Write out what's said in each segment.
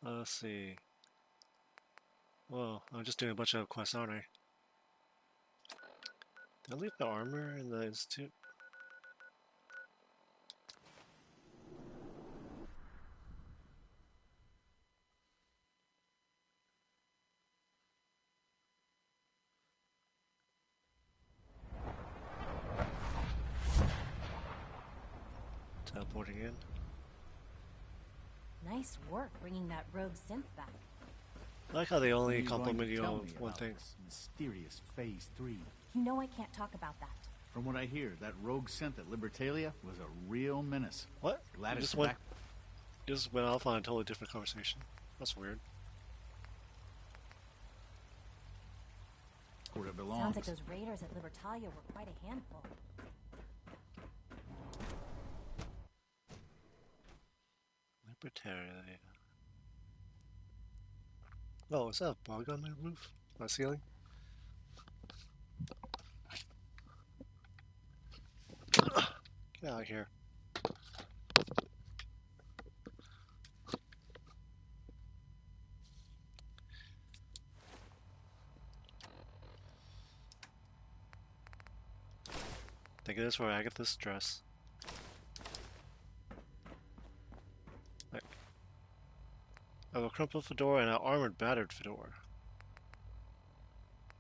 Let's see. Well, I'm just doing a bunch of quests, aren't I? Did I leave the armor in the institute? Teleporting in. Nice work bringing that rogue synth back. I like how they When are only you going compliment to you tell on me one about thing. this mysterious Phase 3? You know I can't talk about that. From what I hear, that rogue scent at Libertalia was a real menace. What? Glad You it's just went, back just went off on a totally different conversation. That's weird. where it belongs. Sounds like those raiders at Libertalia were quite a handful. Libertaria. Oh, is that a bug on my roof? My ceiling? Get out of here. Think of this for Agatha's dress. I have a crumpled fedora and an armored battered fedora.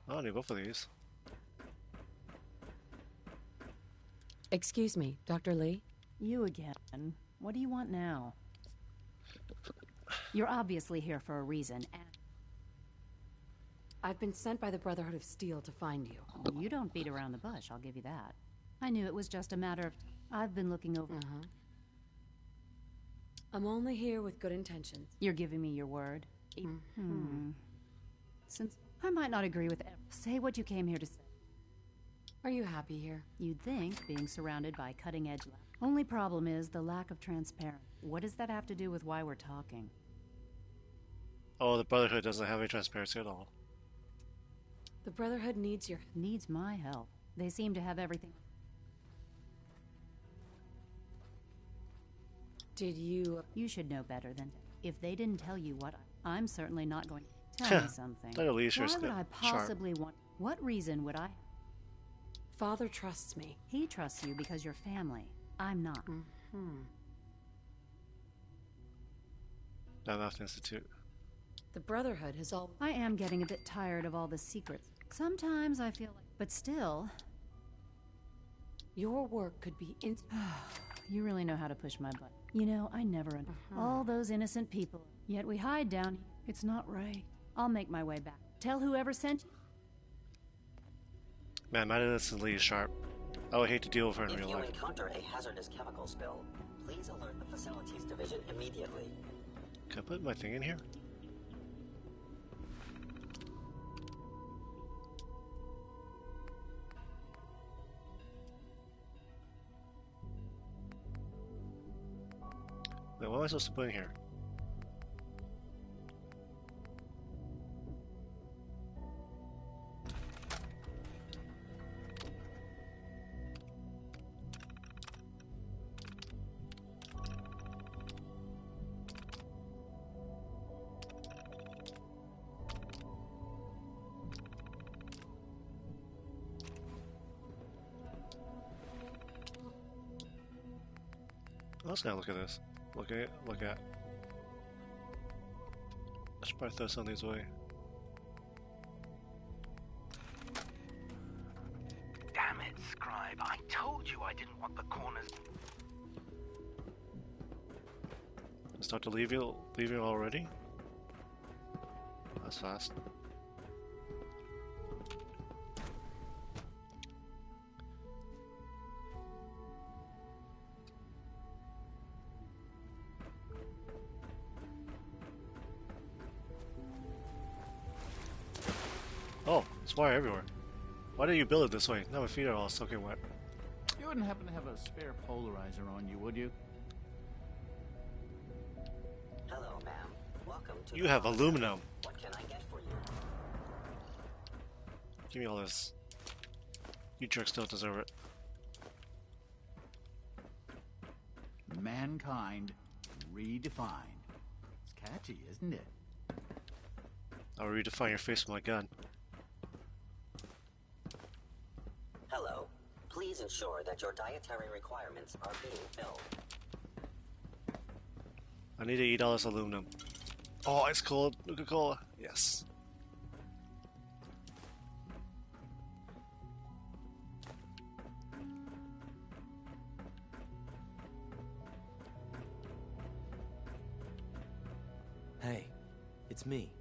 I don't need both of these. Excuse me, Dr. Lee? You again. What do you want now? You're obviously here for a reason, and I've been sent by the Brotherhood of Steel to find you. you don't beat around the bush, I'll give you that. I knew it was just a matter of... I've been looking over... I'm only here with good intentions. You're giving me your word? Since I might not agree with... Say what you came here to say. Are you happy here? You'd think, being surrounded by cutting-edge... Only problem is the lack of transparency. What does that have to do with why we're talking? Oh, the Brotherhood doesn't have any transparency at all. The Brotherhood needs your... Needs my help. They seem to have everything... Did you... You should know better than... If they didn't tell you what... I'm certainly not going to... Tell me something. At least you're Why would I sharp. possibly want... What reason would I... Father trusts me. He trusts you because you're family. I'm not. Not Institute. The Brotherhood has all... I am getting a bit tired of all the secrets. Sometimes I feel like... But still... Your work could be in... You really know how to push my butt. You know, I never... All those innocent people. Yet we hide down here. It's not right. I'll make my way back. Tell whoever sent you... Man, my innocently is sharp. I would hate to deal with her in If real you life. encounter a hazardous chemical spill, please alert the facilities division immediately. Can I put my thing in here? Wait, what am I supposed to put in here? Let's now look at this. Look at it. Look at. I should probably throw some of these away. Damn it, Scribe. I told you I didn't want the corners. Start to leave you already? That's fast. Oh, it's wire everywhere. Why did you build it this way? Now my feet are all soaking wet. You wouldn't happen to have a spare polarizer on you, would you? Hello, ma'am. Welcome to You the have Holodeck. aluminum. What can I get for you? Give me all this. You jerks don't deserve it. Mankind redefined. catchy, isn't it? I'll redefine your face with my gun. Hello. Please ensure that your dietary requirements are being filled. I need to eat all this aluminum. Oh, ice cold Coca-Cola. Yes. Hey, it's me.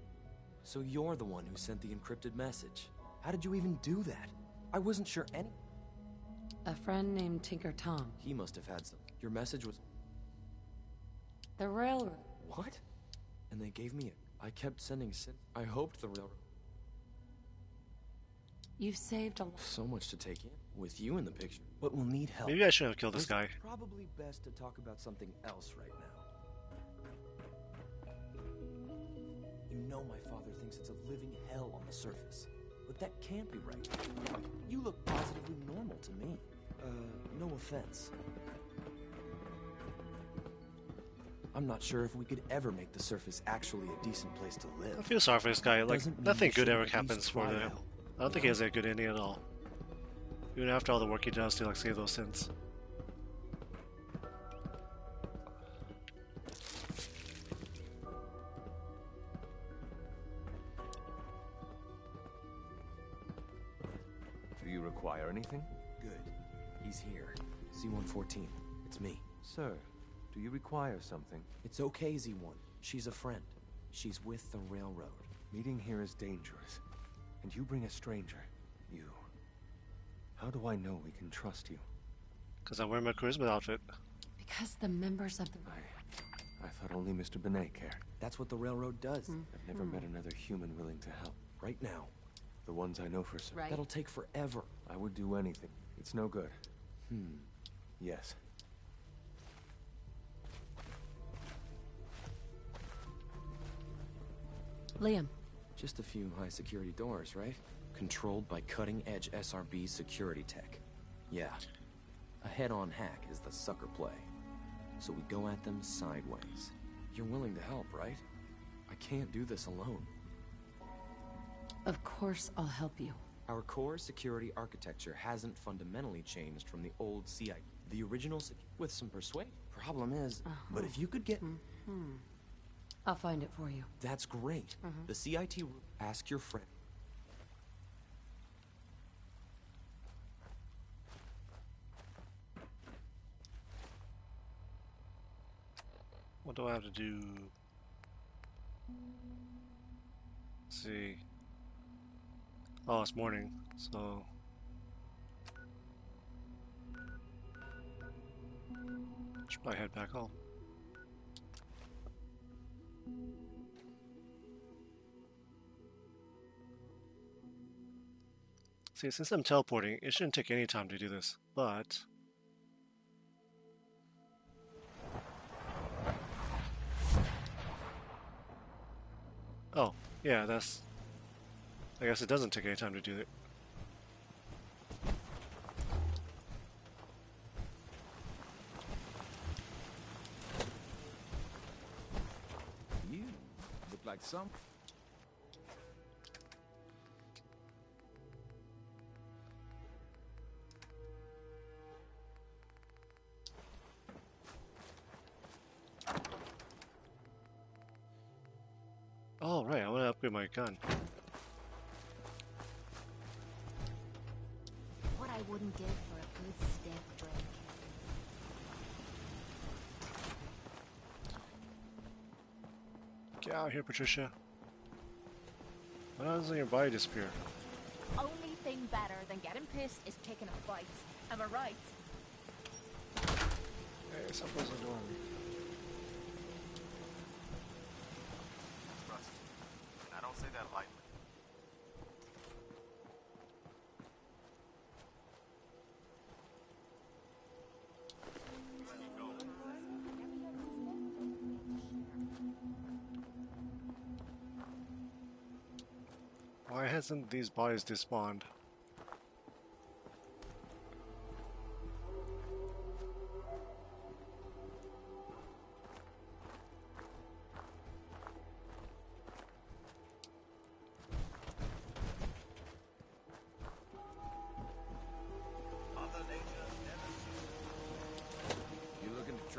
So you're the one who sent the encrypted message. How did you even do that? I wasn't sure any... A friend named Tinker Tom. He must have had some... Your message was... The railroad. What? And they gave me a... I kept sending... I hoped the railroad... You've saved a lot. So much to take in. With you in the picture. But we'll need help. Maybe I shouldn't have killed this guy. Probably best to talk about something else right now. You know my father thinks it's a living hell on the surface. But that can't be right. You look positively normal to me. No offense. I'm not sure if we could ever make the surface actually a decent place to live. I feel sorry for this guy. Like, Doesn't mean nothing we good ever shouldn't at least happens for try him. to help. I don't think he has a good ending at all. Even after all the work he does to, like, save those synths. Do you require anything? Good. He's here. C-114. It's me. Sir, do you require something? It's okay, Z-1. She's a friend. She's with the railroad. Meeting here is dangerous. And you bring a stranger. You. How do I know we can trust you? Because I'm wearing my charisma outfit. Because the members of the... I thought only Mr. Benet cared. That's what the railroad does. I've never met another human willing to help. Right now. The ones I know for certain. Right. That'll take forever. I would do anything. It's no good. Yes. Liam. Just a few high-security doors, right? Controlled by cutting-edge SRB security tech. Yeah. A head-on hack is the sucker play. So we go at them sideways. You're willing to help, right? I can't do this alone. Of course I'll help you. Our core security architecture hasn't fundamentally changed from the old CI. The original with some persuade. Problem is, but if you could get... I'll find it for you. That's great. The CIT... Ask your friend. What do I have to do? Let's see. Oh, it's morning, so... Should probably head back home. See, since I'm teleporting, it shouldn't take any time to do this, but... Oh, yeah, that's... I guess it doesn't take any time to do it. You look like some... Oh, right, I want to upgrade my gun. What I wouldn't give for a good stiff drink. Get out of here, Patricia. Why doesn't your body disappear? Only thing better than getting pissed is taking a bite. Am I right? Hey, something's annoying me. Trust. And I don't say that lightly. Why hasn't these bodies despawned?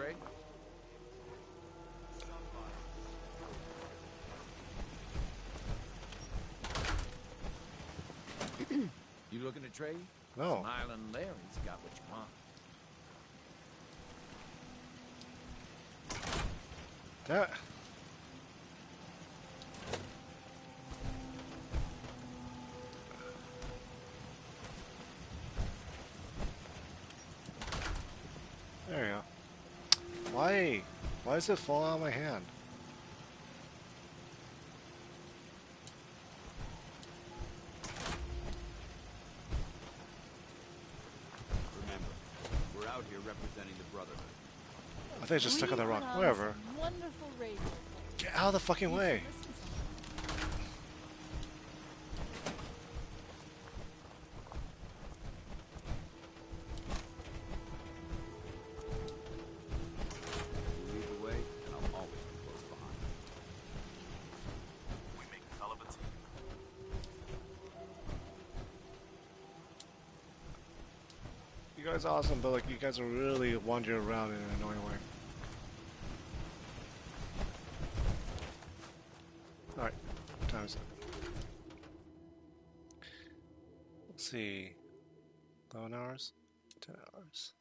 Trey? You looking to trade? No. Smiling Larry's got what you want. That. There you go. Why? Why does it fall out of my hand? Remember, we're out here representing the Brotherhood. I think I just stuck on the rock. Whatever. Wonderful radio. Get out of the fucking way. You lead the way, and I'll always be close behind. We make a hell of a team. You guys are awesome, but like you guys are really wandering around in an annoying way. Alright, time's up. Let's see. 11 hours? 10 hours.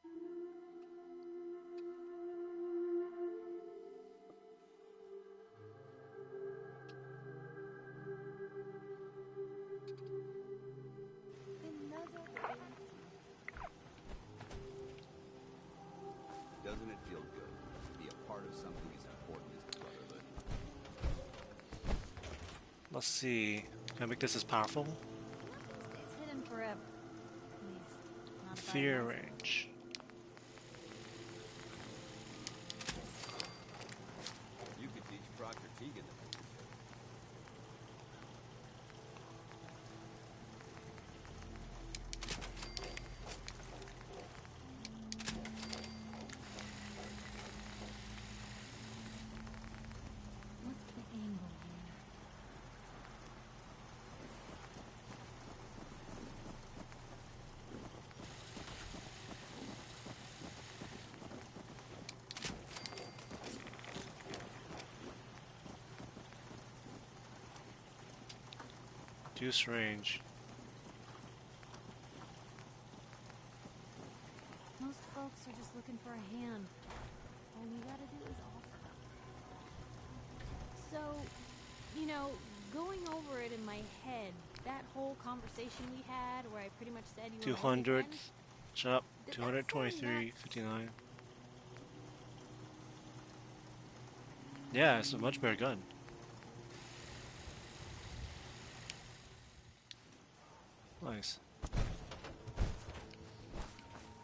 Doesn't it feel good to be a part of something as important as the Brotherhood? Let's see. Can I make this as powerful? It's hidden forever. At least, not if I Fear know. range. You could teach Proctor Teagan the figure too. What's the angle here? Reduce range. Most folks are just looking for a hand. All you gotta do is offer. So, you know, going over it in my head, that whole conversation we had where I pretty much said you were my only 200. friend, Shut up. Did that sound 223, nuts? 59. Yeah, it's a much better gun. Nice.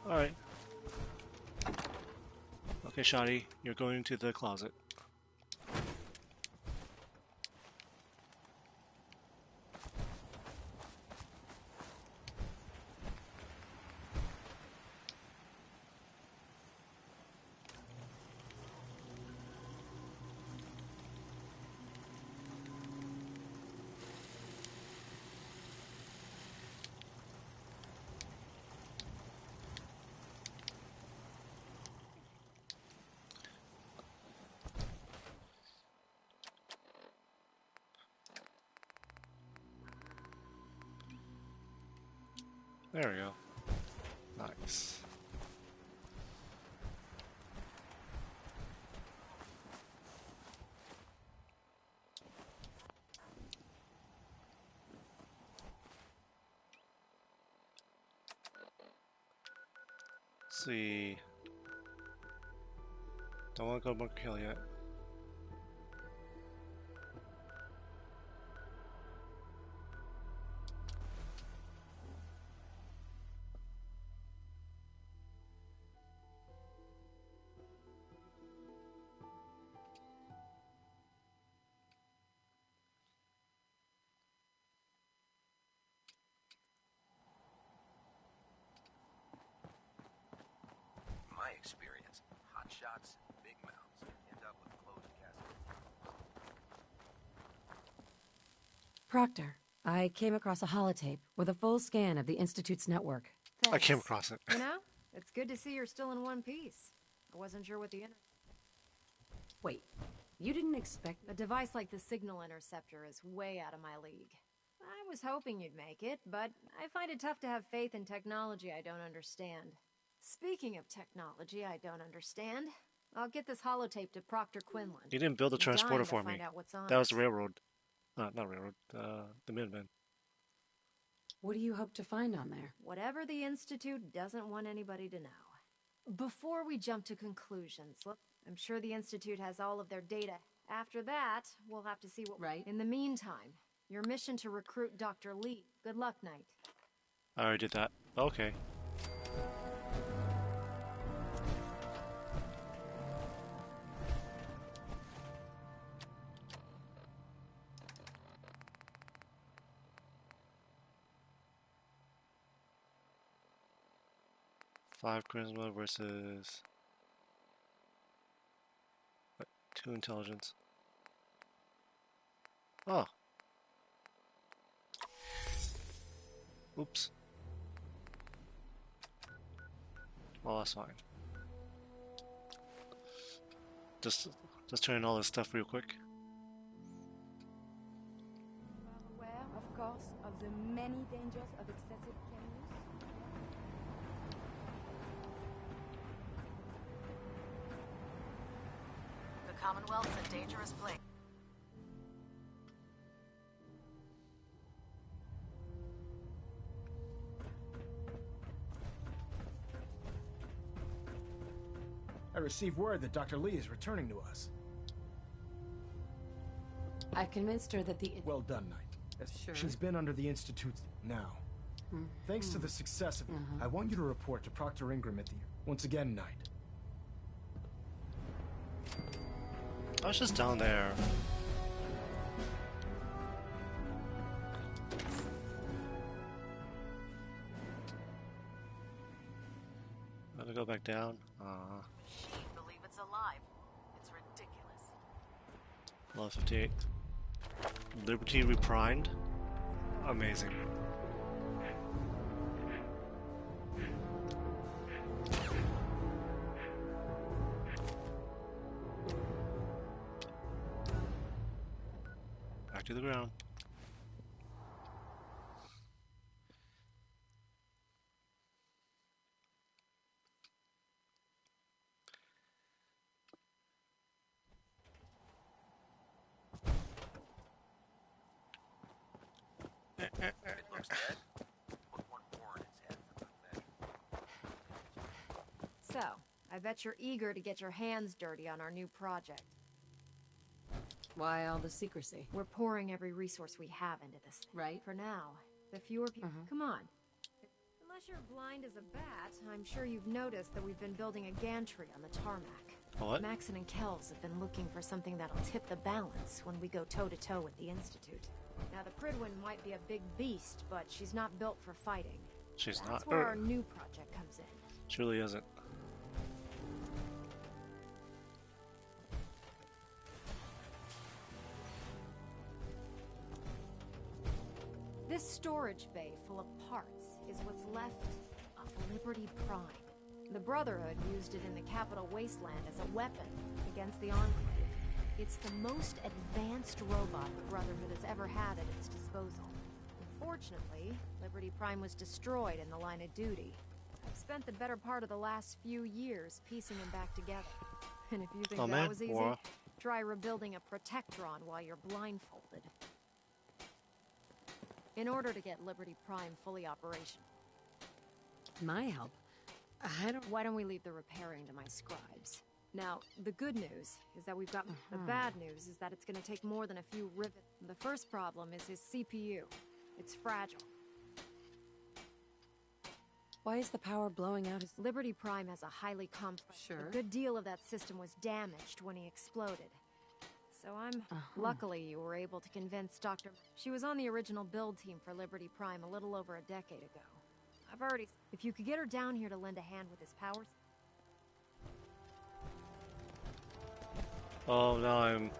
Alright. Okay, Shotty, you're going into the closet. There we go. Nice. Let's see. Don't want to go bunker hill yet. My experience, hot shots, big mouths, end up with closed caskets. Proctor, I came across a holotape with a full scan of the Institute's network. I came across it. You know, it's good to see you're still in one piece. I wasn't sure what the Wait, you didn't expect... A device like the signal interceptor is way out of my league. I was hoping you'd make it, but I find it tough to have faith in technology I don't understand. Speaking of technology I don't understand, I'll get this holotape to Proctor Quinlan. You didn't build a transporter for me. That was the railroad. Not railroad. The Minutemen. What do you hope to find on there? Whatever the Institute doesn't want anybody to know. Before we jump to conclusions, I'm sure the Institute has all of their data. After that, we'll have to see what... Right. In the meantime, your mission to recruit Dr. Lee. Good luck, Knight. I already did that. Okay. Five charisma versus 2 intelligence. Oh. Oops. Well, that's fine. Just turn all this stuff real quick. Aware, of course, of the many dangers of excessive chem use. The Commonwealth's a dangerous place. I received word that Dr. Lee is returning to us. I convinced her that the... Well done, Knight. Sure. She's been under the Institute's now. Thanks to the success of it, I want you to report to Proctor Ingram at the... Once again, Knight. I was just down there. I'm gonna go back down. Machine believe it's alive. It's ridiculous. Level 58. Liberty reprimed. Amazing. Back to the ground. It looks dead. Put one more in its head for good measure. So, I bet you're eager to get your hands dirty on our new project. Why all the secrecy? We're pouring every resource we have into this thing. Right. For now. The fewer people... Come on. Unless you're blind as a bat, I'm sure you've noticed that we've been building a gantry on the tarmac. What? Maxon and Kells have been looking for something that'll tip the balance when we go toe-to-toe with the Institute. Now, the Pridwin might be a big beast, but she's not built for fighting. She's not. That's where our new project comes in. She really isn't. This storage bay full of parts is what's left of Liberty Prime. The Brotherhood used it in the Capital Wasteland as a weapon against the Enclave. It's the most advanced robot the Brotherhood has ever had at its disposal. Unfortunately, Liberty Prime was destroyed in the line of duty. I've spent the better part of the last few years piecing them back together. And if you think that was easy, try rebuilding a Protectron while you're blindfolded. In order to get Liberty Prime fully operational. My help? Why don't we leave the repairing to my scribes? Now, the good news is that we've got... The bad news is that it's going to take more than a few rivets. The first problem is his CPU. It's fragile. Why is the power blowing out his... Liberty Prime has a highly complex... Sure. A good deal of that system was damaged when he exploded. So Luckily, you were able to convince Dr... She was on the original build team for Liberty Prime a little over a decade ago. I've already... If you could get her down here to lend a hand with his powers... Oh, now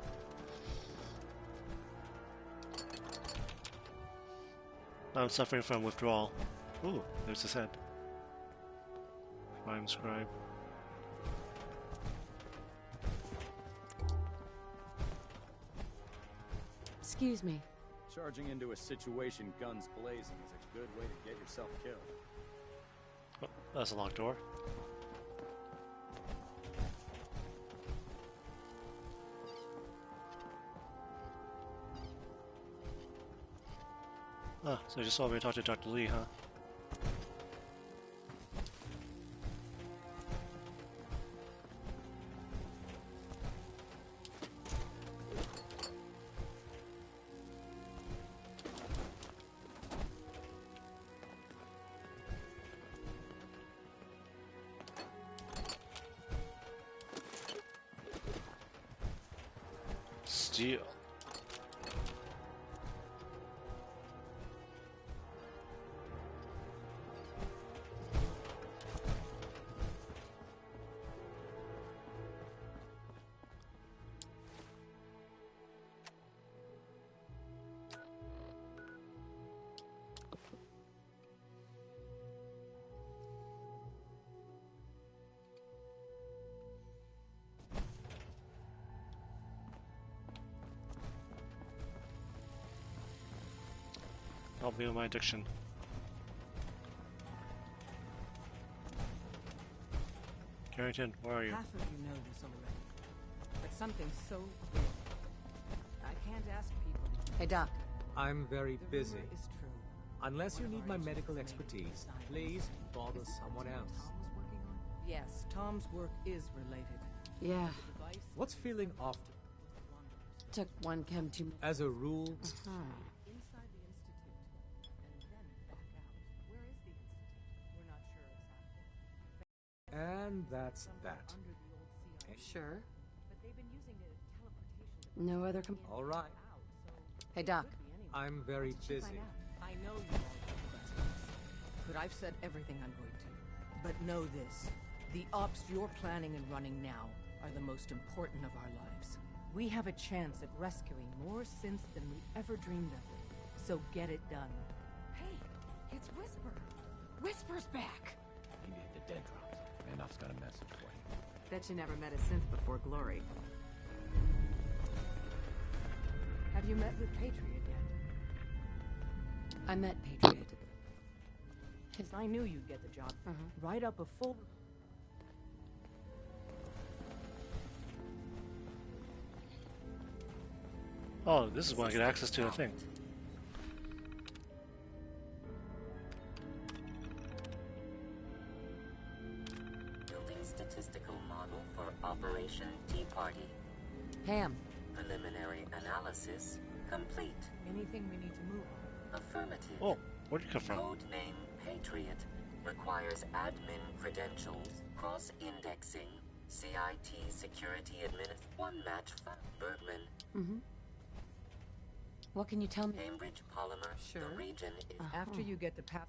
I'm suffering from withdrawal. Ooh, there's his head. Prime scribe. Excuse me. Charging into a situation guns blazing is a good way to get yourself killed. Oh, that's a locked door. Ah, so you just saw me talk to Dr. Lee, huh? Steel. Help me with my addiction. Carrington, where are you? Half of you know this already, but something so real. I can't ask people. Hey, Doc. I'm very The busy. rumor is true. Unless you One of need our my agents medical is making expertise, design. please bother Is it someone something else. Tom's working on? Yes, Tom's work is related. Yeah. The device What's feeling off? Took one chem too much. As a rule, inside the institute and then back out. Where is the institute? We're not sure exactly. and that's that. Under the old CIA. Sure. But they've been using it as teleportation. No other All right. Hey, Doc. I'm very busy. I know you all have questions, but I've said everything I'm going to. But know this, the ops you're planning and running now are the most important of our lives. We have a chance at rescuing more synths than we ever dreamed of. So get it done. Hey, it's Whisper. Whisper's back. You need the dead drops. Randolph's got a message for you. Bet you never met a synth before Glory. Have you met with Patriot yet? I met Patriot. I knew you'd get the job. Write up a full... Oh, this is when I get access to the thing. Building statistical model for Operation Tea Party. Ham. Preliminary analysis complete. Anything we need to move on? Affirmative. Oh, where'd you come from? Codename Patriot requires admin credentials, cross-indexing, CIT security one match Bergman. Mm-hmm. What can you tell me? Cambridge Polymer. Sure. The region is After you get the path...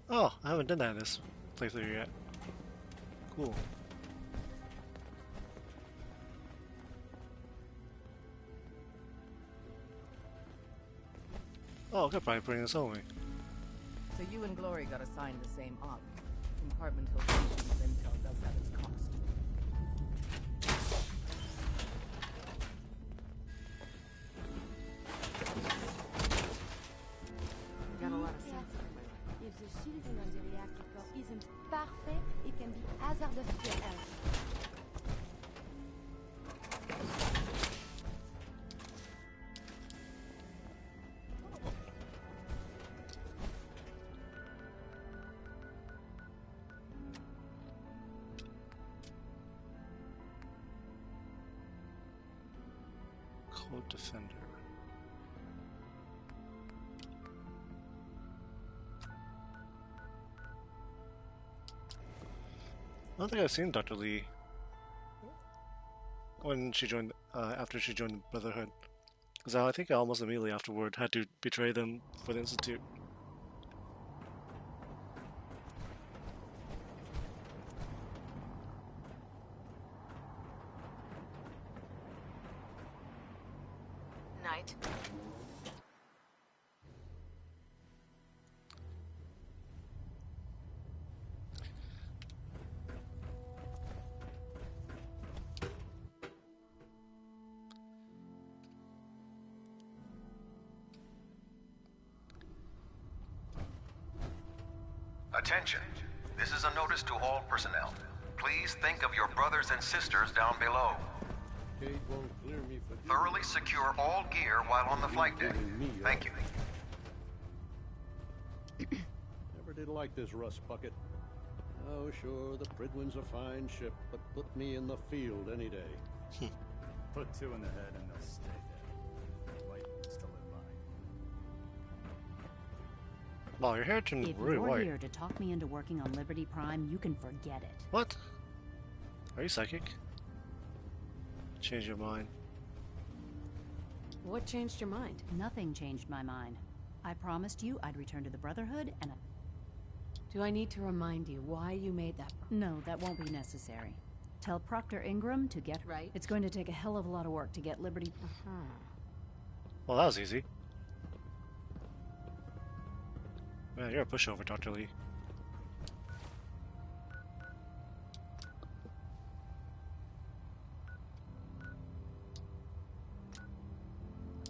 Oh, I haven't done that in this playthrough yet. Cool. Oh, I could probably bring this on me. So you and Glory got assigned the same op. Compartmentalization of intel does have its cost. Got a lot of sense in my life. If the shielding on the reactor core isn't perfect, it can be hazardous to your health. Code Defender. I don't think I've seen Dr. Lee when she joined, after she joined the Brotherhood. Because I think I almost immediately afterward had to betray them for the Institute. Night. Attention. This is a notice to all personnel. Please think of your brothers and sisters down below. Kate won't clear me for Thoroughly secure all gear while on the flight deck. Thank you. Never did like this rust bucket. Oh, sure, the Pridwin's a fine ship, but put me in the field any day. Put two in the head and they'll stay dead. Light needs to live by. Wow, your hair turned If really you're white. here to talk me into working on Liberty Prime, you can forget it. What? Are you psychic? Change your mind. What changed your mind? Nothing changed my mind. I promised you I'd return to the Brotherhood, and Do I need to remind you why you made that promise? no, that won't be necessary. Tell Proctor Ingram to get right. It's going to take a hell of a lot of work to get Liberty. Well, that was easy. Man, you're a pushover, Dr. Lee.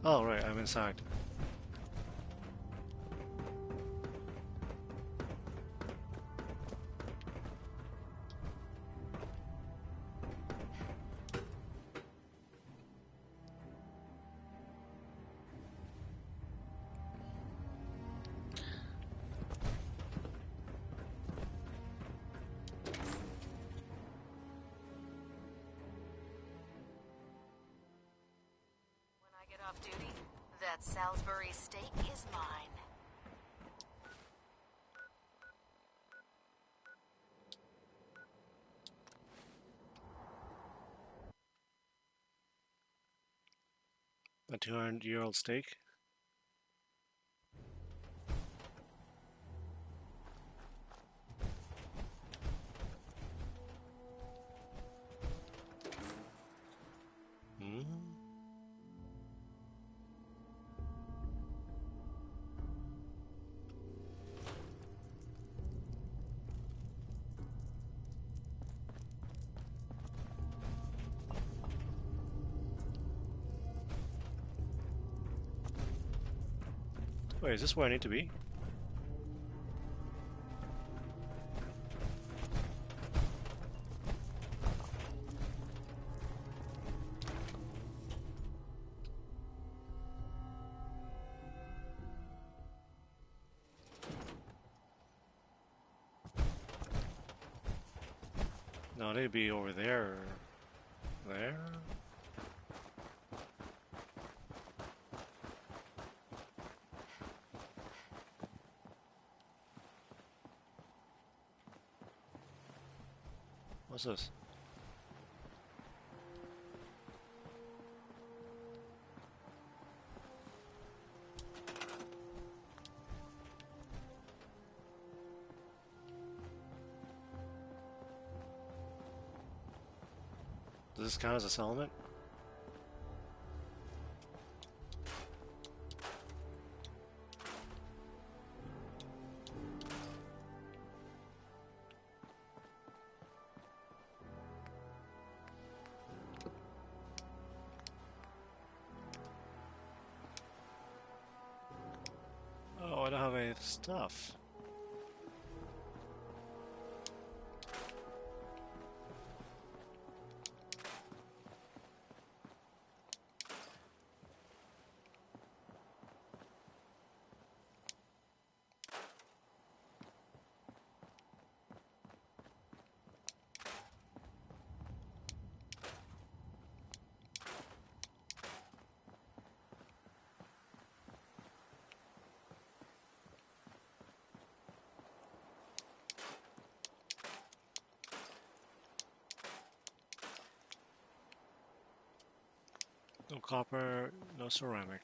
Oh, right, I'm inside. When I get off duty, that Salisbury steak is mine. A 200-year-old steak? Hmm? Wait, is this where I need to be? No, they'd be over there. Or there? What's this? Does this count as a settlement? Oh, I don't have any stuff. No copper, no ceramic.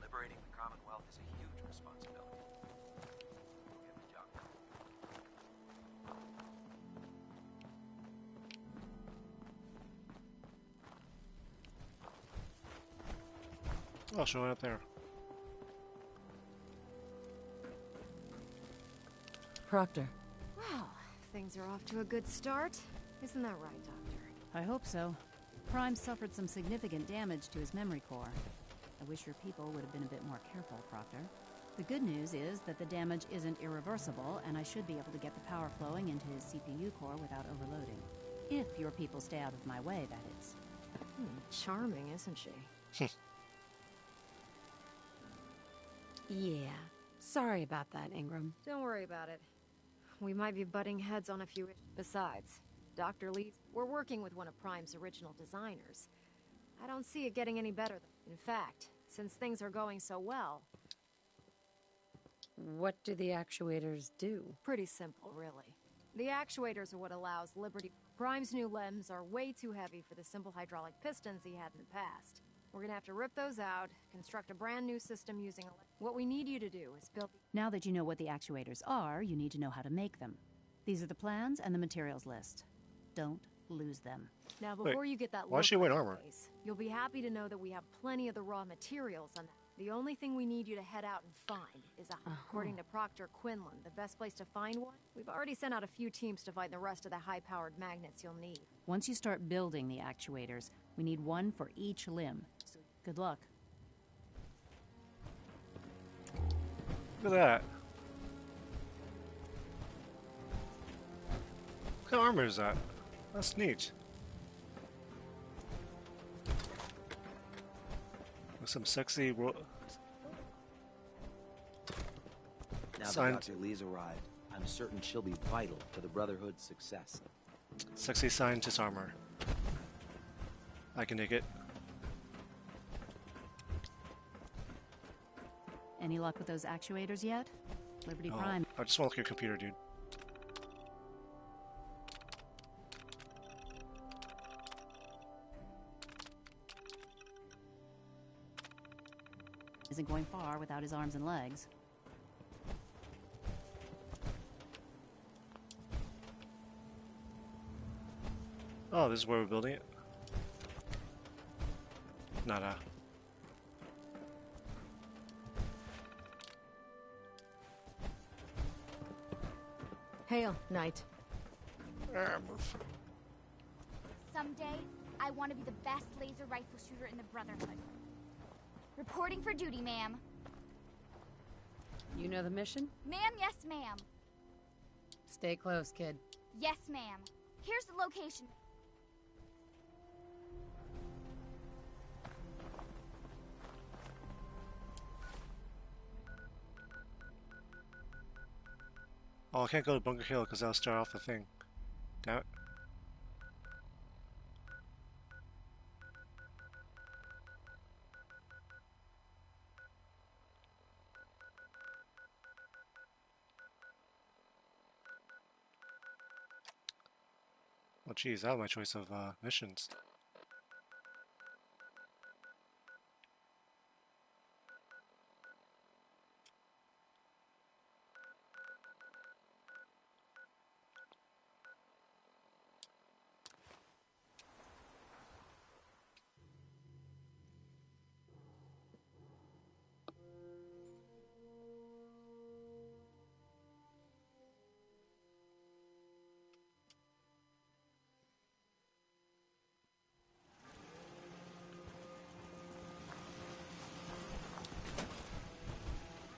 Liberating the Commonwealth is a huge responsibility. Go get the job done. Oh, she went up there. Proctor. Well, things are off to a good start. Isn't that right, Doctor? I hope so. Prime suffered some significant damage to his memory core. I wish your people would have been a bit more careful, Proctor. The good news is that the damage isn't irreversible, and I should be able to get the power flowing into his CPU core without overloading. If your people stay out of my way, that is. Charming, isn't she? Yeah. Sorry about that, Ingram. Don't worry about it. We might be butting heads on a few issues. Besides, Dr. Lee, we're working with one of Prime's original designers. I don't see it getting any better. In fact, since things are going so well... What do the actuators do? Pretty simple, really. The actuators are what allows Liberty... Prime's new limbs are way too heavy for the simple hydraulic pistons he had in the past. We're gonna have to rip those out, construct a brand new system using... What we need you to do is build... Now that you know what the actuators are, you need to know how to make them. These are the plans and the materials list. Don't lose them. Now, before you get that why is she wearing armor? Face, you'll be happy to know that we have plenty of the raw materials on that. The only thing we need you to head out and find is according to Proctor Quinlan, the best place to find one. We've already sent out a few teams to find the rest of the high-powered magnets you'll need. Once you start building the actuators, we need one for each limb. So good luck. Look at that. What kind of armor is that? That's neat. With some sexy Now that Dr. Lee's arrived, I'm certain she'll be vital to the Brotherhood's success. Sexy scientist armor. I can dig it. Any luck with those actuators yet? Liberty Prime. I just want to look at your computer, dude. Isn't going far without his arms and legs. Oh, this is where we're building it? Nada. Hail, Knight. Someday, I want to be the best laser rifle shooter in the Brotherhood. Reporting for duty, ma'am. You know the mission? Ma'am, yes, ma'am. Stay close, kid. Yes, ma'am. Here's the location. Oh, I can't go to Bunker Hill because I'll start off the thing. Damn it. Well, geez, that was my choice of missions.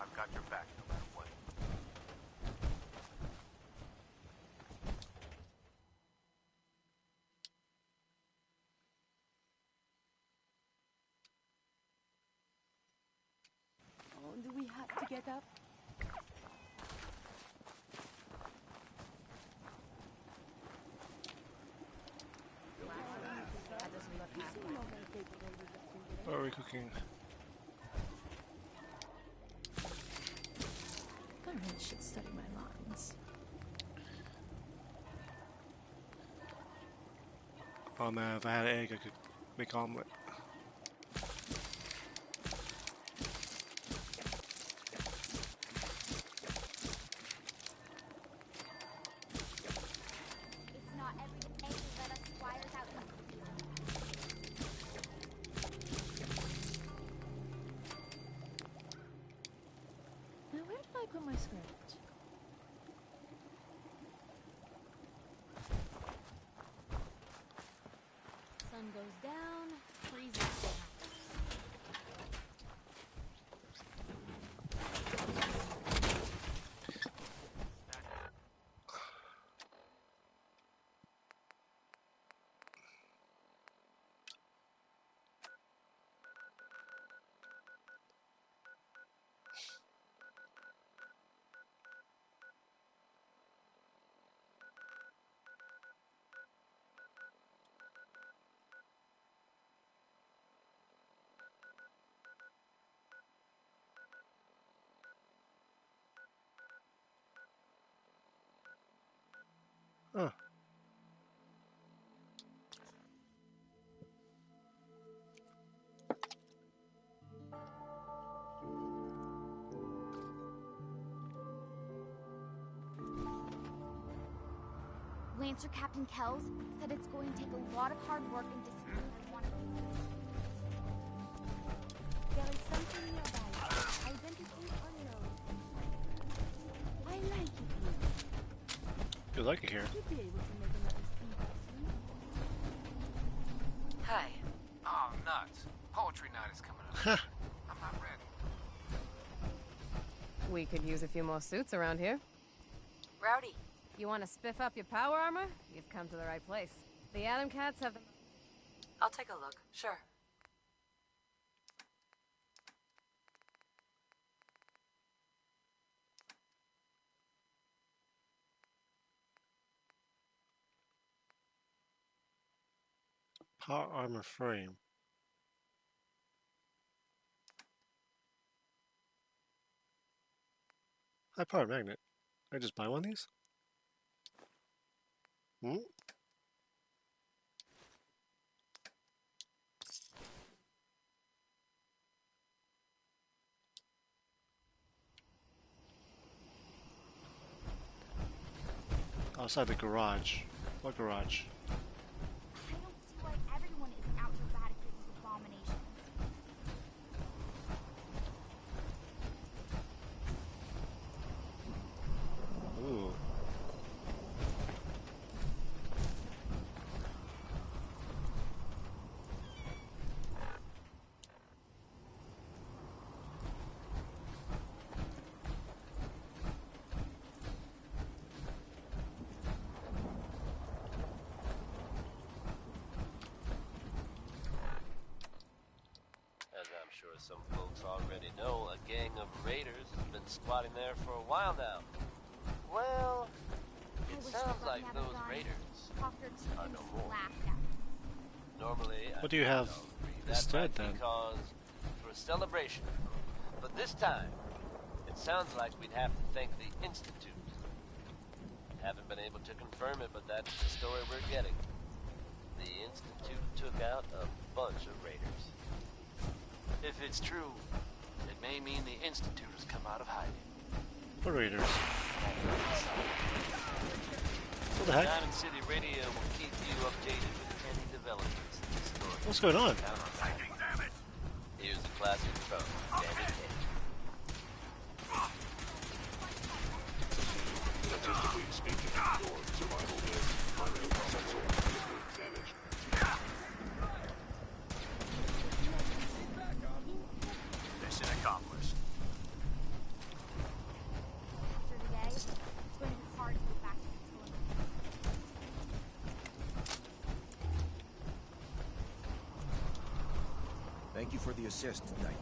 I've got your back no matter what. Oh, do we have to get up? What are we cooking? I really should study my lines. Oh man, if I had an egg, I could make omelet. It's not every day you let us squires out in I put my script? Sun goes down, freezes down. Huh. Lancer Captain Kells said it's going to take a lot of hard work and discipline by one of us. There is something nearby. Identity unknown. I like it here. You like it here? You'd be able to make another steam soon. Hey. Oh, nuts. Poetry night is coming up. I'm not ready. We could use a few more suits around here. Rowdy. You want to spiff up your power armor? You've come to the right place. The Atom Cats have the... I'll take a look. Sure. Power armor frame. High power magnet. I just buy one of these? Hmm? Outside the garage. What garage? I don't see why everyone is out to eradicate these abominations. Ooh. As I'm sure some folks already know, a gang of raiders has been squatting there for a while now. Well, it sounds like those raiders are no more. Normally, What do you have instead, then? Cause for a celebration, but this time, it sounds like we'd have to thank the Institute. Haven't been able to confirm it, but that's the story we're getting. The Institute took out a bunch of raiders. If it's true, it may mean the Institute has come out of hiding. What raiders? What the heck? Diamond City Radio will keep you updated with any developments in the story. What's going on? Here's a classic from Danny Cage. Statistically speaking, your survival is primary sensor damage. Mission accomplished. After today, it's going to be hard to get back to control. Thank you for the assist, Knight.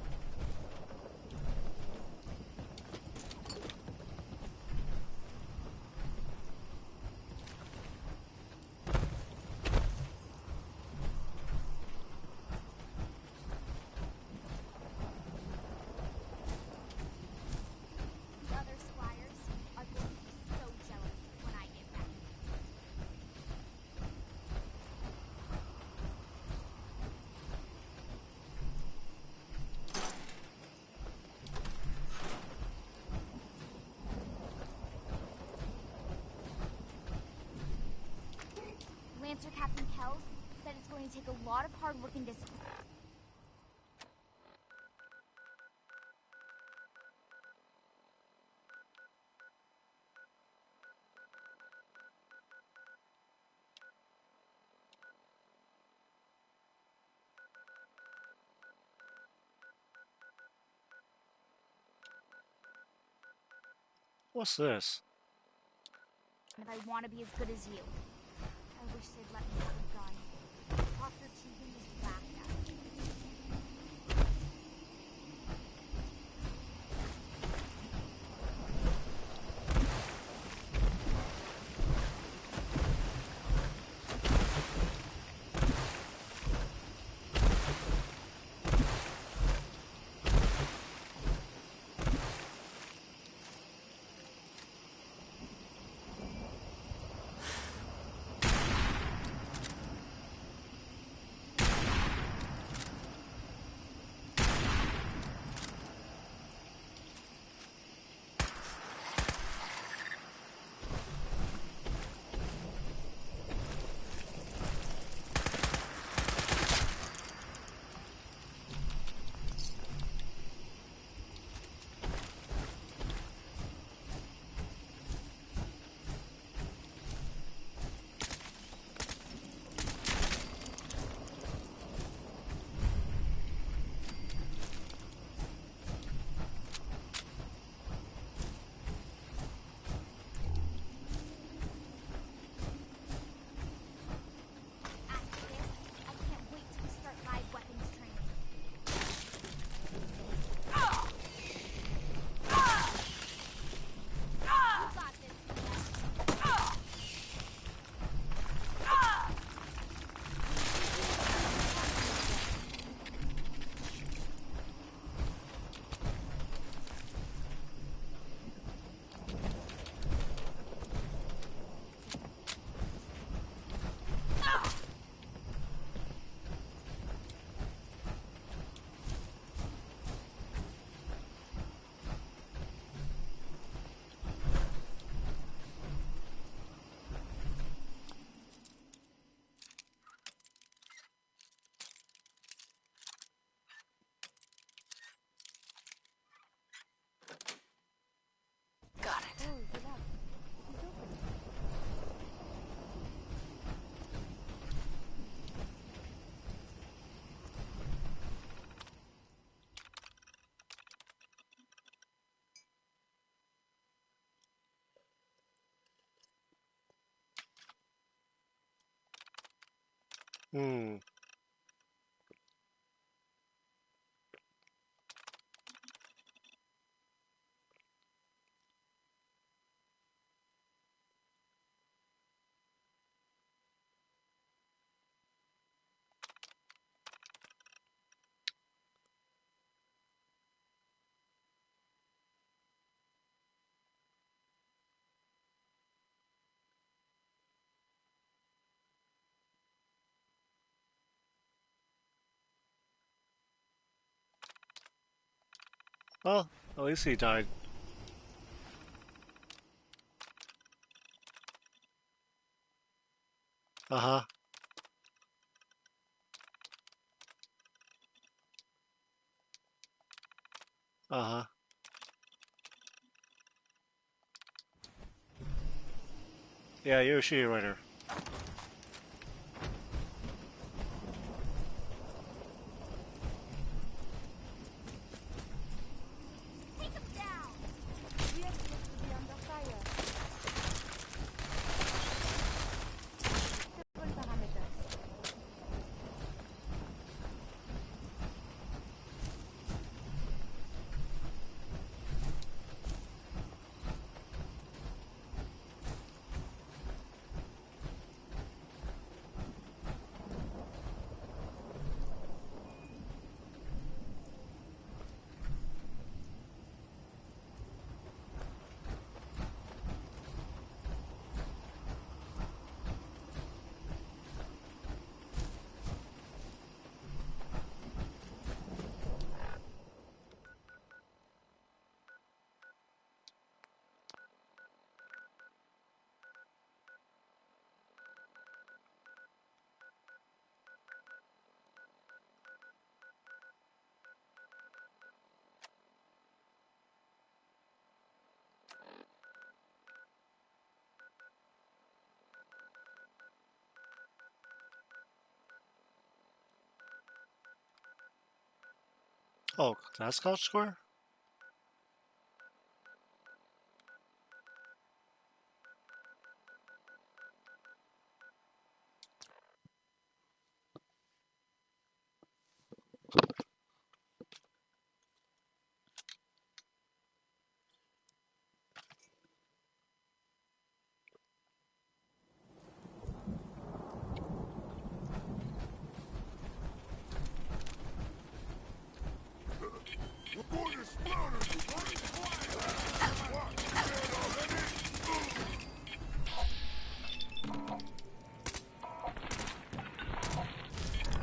The other squires are going to be so jealous when I get back. Lancer Captain Kells said it's going to take a lot of hard work and discipline. What's this? And if I want to be as good as you, I wish they'd let me have a gun. Dr. Tegan just laughed at me. Got it. Hmm. Well, at least he died. Uh-huh. Uh-huh. Yeah, you're a shitty writer. Take him down! We appear to be under fire. Several parameters. Oh, that's Scotch Square?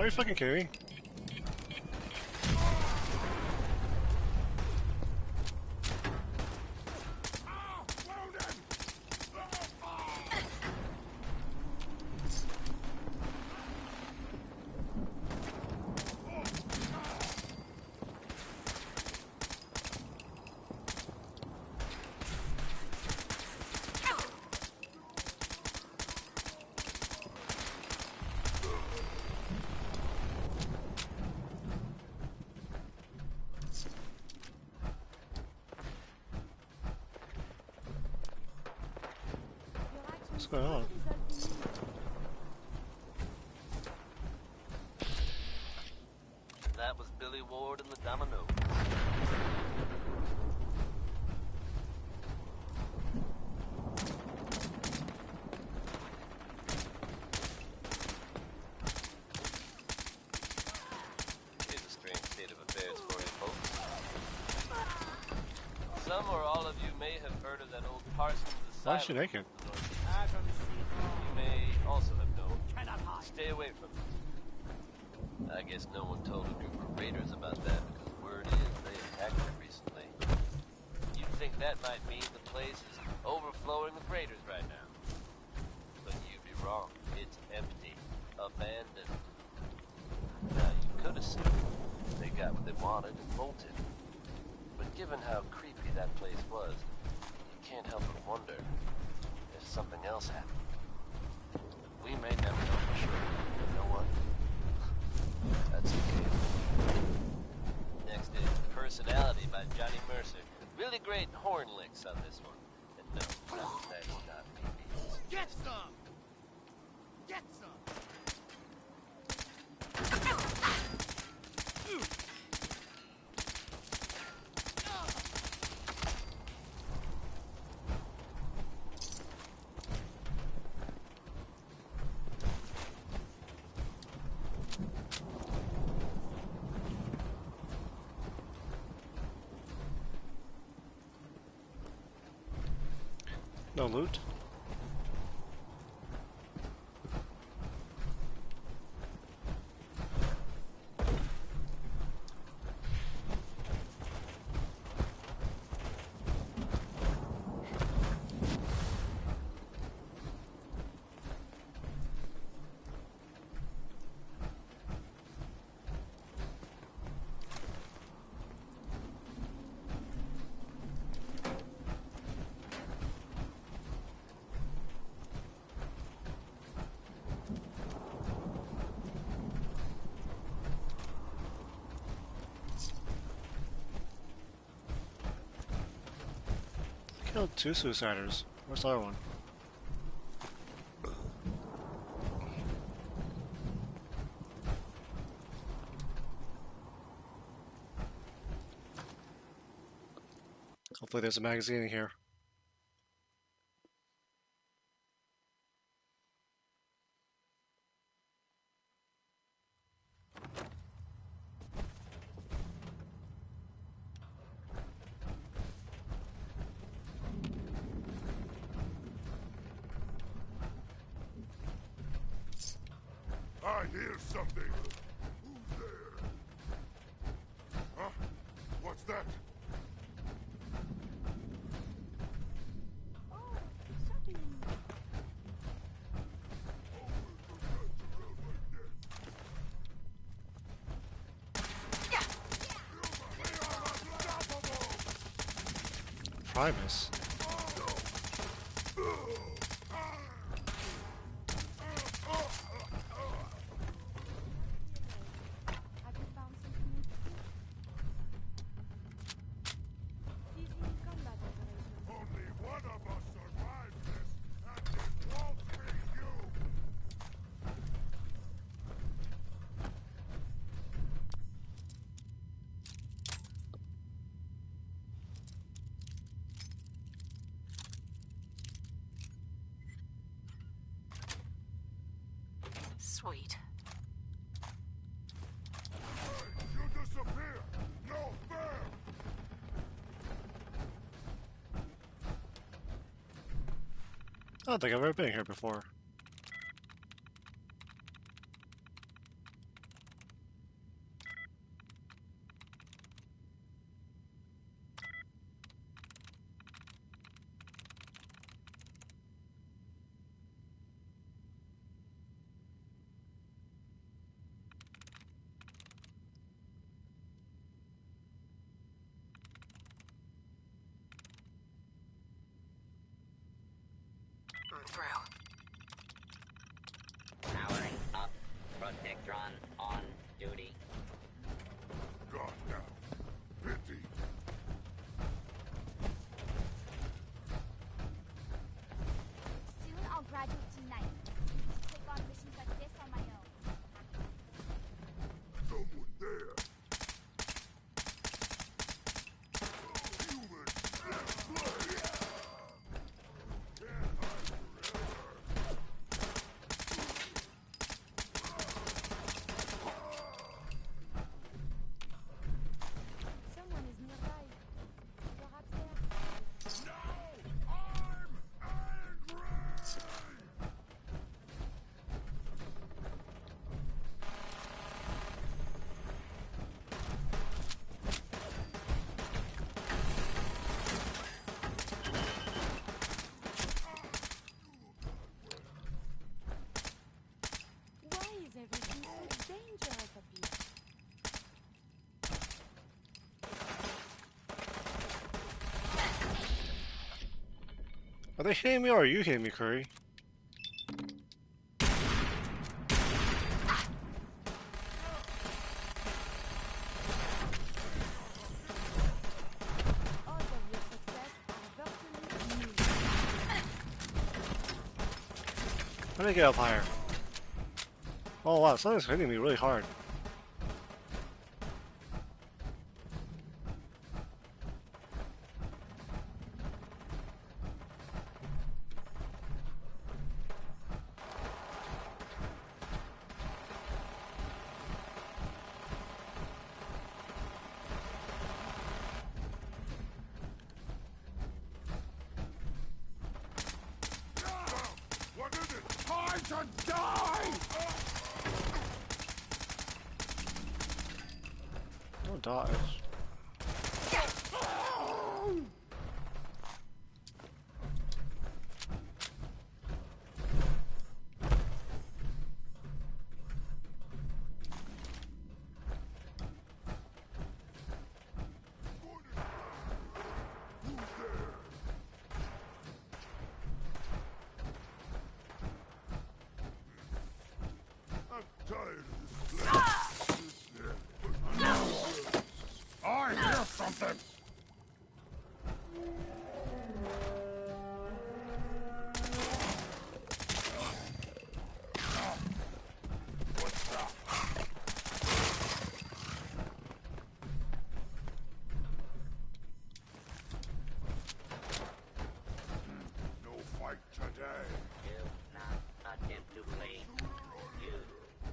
you fucking kidding me? What's going on? That was Billy Ward and the Domino. Here's a strange state of affairs for you folks. Some or all of you may have heard of that old Parsons Why Asylum. is she naked? You may also have known. Stay away from it. I guess no one told a group of raiders about that because word is they attacked it recently. You'd think that might mean the place is overflowing with raiders right now. But you'd be wrong. It's empty. Abandoned. Now, you could assume they got what they wanted and bolted. But given how creepy that place was, you can't help but wonder if something else happened. We may never know for sure. You know what? That's okay. Next is Personality by Johnny Mercer. Really great horn licks on this one. And no, that's not PBs. Get some! Get some! No loot? Killed 2 suiciders. Where's the other one? Hopefully there's a magazine in here. I hear something. Who's there? Huh? What's that? Primus. Only one of us survived this, and it won't be you! Sweet. You disappear! No fair! I don't think I've ever been here before. through. Powering up. Protectron on duty. Gone now. Pity. Soon I'll graduate tonight. Take on missions like this on my own. Someone there. Someone is nearby. They're upstairs. Why is everything so dangerous up here? Are they hitting me or are you hitting me, Curry? All of your success are virtually new. Let me get up higher. Oh wow, something's hitting me really hard. What is it? Time to die! Don't dodge. I'm tired of this place. I hear something! What's that? No fight today. Do not attempt to flee. You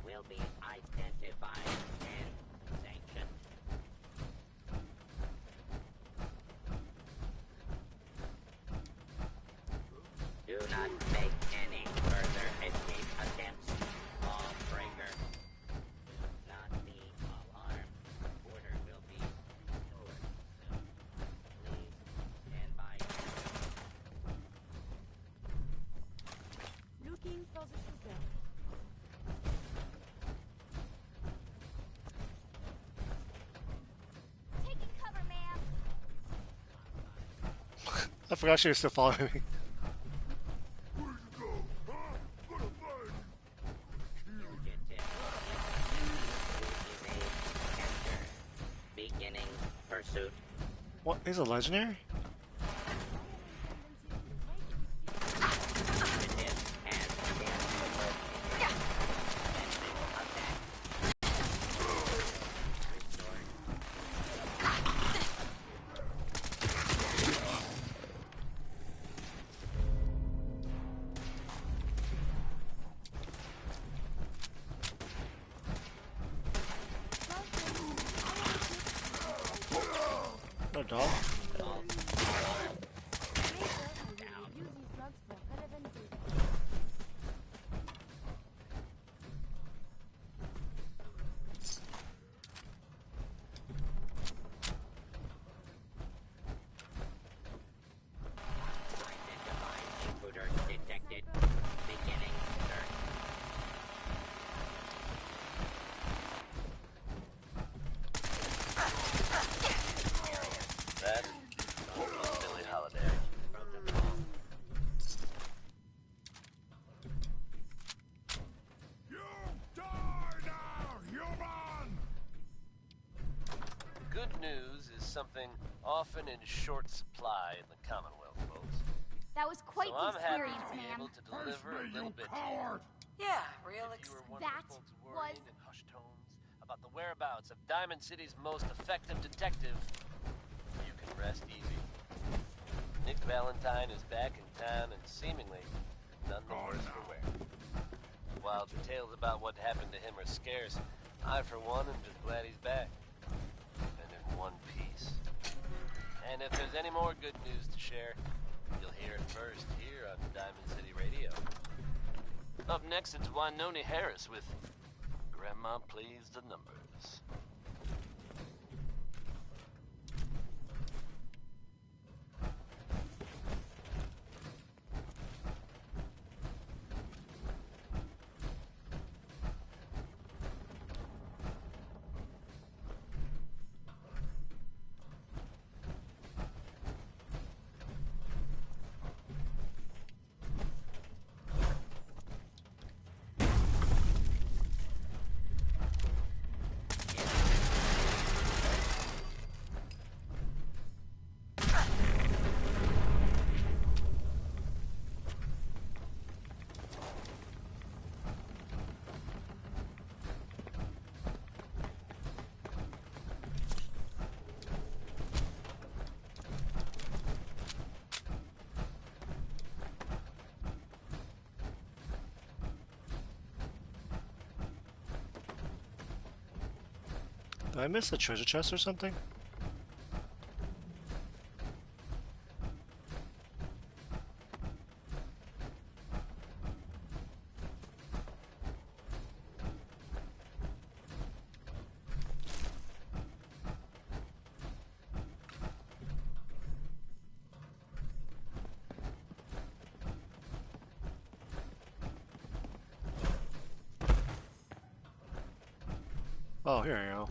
will be identified and sanctioned. Do not make any further escape attempts. Lawbreaker. Do not be alarmed. Order will be restored soon. Please stand by. Looking for the shooter. Taking cover, ma'am. I forgot she was still following me. Where'd you go? Huh? Gonna find you. Beginning pursuit. What? He's a legendary? No dog. Intruder detected. Beginning search. That's something often in short supply in the Commonwealth, folks. That was quite So the I'm happy experience, to be ma'am. able to deliver a little bit. Yeah, real If you were one That of the folks was worrying in hushed tones about the whereabouts of Diamond City's most effective detective, you can rest easy. Nick Valentine is back in town and seemingly none the worse for wear. While details about what happened to him are scarce, I, for one, am just glad he's back. And in one piece. And if there's any more good news to share, you'll hear it first here on Diamond City Radio. Up next, it's Wynoni Harris with Grandma Plays the Numbers. Did I miss a treasure chest or something? Oh, here I go.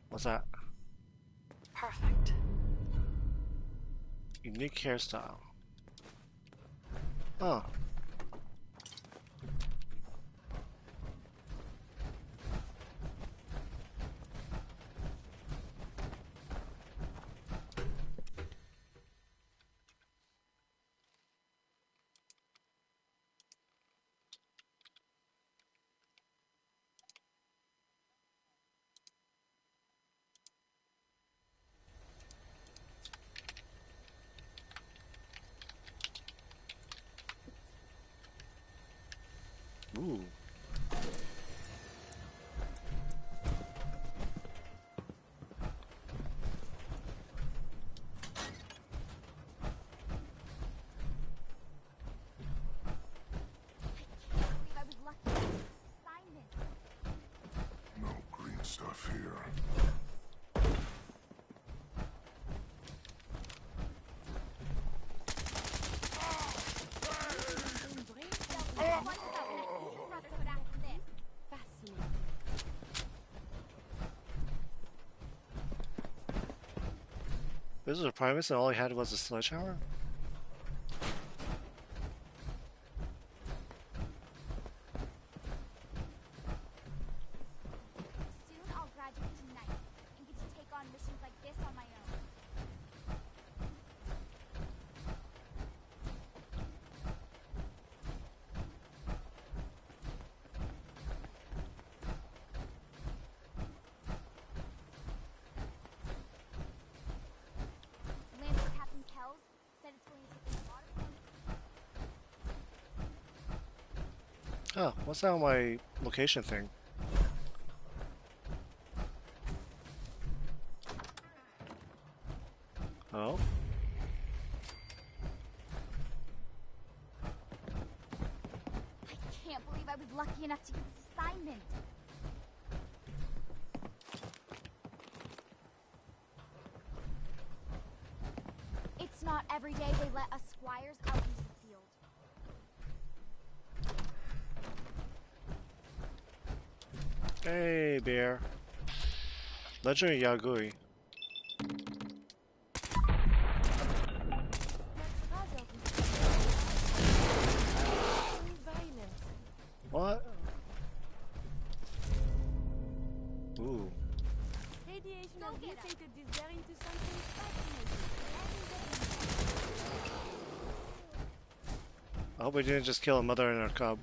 What's that? Perfect. Unique hairstyle. Oh. Ooh. I was lucky to get this assignment. No green stuff here. Brotherhood after this. Fascinating. This was a Primus and all he had was a sledgehammer? Soon I'll graduate tonight and get to take on missions like this on my own. Lancer Captain Kells said it's going to take a lot of Oh, what's that on my location thing? Oh? I can't believe I was lucky enough to get this assignment. It's not every day they let us squires out into the field. Hey, bear. Ledger Yagui. What? Ooh. Radiation has mutated this berry into something fascinating. I hope we didn't just kill a mother and her cub.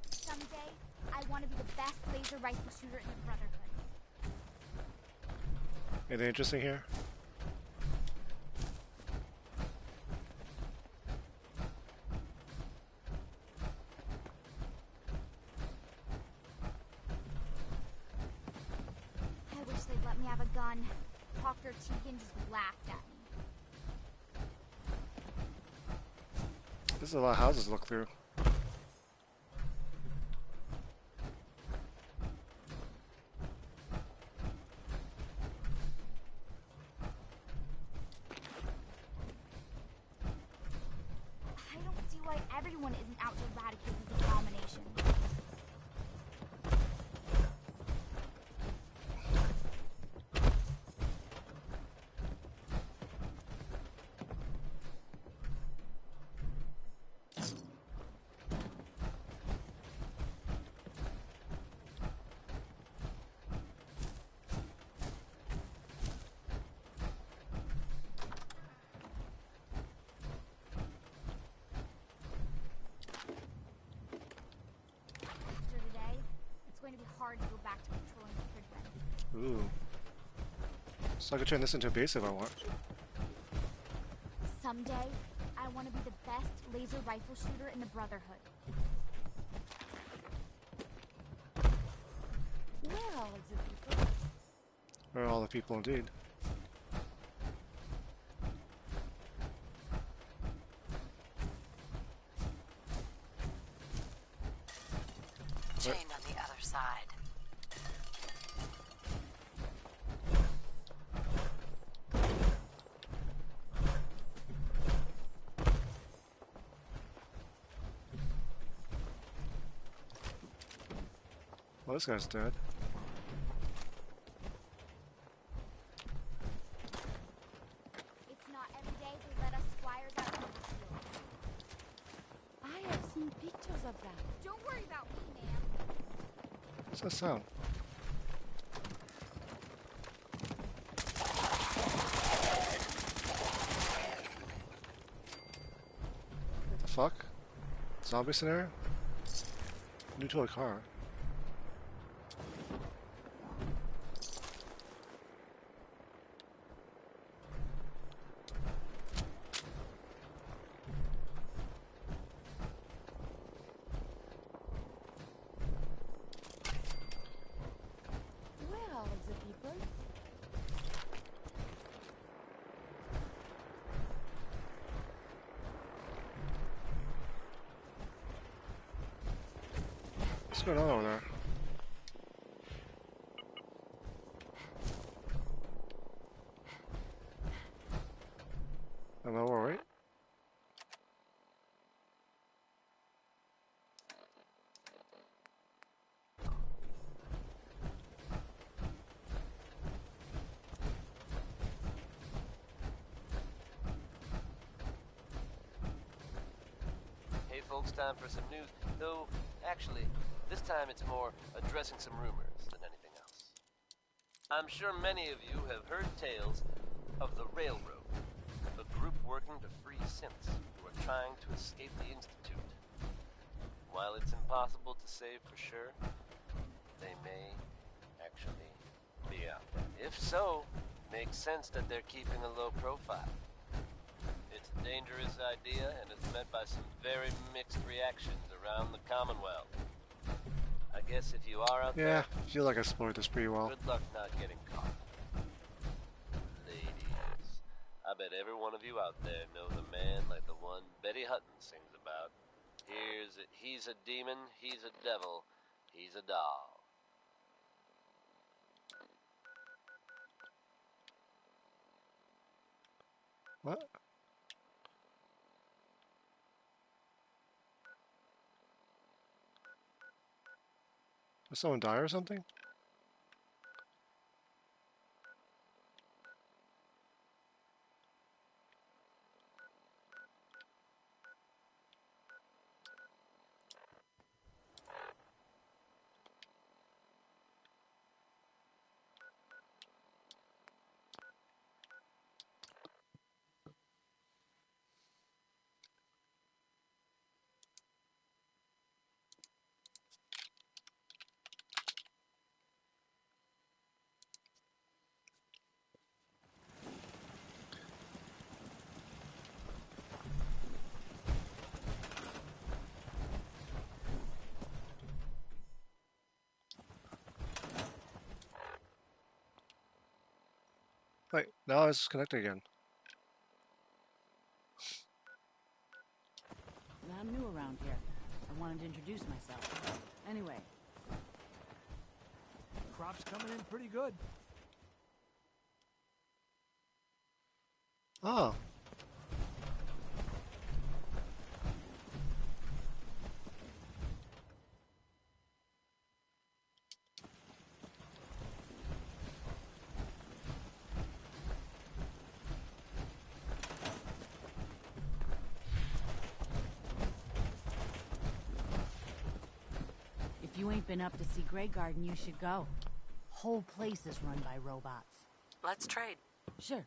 Someday, I want to be the best laser rifle shooter in the Brotherhood. Anything interesting here? I wish they'd let me have a gun. Dr. Tegan just laughed at me. There's a lot of houses to look through. I don't see why everyone isn't out to eradicate these abominations. After today, it's going to be hard to go back to patrolling the Pridwen. Ooh. So I could turn this into a base if I want. Someday, I want to be the best laser rifle shooter in the Brotherhood. Where are the people? Where are all the people indeed? Chained on the other side. Well, this guy's dead. It's not every day they let us squires out on the field. I have seen pictures of that. Don't worry about me, ma'am. What's that sound? What the fuck? Zombie scenario? New to a car. Where are the people? What's going on over there? Am I alright? Hey folks, time for some news. Though, actually, this time it's more addressing some rumors than anything else. I'm sure many of you have heard tales of the Railroad, a group working to free synths who are trying to escape the Institute. While it's impossible to say for sure, they may actually be out there. If so, makes sense that they're keeping a low profile. It's a dangerous idea and is met by some very mixed reactions around the Commonwealth. I guess if you are out Yeah, there, I feel like I explored this pretty well. good luck not getting caught. Ladies, I bet every one of you out there knows a man like the one Betty Hutton sings about. He's a demon, he's a devil, he's a doll. What? Did someone die or something? Wait, now it's connected again. I'm new around here. I wanted to introduce myself. Anyway. Crop's coming in pretty good. Oh. If you ain't been up to see Grey Garden, you should go. Whole place is run by robots. Let's trade. Sure.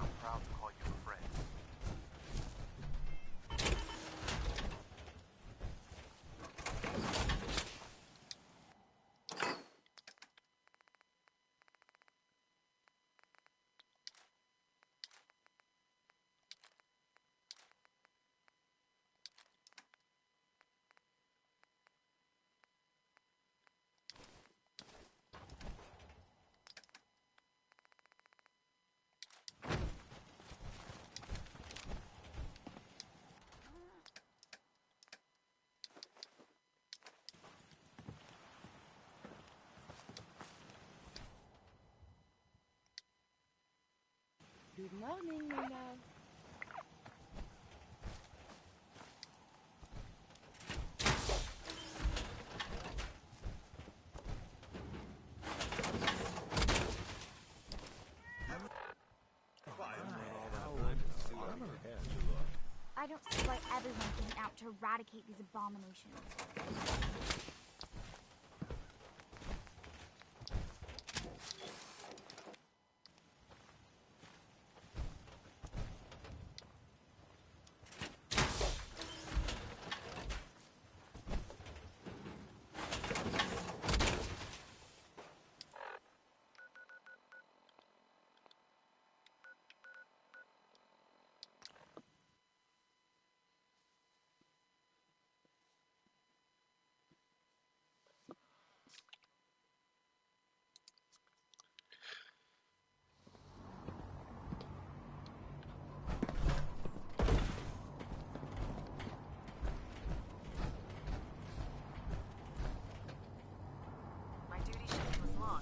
I'm proud to call you a friend. Good morning, Luna. I don't see why everyone isn't out to eradicate these abominations. My duty shift was long.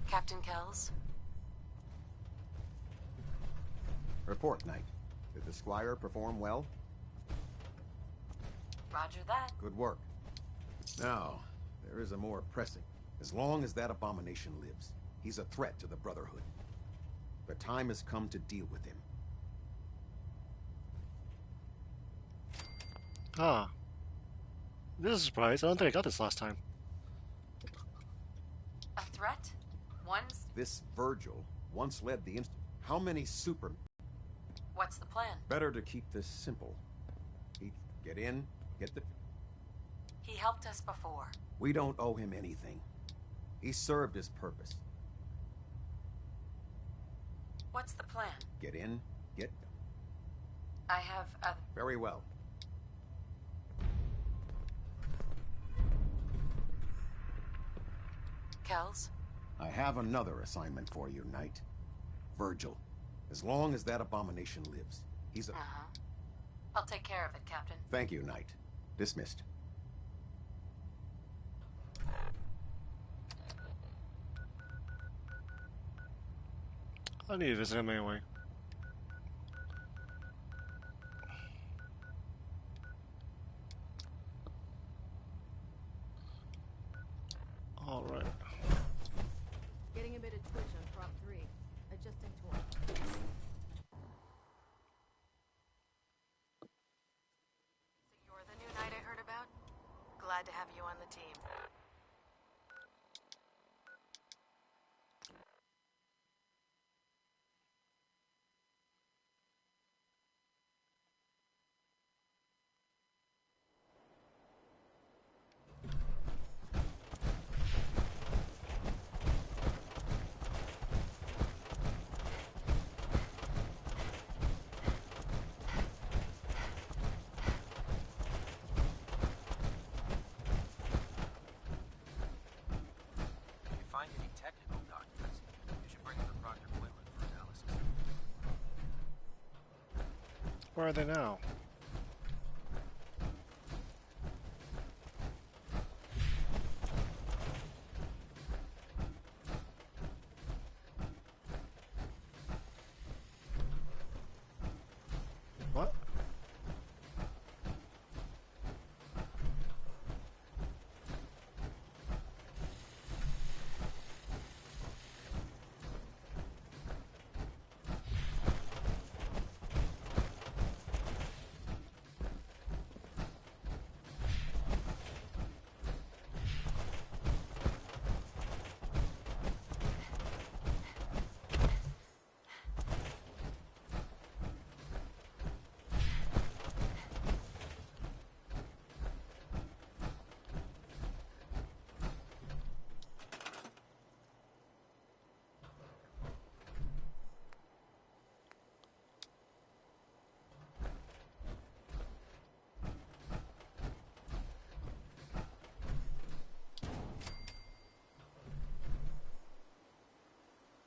Captain Kells? Report, Knight. Did the Squire perform well? Roger that. Good work. Now, there is a more pressing. As long as that abomination lives, he's a threat to the Brotherhood. The time has come to deal with him. Ah. This is a surprise. I don't think I got this last time. A threat? One's... This Virgil once led the How many super... What's the plan? Better to keep this simple. He get in, get the... He helped us before. We don't owe him anything. He served his purpose. What's the plan? Get in, get... I have other... Very well. Kells? I have another assignment for you, Knight. Virgil. As long as that abomination lives, he's a... I'll take care of it, Captain. Thank you, Knight. Dismissed. I need to visit him anyway. All right. Getting a bit of twitch on prop 3. Adjusting to one. So you're the new knight I heard about? Glad to have you on the team. If you find any technical documents, you should bring them to Proctor Quinlan for analysis. Where are they now? What?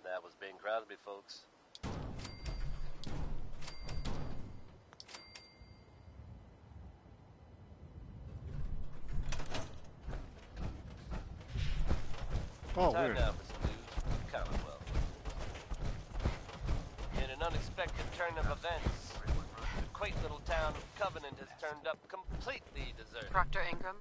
That was Bing Crosby, folks. Oh, Time weird. now for some news from the Commonwealth. In an unexpected turn of events, the quaint little town of Covenant has turned up completely deserted. Proctor Ingram?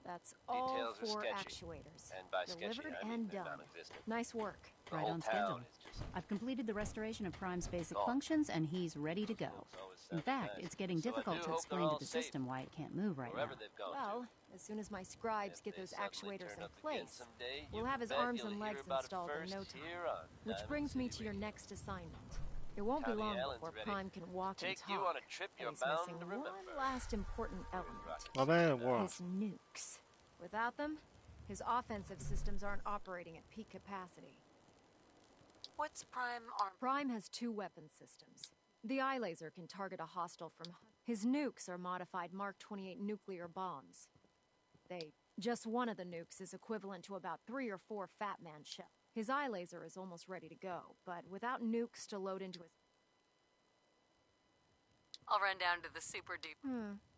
That's all Details are 4 sketchy. actuators. And by sketchy, Delivered I mean and they're done. non-existent. Nice work. The Right whole on town schedule. is just I've completed the restoration of Prime's basic gone. functions, and he's ready to go. always In sounded fact, nice. it's getting So I difficult do to hope explain they're to all the safe, system why it can't move right now. wherever they've gone Well, as soon as my scribes If get they those suddenly actuators turn in up again place, someday, we'll you have his bet arms you'll and hear legs about it installed in first no time. here on Which Diamond brings me City to your Radio. next assignment. It won't be Connie long Allen's before ready Prime can walk and Take talk. you on a trip But you're he's bound missing to one remember. last important element. Oh man, war. His nukes. Without them, his offensive systems aren't operating at peak capacity. What's Prime arm? Prime has 2 weapon systems. The eye laser can target a hostile from... His nukes are modified Mark 28 nuclear bombs. Just one of the nukes is equivalent to about 3 or 4 Fat Man shells. His eye laser is almost ready to go, but without nukes to load into his... I'll run down to the super deep.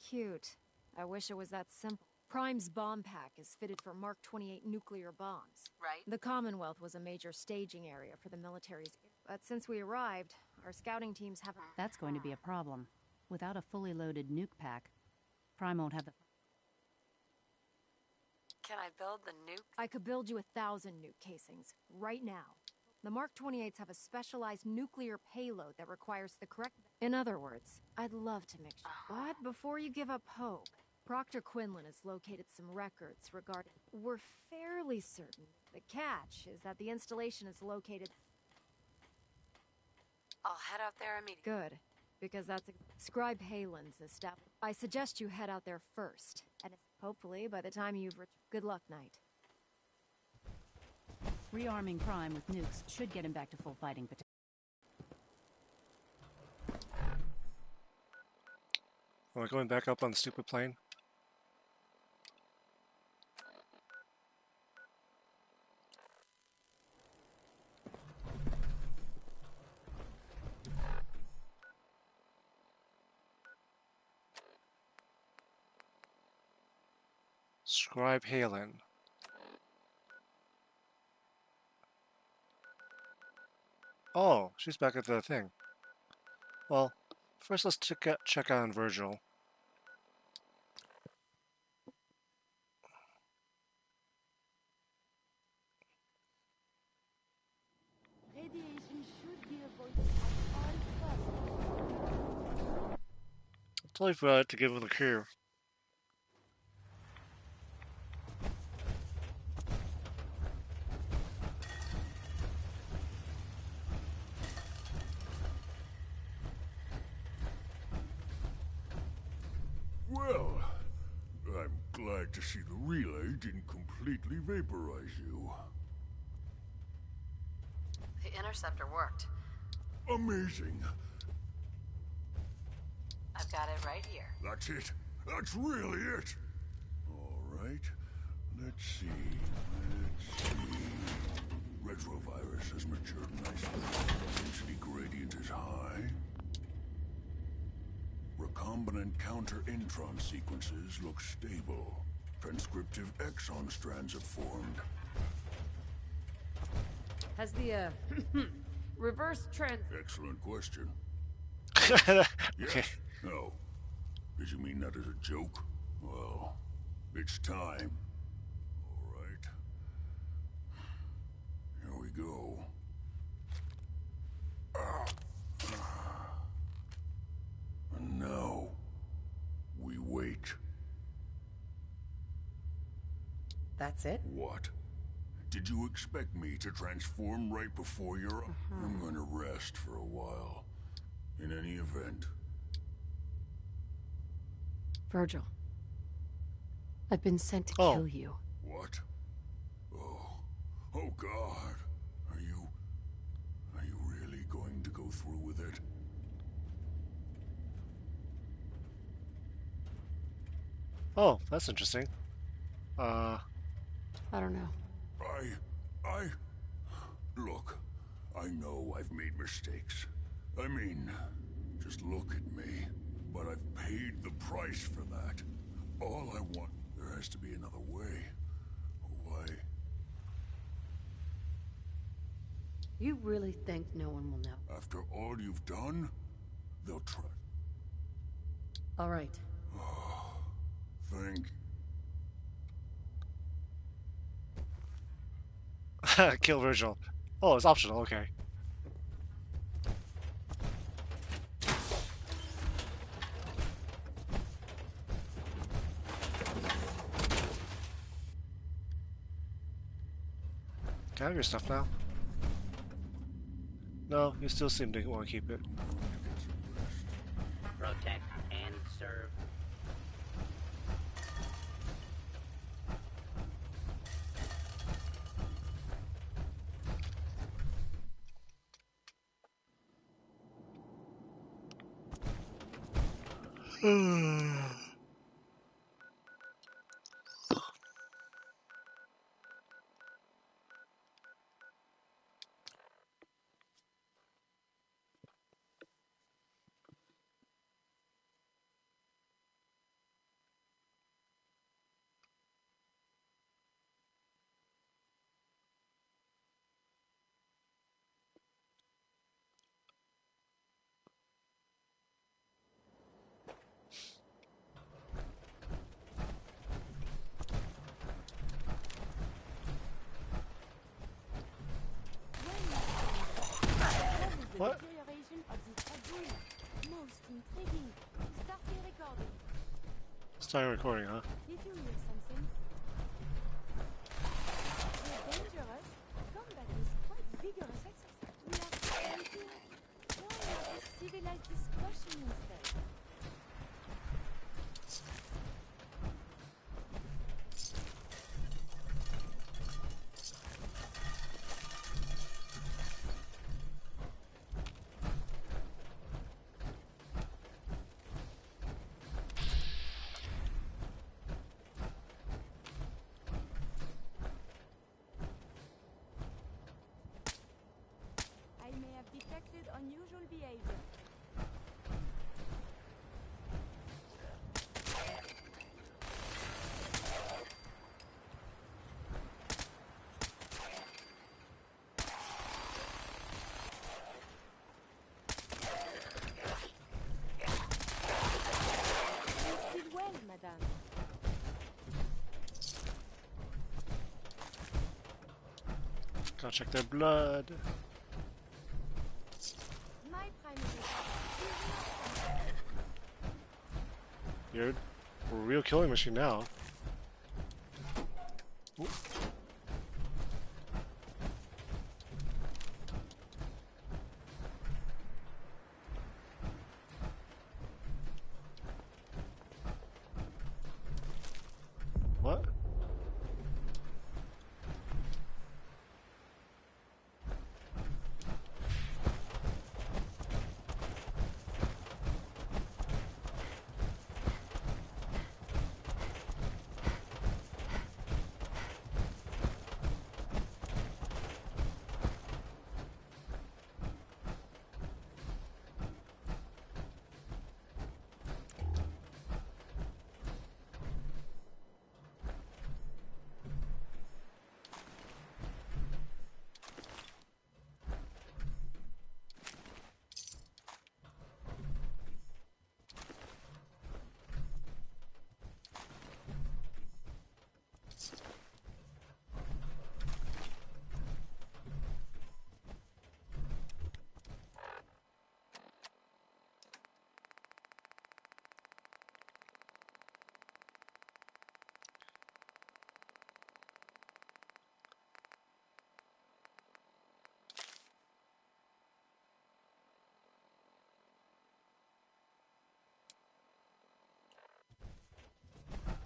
Cute. I wish it was that simple. Prime's bomb pack is fitted for Mark 28 nuclear bombs. Right. The Commonwealth was a major staging area for the military's... But since we arrived, our scouting teams haven't... That's going to be a problem. Without a fully loaded nuke pack, Prime won't have the... Can I build the nuke? I could build you 1,000 nuke casings, right now. The Mark 28s have a specialized nuclear payload that requires the correct... In other words, I'd love to mix... But before you give up hope, Proctor Quinlan has located some records regarding... We're fairly certain. The catch is that the installation is located... I'll head out there immediately. Good, because that's... Scribe Halen's established. I suggest you head out there first, and hopefully by the time you've... Good luck, Knight. Rearming Prime with nukes should get him back to full fighting potential. Am I going back up on the stupid plane? Scribe Halen. Oh, she's back at the thing. Well, first let's check on Virgil. Radiation should be avoided at all costs. Totally forgot to give him the cue. Well, I'm glad to see the relay didn't completely vaporize you. The interceptor worked. Amazing. I've got it right here. That's it. That's really it. All right. Let's see. Retrovirus has matured nicely. Density gradient is high. Recombinant counter-intron sequences look stable. Transcriptive exon strands have formed. Has the, reverse trend... Excellent question. Okay. Yes? No. Did you mean that as a joke? Well, it's time. All right. Here we go. And now, we wait. That's it? What? Did you expect me to transform right before your... I'm gonna rest for a while. In any event. Virgil. I've been sent to kill you. What? Oh God. Are you really going to go through with it? Oh, that's interesting. I don't know. Look, I know I've made mistakes. I mean, just look at me. But I've paid the price for that. All I want... There has to be another way. Why? You really think no one will know? After all you've done, they'll try. All right. Thank you. Kill Virgil. Oh, it's optional, okay. Can I have your stuff now? No, you still seem to want to keep it. Protect and serve. What? Most intriguing. Start the recording. Start recording, huh? Did you hear something? We're dangerous. Combat is quite vigorous exercise. We are fighting. Why not a civilized discussion instead? I may have detected unusual behavior. Gotta check their blood. My primary You're a real killing machine now. Ooh. What?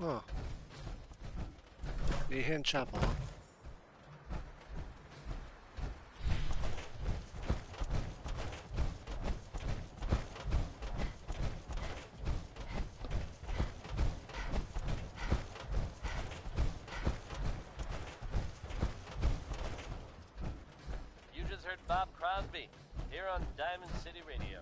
Oh. Mayhem Chapel. You just heard Bob Crosby here on Diamond City Radio.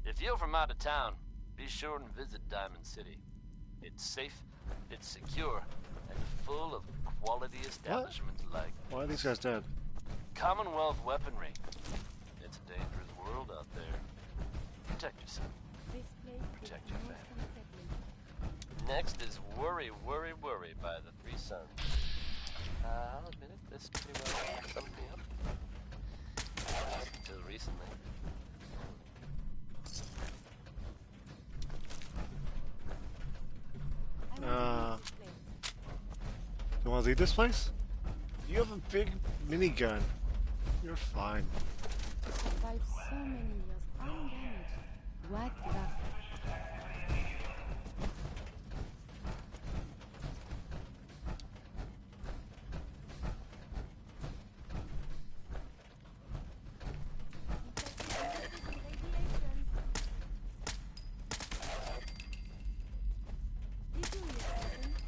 If you're from out of town, be sure and visit Diamond City. It's safe, it's secure, and full of quality establishments like Why are these guys dead? Commonwealth weaponry. It's a dangerous world out there. Protect yourself. Protect your family. Next is Worry, Worry, Worry by the Three Sons. I'll admit it, this pretty well summed me up. Until recently. You wanna leave this place? You have a big minigun. You're fine. survived so many years undamaged. What the?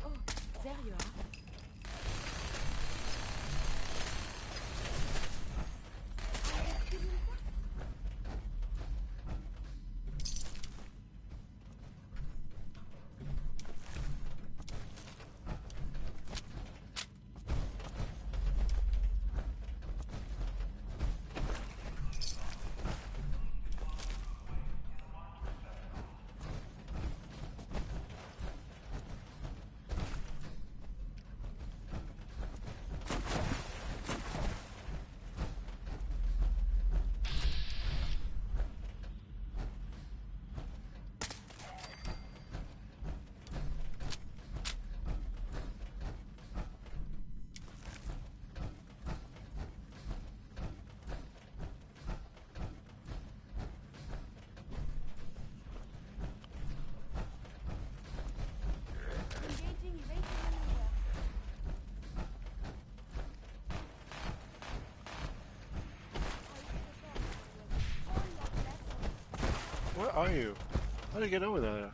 Oh, there you are. Where are you? How do you get over there?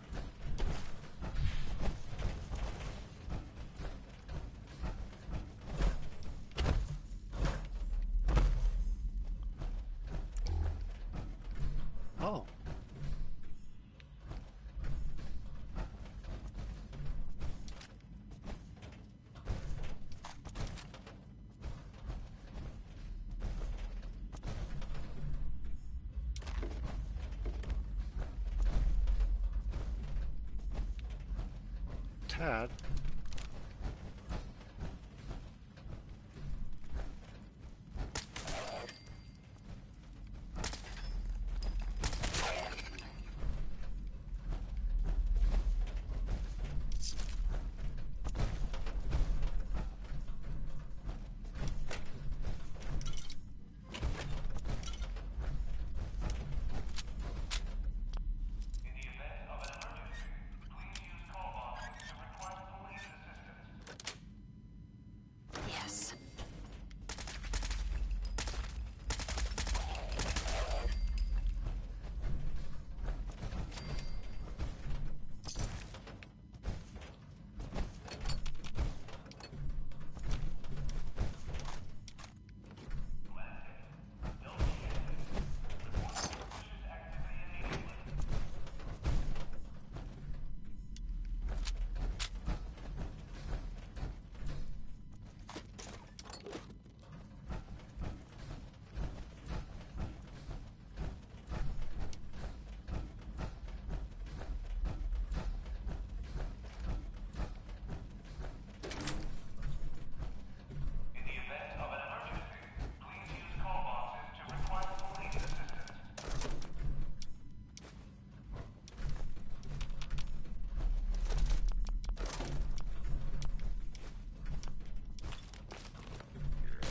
Oh. had. Yes.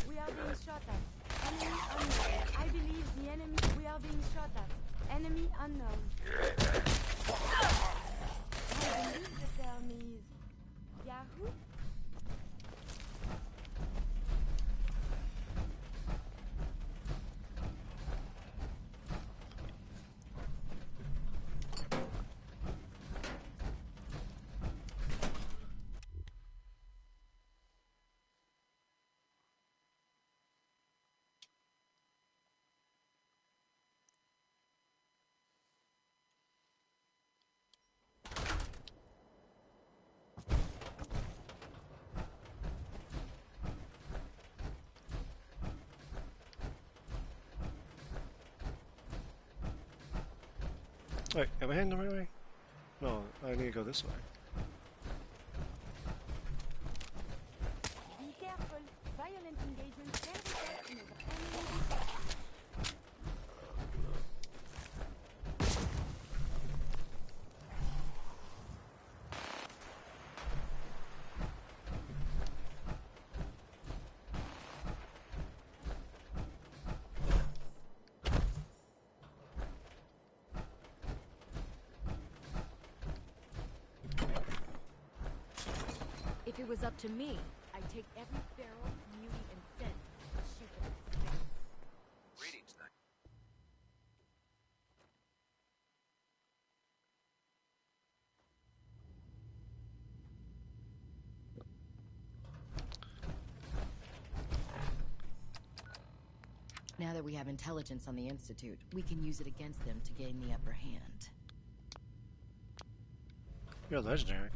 We are being shot at. Enemy unknown. I believe the enemy. We are being shot at. Enemy unknown. I believe the term is Yahoo. Wait, am I heading the right way? No, I need to go this way. Be careful. Violent engagements can result in enemy destruction. If it was up to me, I'd take every barrel, beauty, and scent and shoot them in his face. Greetings, Knight. Now that we have intelligence on the Institute, we can use it against them to gain the upper hand. You're legendary.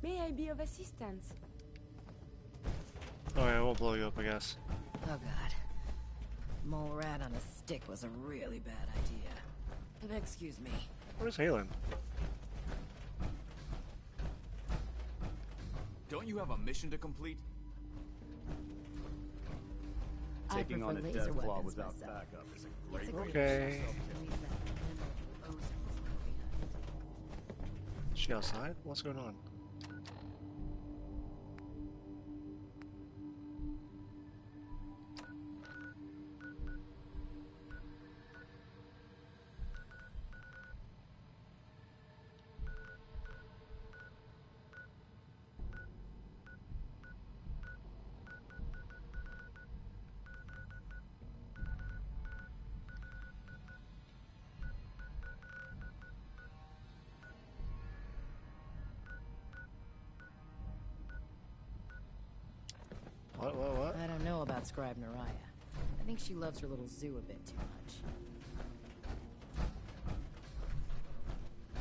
May I be of assistance? Alright, I won't blow you up, I guess. Oh god. Mole rat on a stick was a really bad idea. Excuse me. Where's Halen? Don't you have a mission to complete? I Taking prefer on a laser death claw weapons without myself. backup is a It's great a way Okay. Oh, Is she outside? What's going on? What? I don't know about Scribe Naraya. I think she loves her little zoo a bit too much.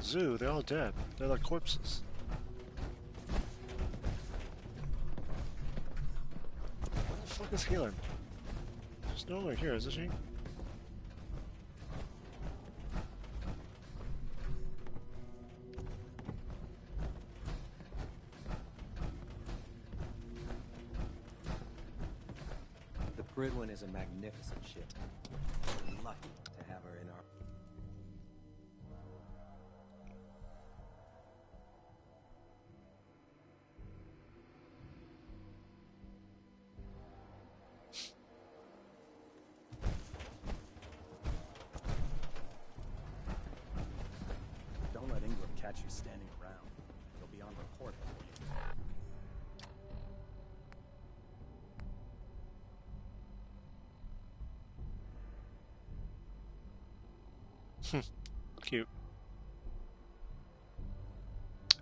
Zoo, they're all dead. They're like corpses. fuck is healing? There's no one here, isn't she? The Pridwin is a magnificent ship. We're lucky to have her in our... Don't let Ingram catch you standing around. He'll be on report before you. Cute.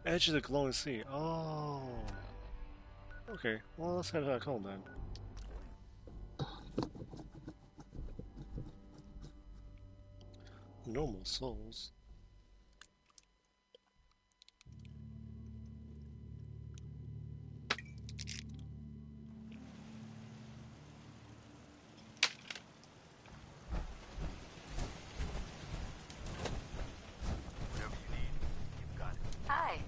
Edge of the glowing sea. Oh. Okay, well, let's head back home then. Normal souls. Whatever you need, you've got it. Hi.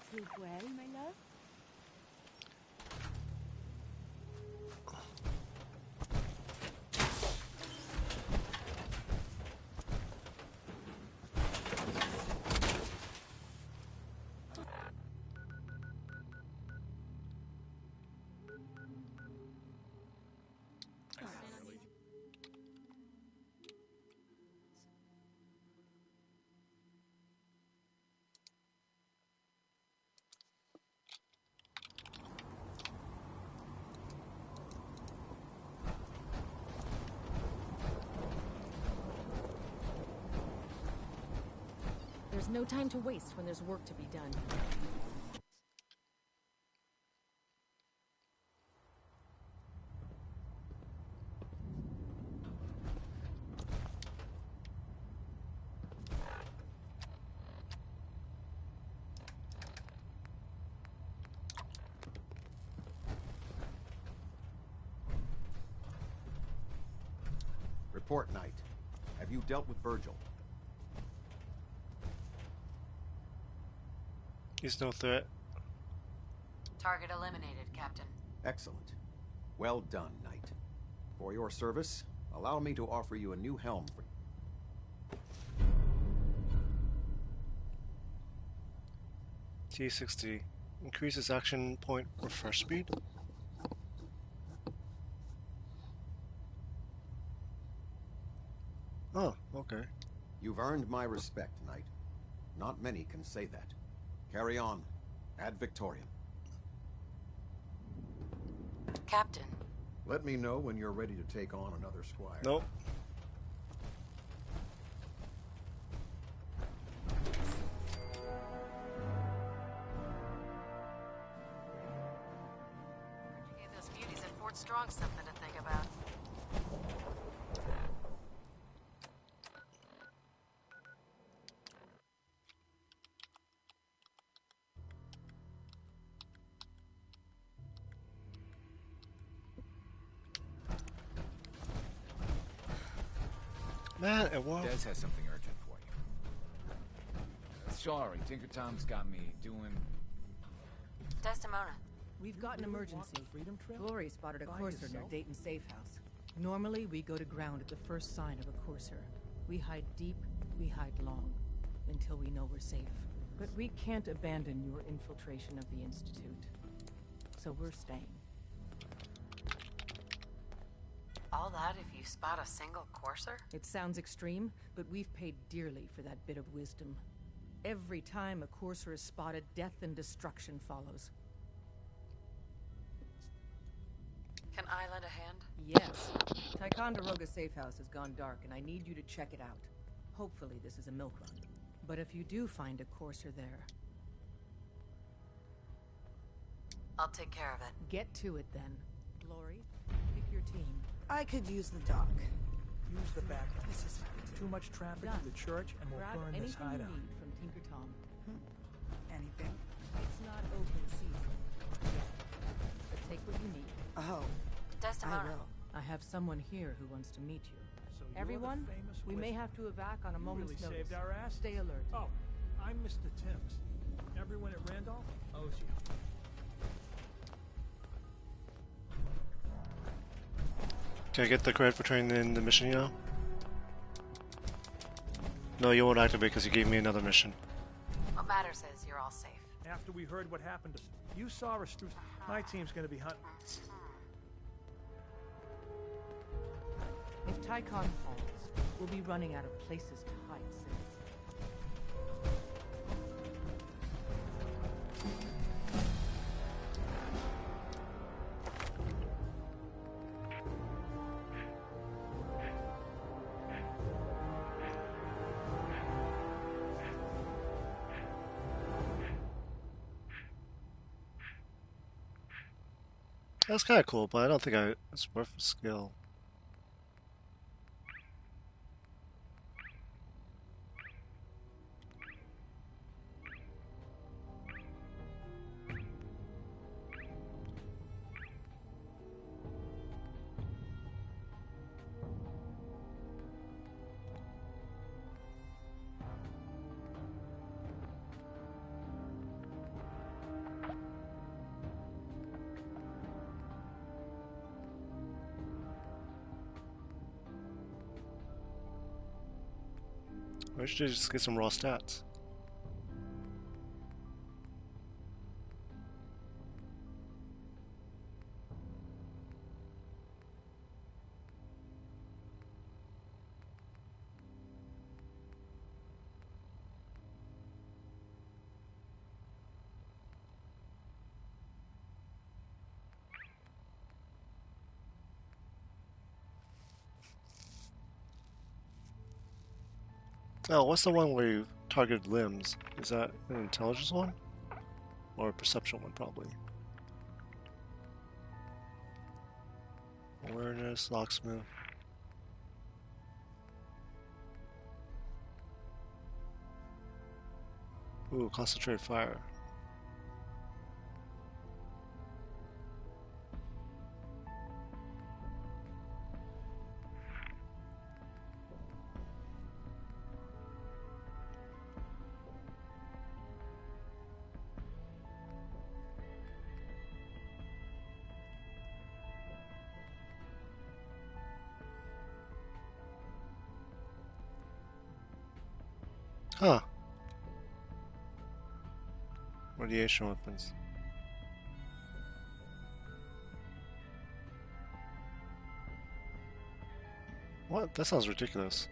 Sleep well, my love. There's no time to waste when there's work to be done. Report, Knight. Have you dealt with Virgil? He's no threat. Target eliminated, Captain. Excellent. Well done, Knight. For your service, allow me to offer you a new helm for... T60. Increases action point refresh speed? Oh, okay. You've earned my respect, Knight. Not many can say that. Carry on. Ad Victoriam. Captain. Let me know when you're ready to take on another squire. Nope. Gave those beauties at Fort Strong something to think about. Man, it won't. Des has something urgent for you. Sorry, Tinker Tom's got me doing... Desdemona. We've got an emergency. Glory spotted a courser near Dayton Safe House. Normally, we go to ground at the first sign of a courser. We hide deep, we hide long, until we know we're safe. But we can't abandon your infiltration of the Institute. So we're staying. All that if you spot a single courser? It sounds extreme, but we've paid dearly for that bit of wisdom. Every time a courser is spotted, death and destruction follows. Can I lend a hand? Yes. Ticonderoga safe house has gone dark, and I need you to check it out. Hopefully this is a milk run. But if you do find a courser there... I'll take care of it. Get to it, then. Glory, pick your team. I could use the dock. Use the back. This is Too much traffic Done. to the church, and we'll Grab burn this anything hideout. you need from Tinker Tom. anything. It's not open season yet, but take what you need. Oh, Desdemona. I will. I have someone here who wants to meet you. So you're the Everyone, famous we may wizard. have to evac on a You moment's really notice. saved our ass. Stay alert. Oh, I'm Mr. Timms. Everyone at Randolph owes you. Can I get the credit for turning in the mission, you know? No, you won't activate because you gave me another mission. What matters is you're all safe. After we heard what happened to... You saw us through... My team's gonna be hunting... If Tycon falls, we'll be running out of places to hide since. That's kind of cool, but I don't think it's worth a skill. Why should I just get some raw stats? Oh, what's the one where you target limbs? Is that an intelligence one? Or a perception one, probably? Awareness, locksmith. Ooh, concentrated fire. Huh. Radiation weapons. What? That sounds ridiculous.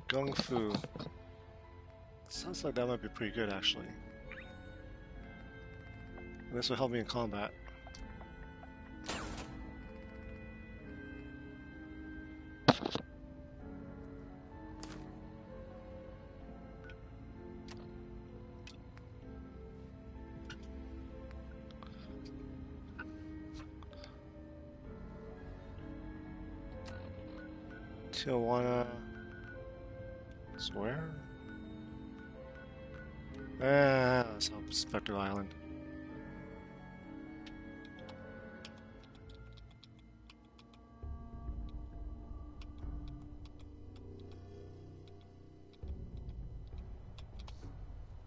Gung Fu. Sounds like that might be pretty good, actually. This will help me in combat. Tijuana Square? That's Spectre Island.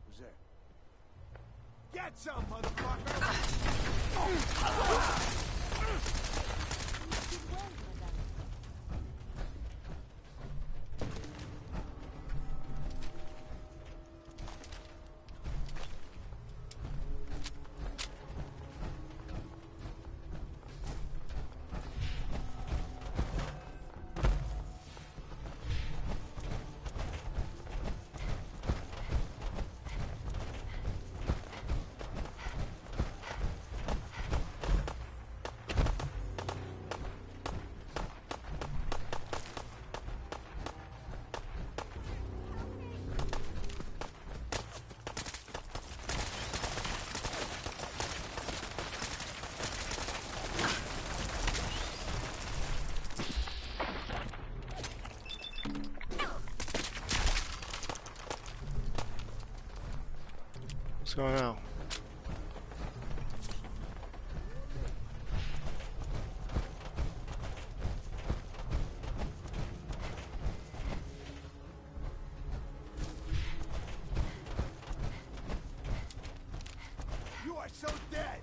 Who's there? Get some, motherfucker! go now? You are so dead!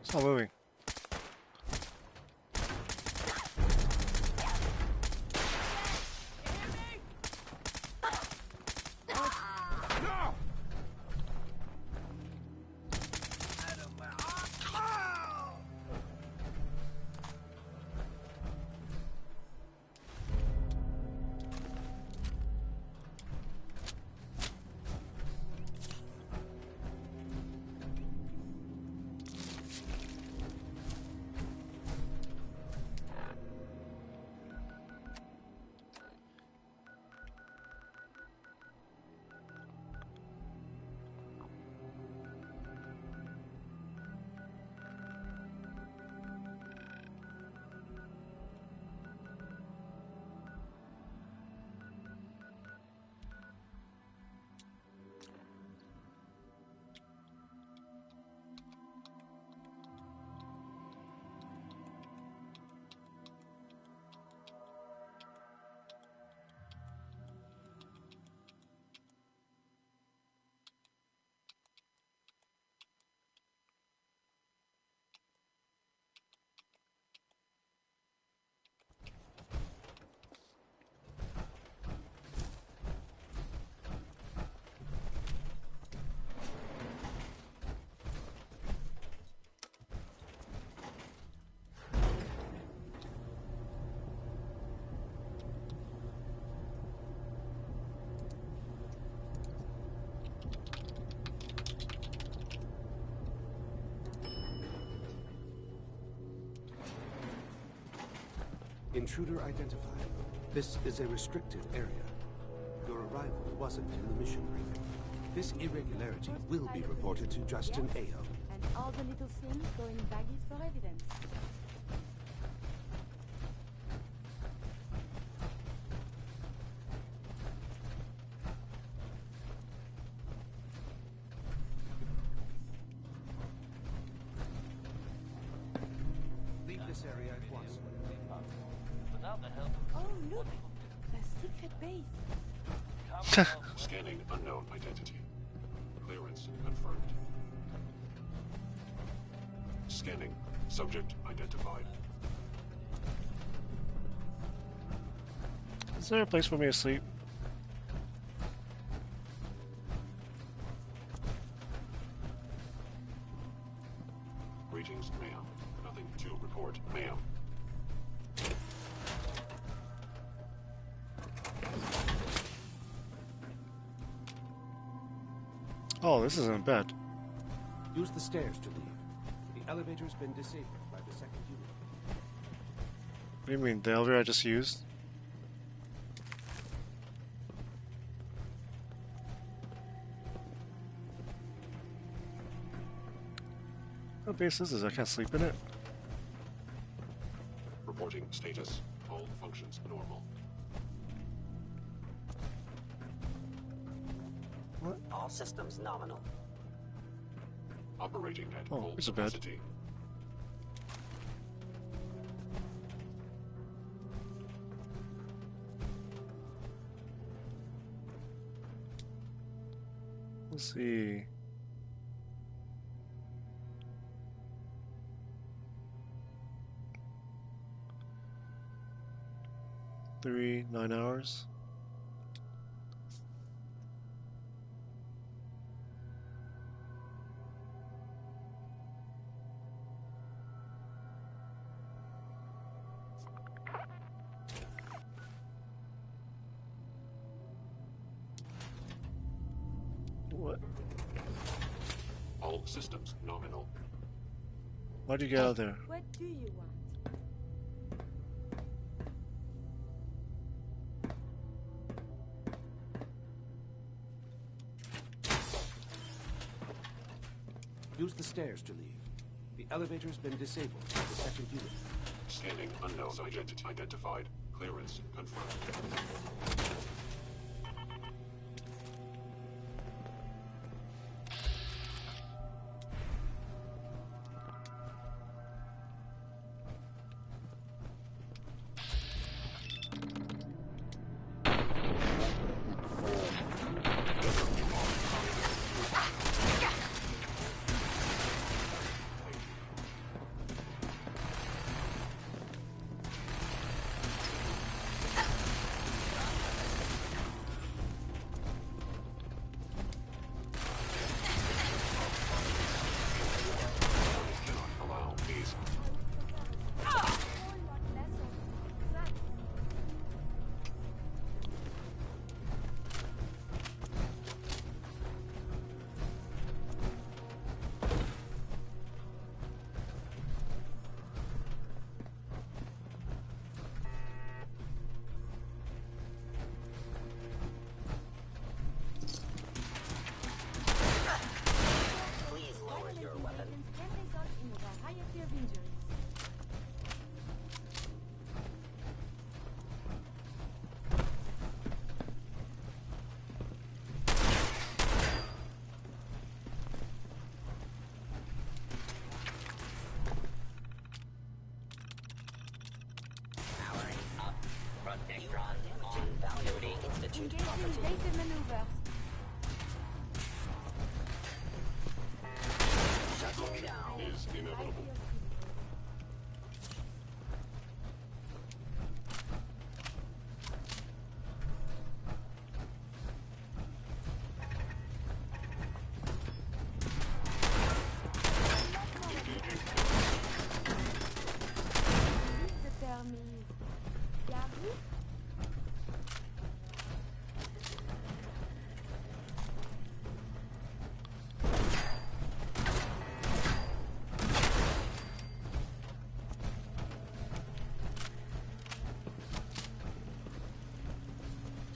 It's not moving. Intruder identified. This is a restricted area. Your arrival wasn't in the mission briefing. This irregularity will be reported to Justin Ao. And all the little things go in baggies for evidence. Leave this area at once. Without the help Oh, look! The secret base. Scanning unknown identity. Clearance confirmed. Scanning. Subject identified. Is there a place for me to sleep? Greetings, ma'am. Nothing to report, ma'am. Oh, this isn't bad. Use the stairs to leave. The elevator's been disabled by the second unit. What do you mean, the elevator I just used? What base is this? I can't sleep in it. Reporting status. All functions normal. What? All systems nominal. Operating at Oh, full there's a bed. capacity. Let's see. Three, 9 hours. What? All systems nominal. Why'd you get out of there? What do you want? Use the stairs to leave. The elevator's been disabled by the second unit. Scanning unknown subject identified. Clearance confirmed. Engaging invasive maneuvers. Shutdown is inevitable. The term is Yahoo.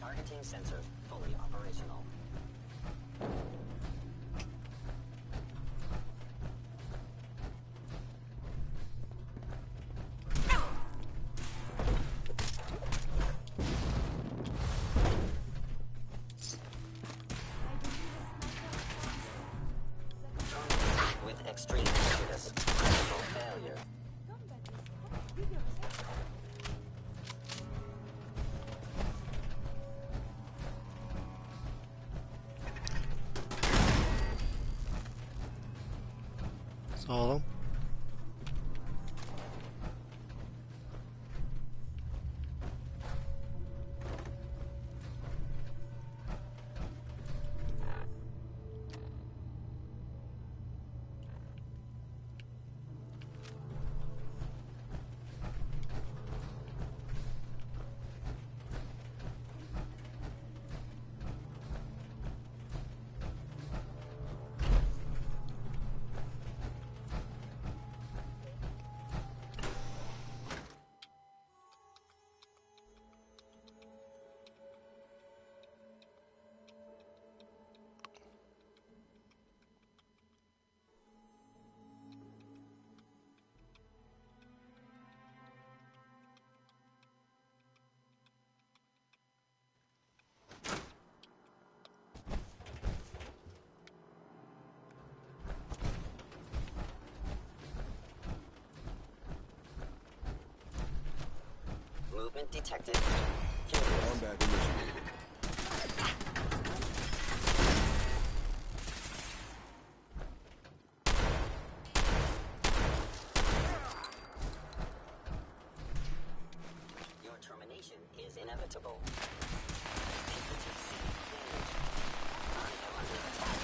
Targeting sensors fully operational. With extreme impetus, critical failure. Saw them. Movement detected. Combat initiated. Your termination is inevitable. PTC damage. I am under attack.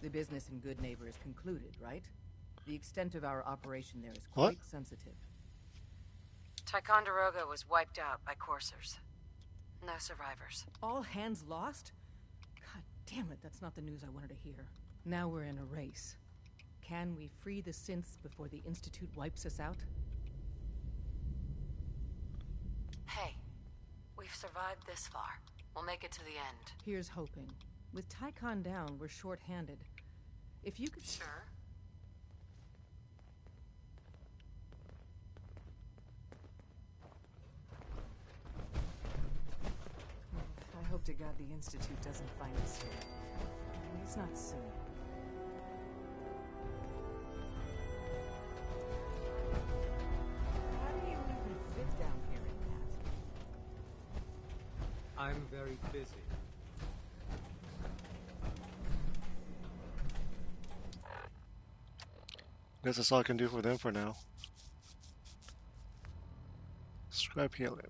The business in Good Neighbor is concluded, right? The extent of our operation there is What? quite sensitive. Ticonderoga was wiped out by coursers. No survivors. All hands lost? God damn it, that's not the news I wanted to hear. Now we're in a race. Can we free the synths before the Institute wipes us out? Hey, we've survived this far. We'll make it to the end. Here's hoping. With Tycon down, we're short-handed. If you could... Sure. I hope to God the Institute doesn't find us here. At least not soon. How do you even fit down here in that? I'm very busy. Guess that's all I can do for them for now. Scribe healing.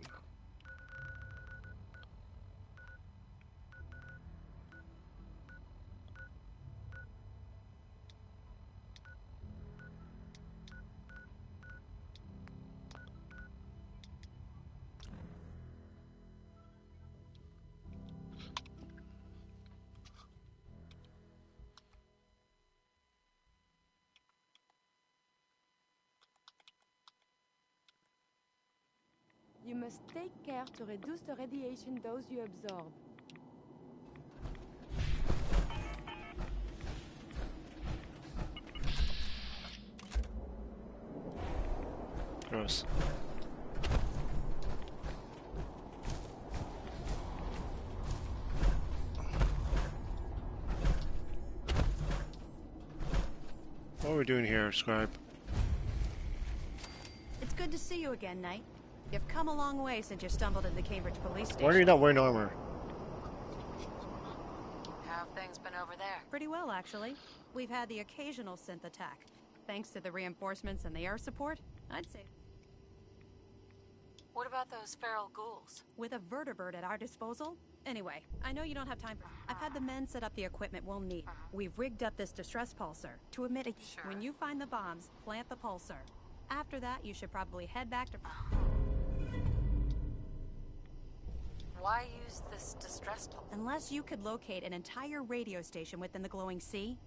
You must take care to reduce the radiation dose you absorb. Gross. What are we doing here, Scribe? It's good to see you again, Knight. You've come a long way since you stumbled into the Cambridge police station. Why are you not wearing armor? How have things been over there? Pretty well, actually. We've had the occasional synth attack. Thanks to the reinforcements and the air support, I'd say. What about those feral ghouls? With a vertibird at our disposal? Anyway, I know you don't have time for... I've had the men set up the equipment we'll need. We've rigged up this distress pulsar to emit a... Sure. When you find the bombs, plant the pulsar. After that, you should probably head back to... Why use this distress pulse? Unless you could locate an entire radio station within the glowing sea.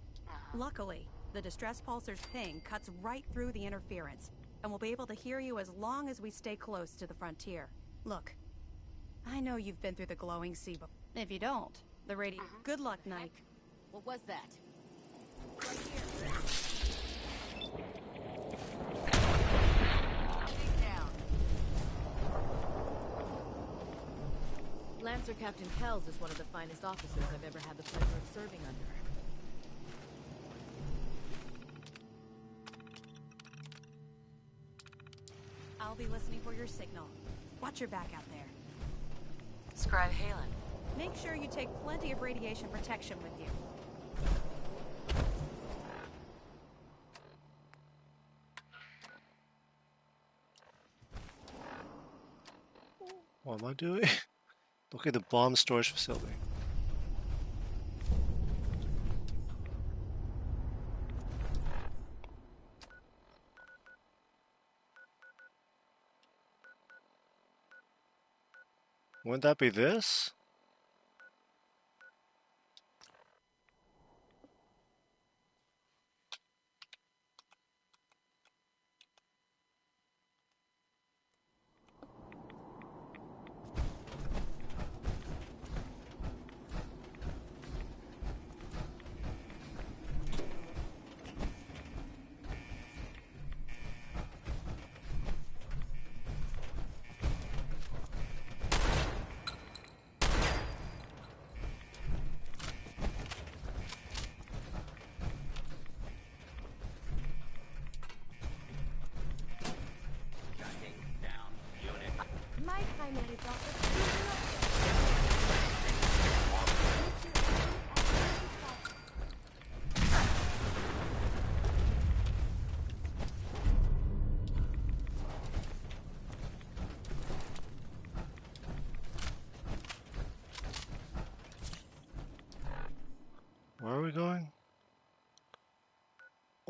Luckily, the distress pulsar's ping cuts right through the interference, and we'll be able to hear you as long as we stay close to the frontier. Look, I know you've been through the glowing sea, but if you don't, the radio... Good luck, Nike. What was that? Lancer Captain Kells is one of the finest officers I've ever had the pleasure of serving under. I'll be listening for your signal. Watch your back out there. Scribe Halen. Make sure you take plenty of radiation protection with you. What am I doing? Look at the bomb storage facility. Wouldn't that be this?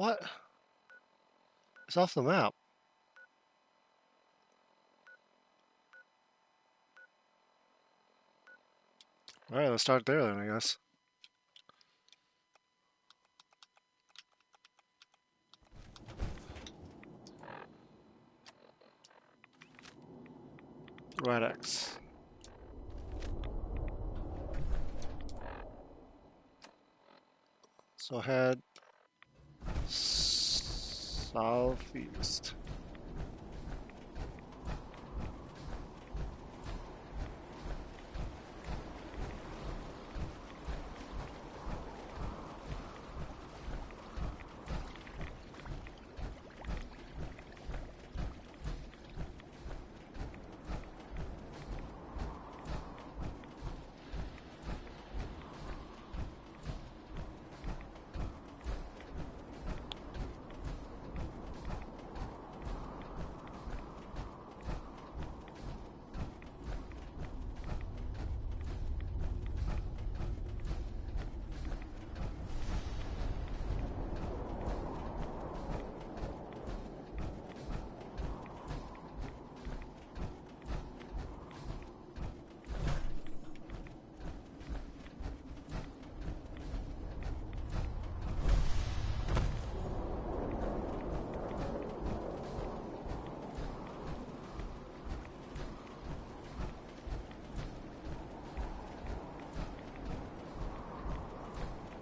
What? It's off the map. Alright, let's start there then, I guess. Right X. So head southeast.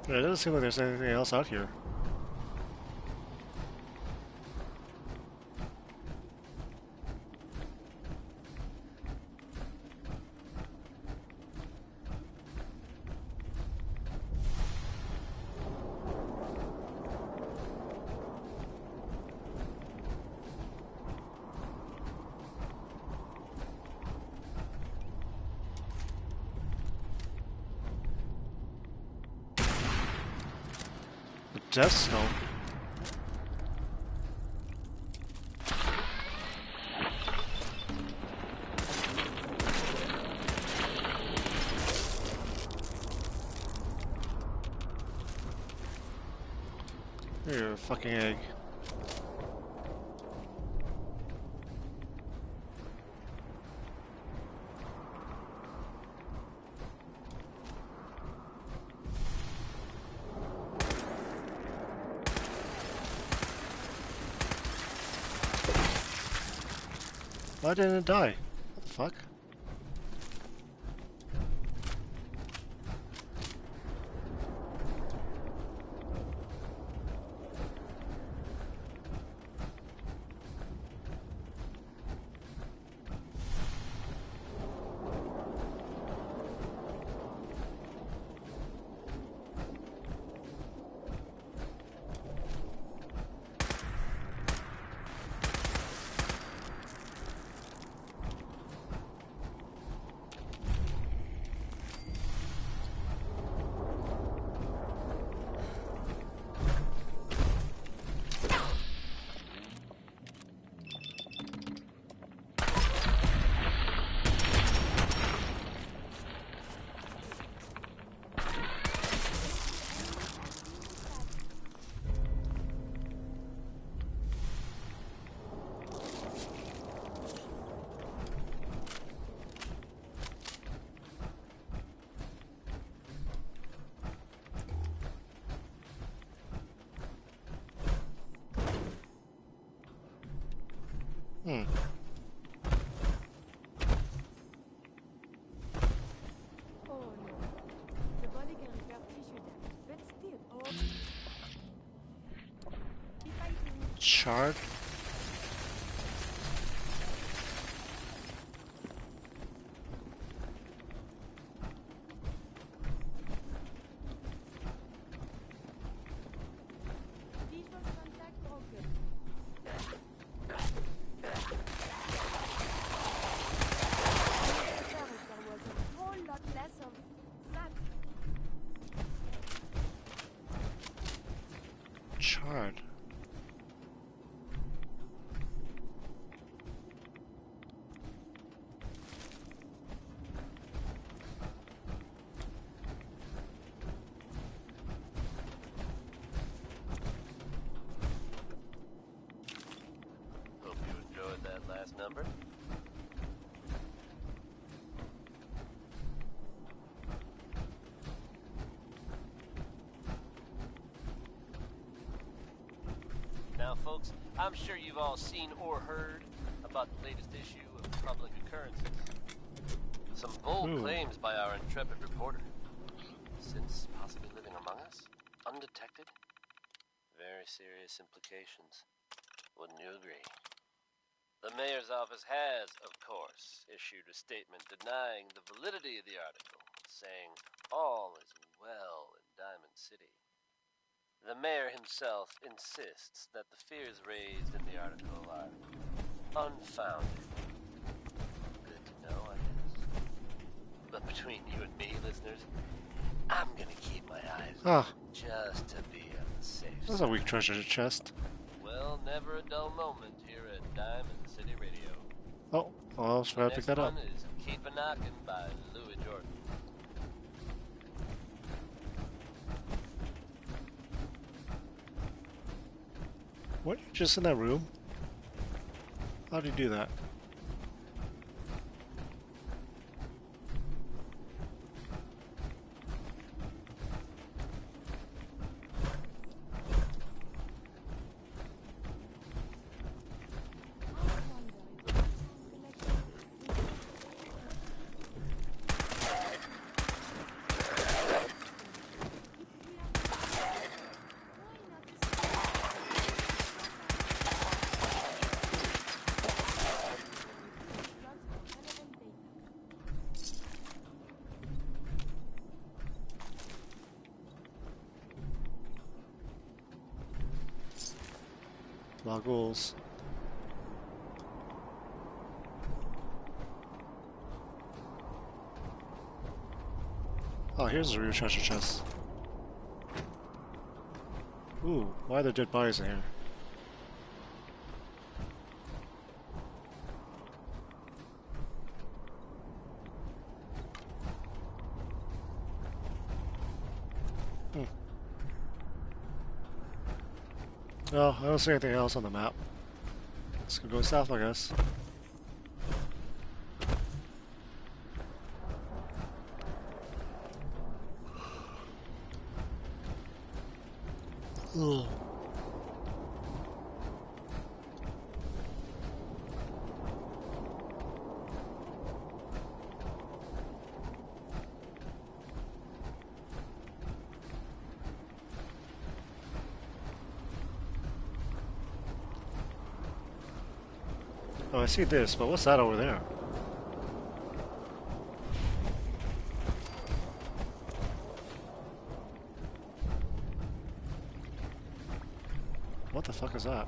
Yeah, it doesn't seem like there's anything else out here. The Death Snow. You're a fucking egg. Why didn't it die? What the fuck? Hmm. Oh no. The body can repair tissue damage, but still, oh. If I do. Charred? Visual contact broken. There was a whole lot less of that. Charred. number. Now, folks, I'm sure you've all seen or heard about the latest issue of Public Occurrences. Some bold claims by our intrepid reporter. Since possibly living among us, undetected? Very serious implications. Wouldn't you agree? The mayor's office has, of course, issued a statement denying the validity of the article, saying all is well in Diamond City. The mayor himself insists that the fears raised in the article are unfounded. Good to know, I guess. But between you and me, listeners, I'm gonna keep my eyes open just to be on the safe side. That's a weak treasure chest. Well, never a dull moment here at Diamond City Radio. Oh, well, I was trying to pick that up. The next one is Keep a Knockin' by Louis Jordan. What? You're just in that room? How do you do that? Goggles. Oh, here's a real treasure chest. Ooh, why are there dead bodies in here? No, I don't see anything else on the map. Let's go south, I guess. Ugh. Oh, I see this, but what's that over there? What the fuck is that?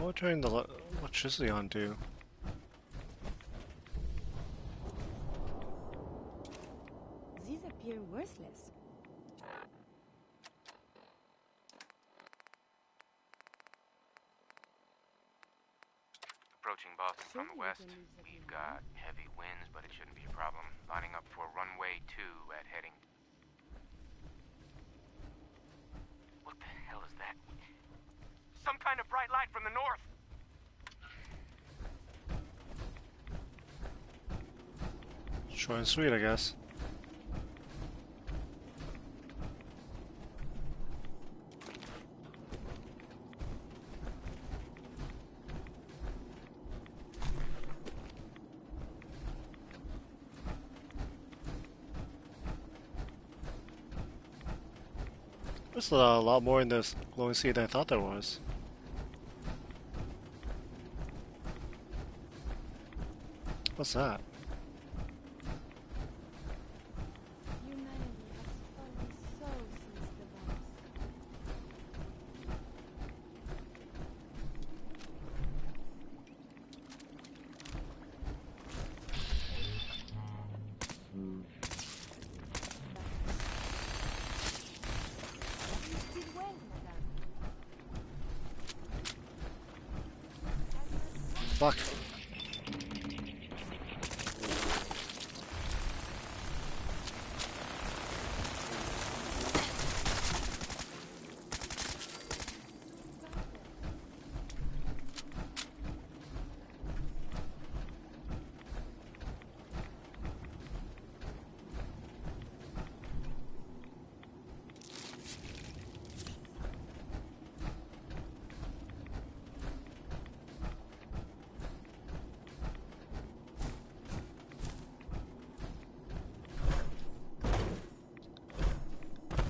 What turning the electricity on do? These appear worthless. Approaching Boston from the west. We've got heavy winds, but it shouldn't be a problem. Lining up for runway 2 at heading. What the hell is that? Some kind of bright light from the north! Short and sweet, I guess. There's a lot more in this glowing sea than I thought there was. What's that? Humanity has fallen so since the bombs. Still well, madame. Fuck.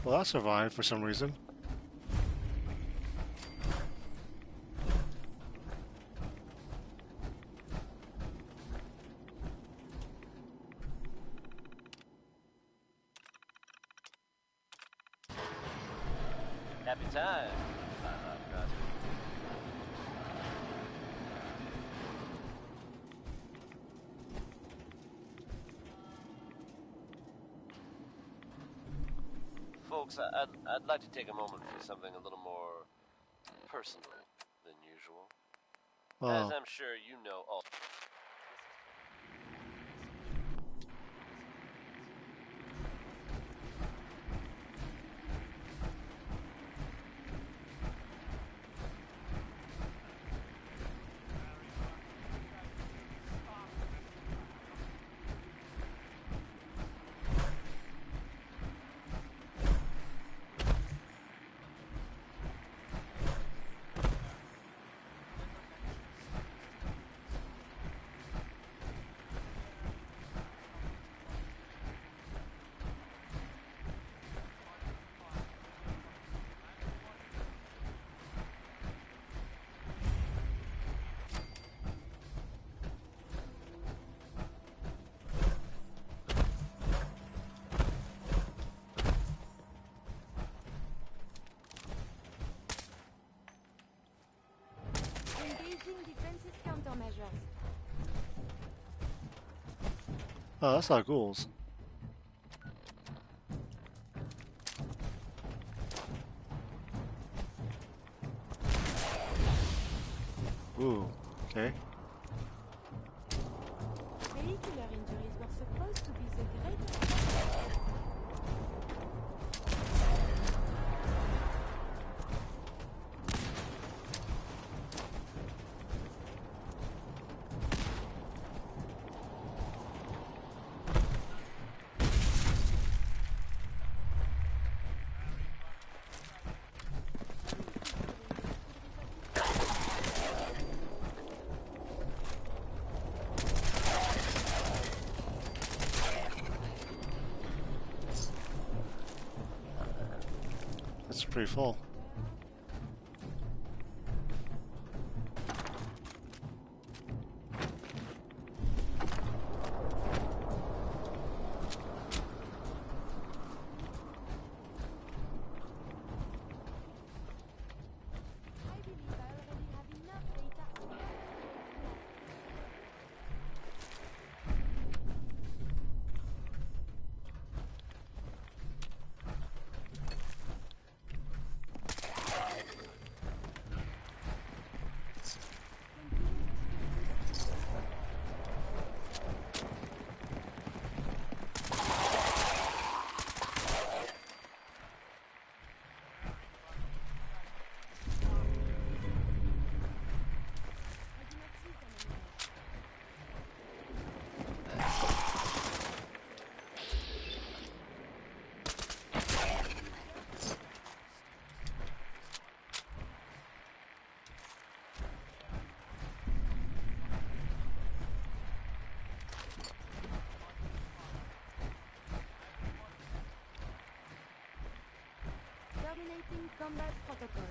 Well, I survived for some reason. Happy time. Folks, I'd like to take a moment for something a little more personal than usual. As I'm sure you know all. Defensive countermeasures. Oh, that's not ghouls. Ooh, okay. Vehicular injuries were supposed to be the greatest. That's pretty full. I believe I already have enough data Combat protocol.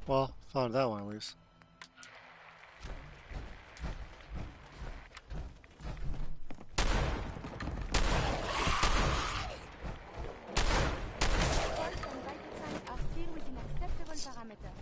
Well, found that one at least. Pulse and vital signs are still within acceptable parameters.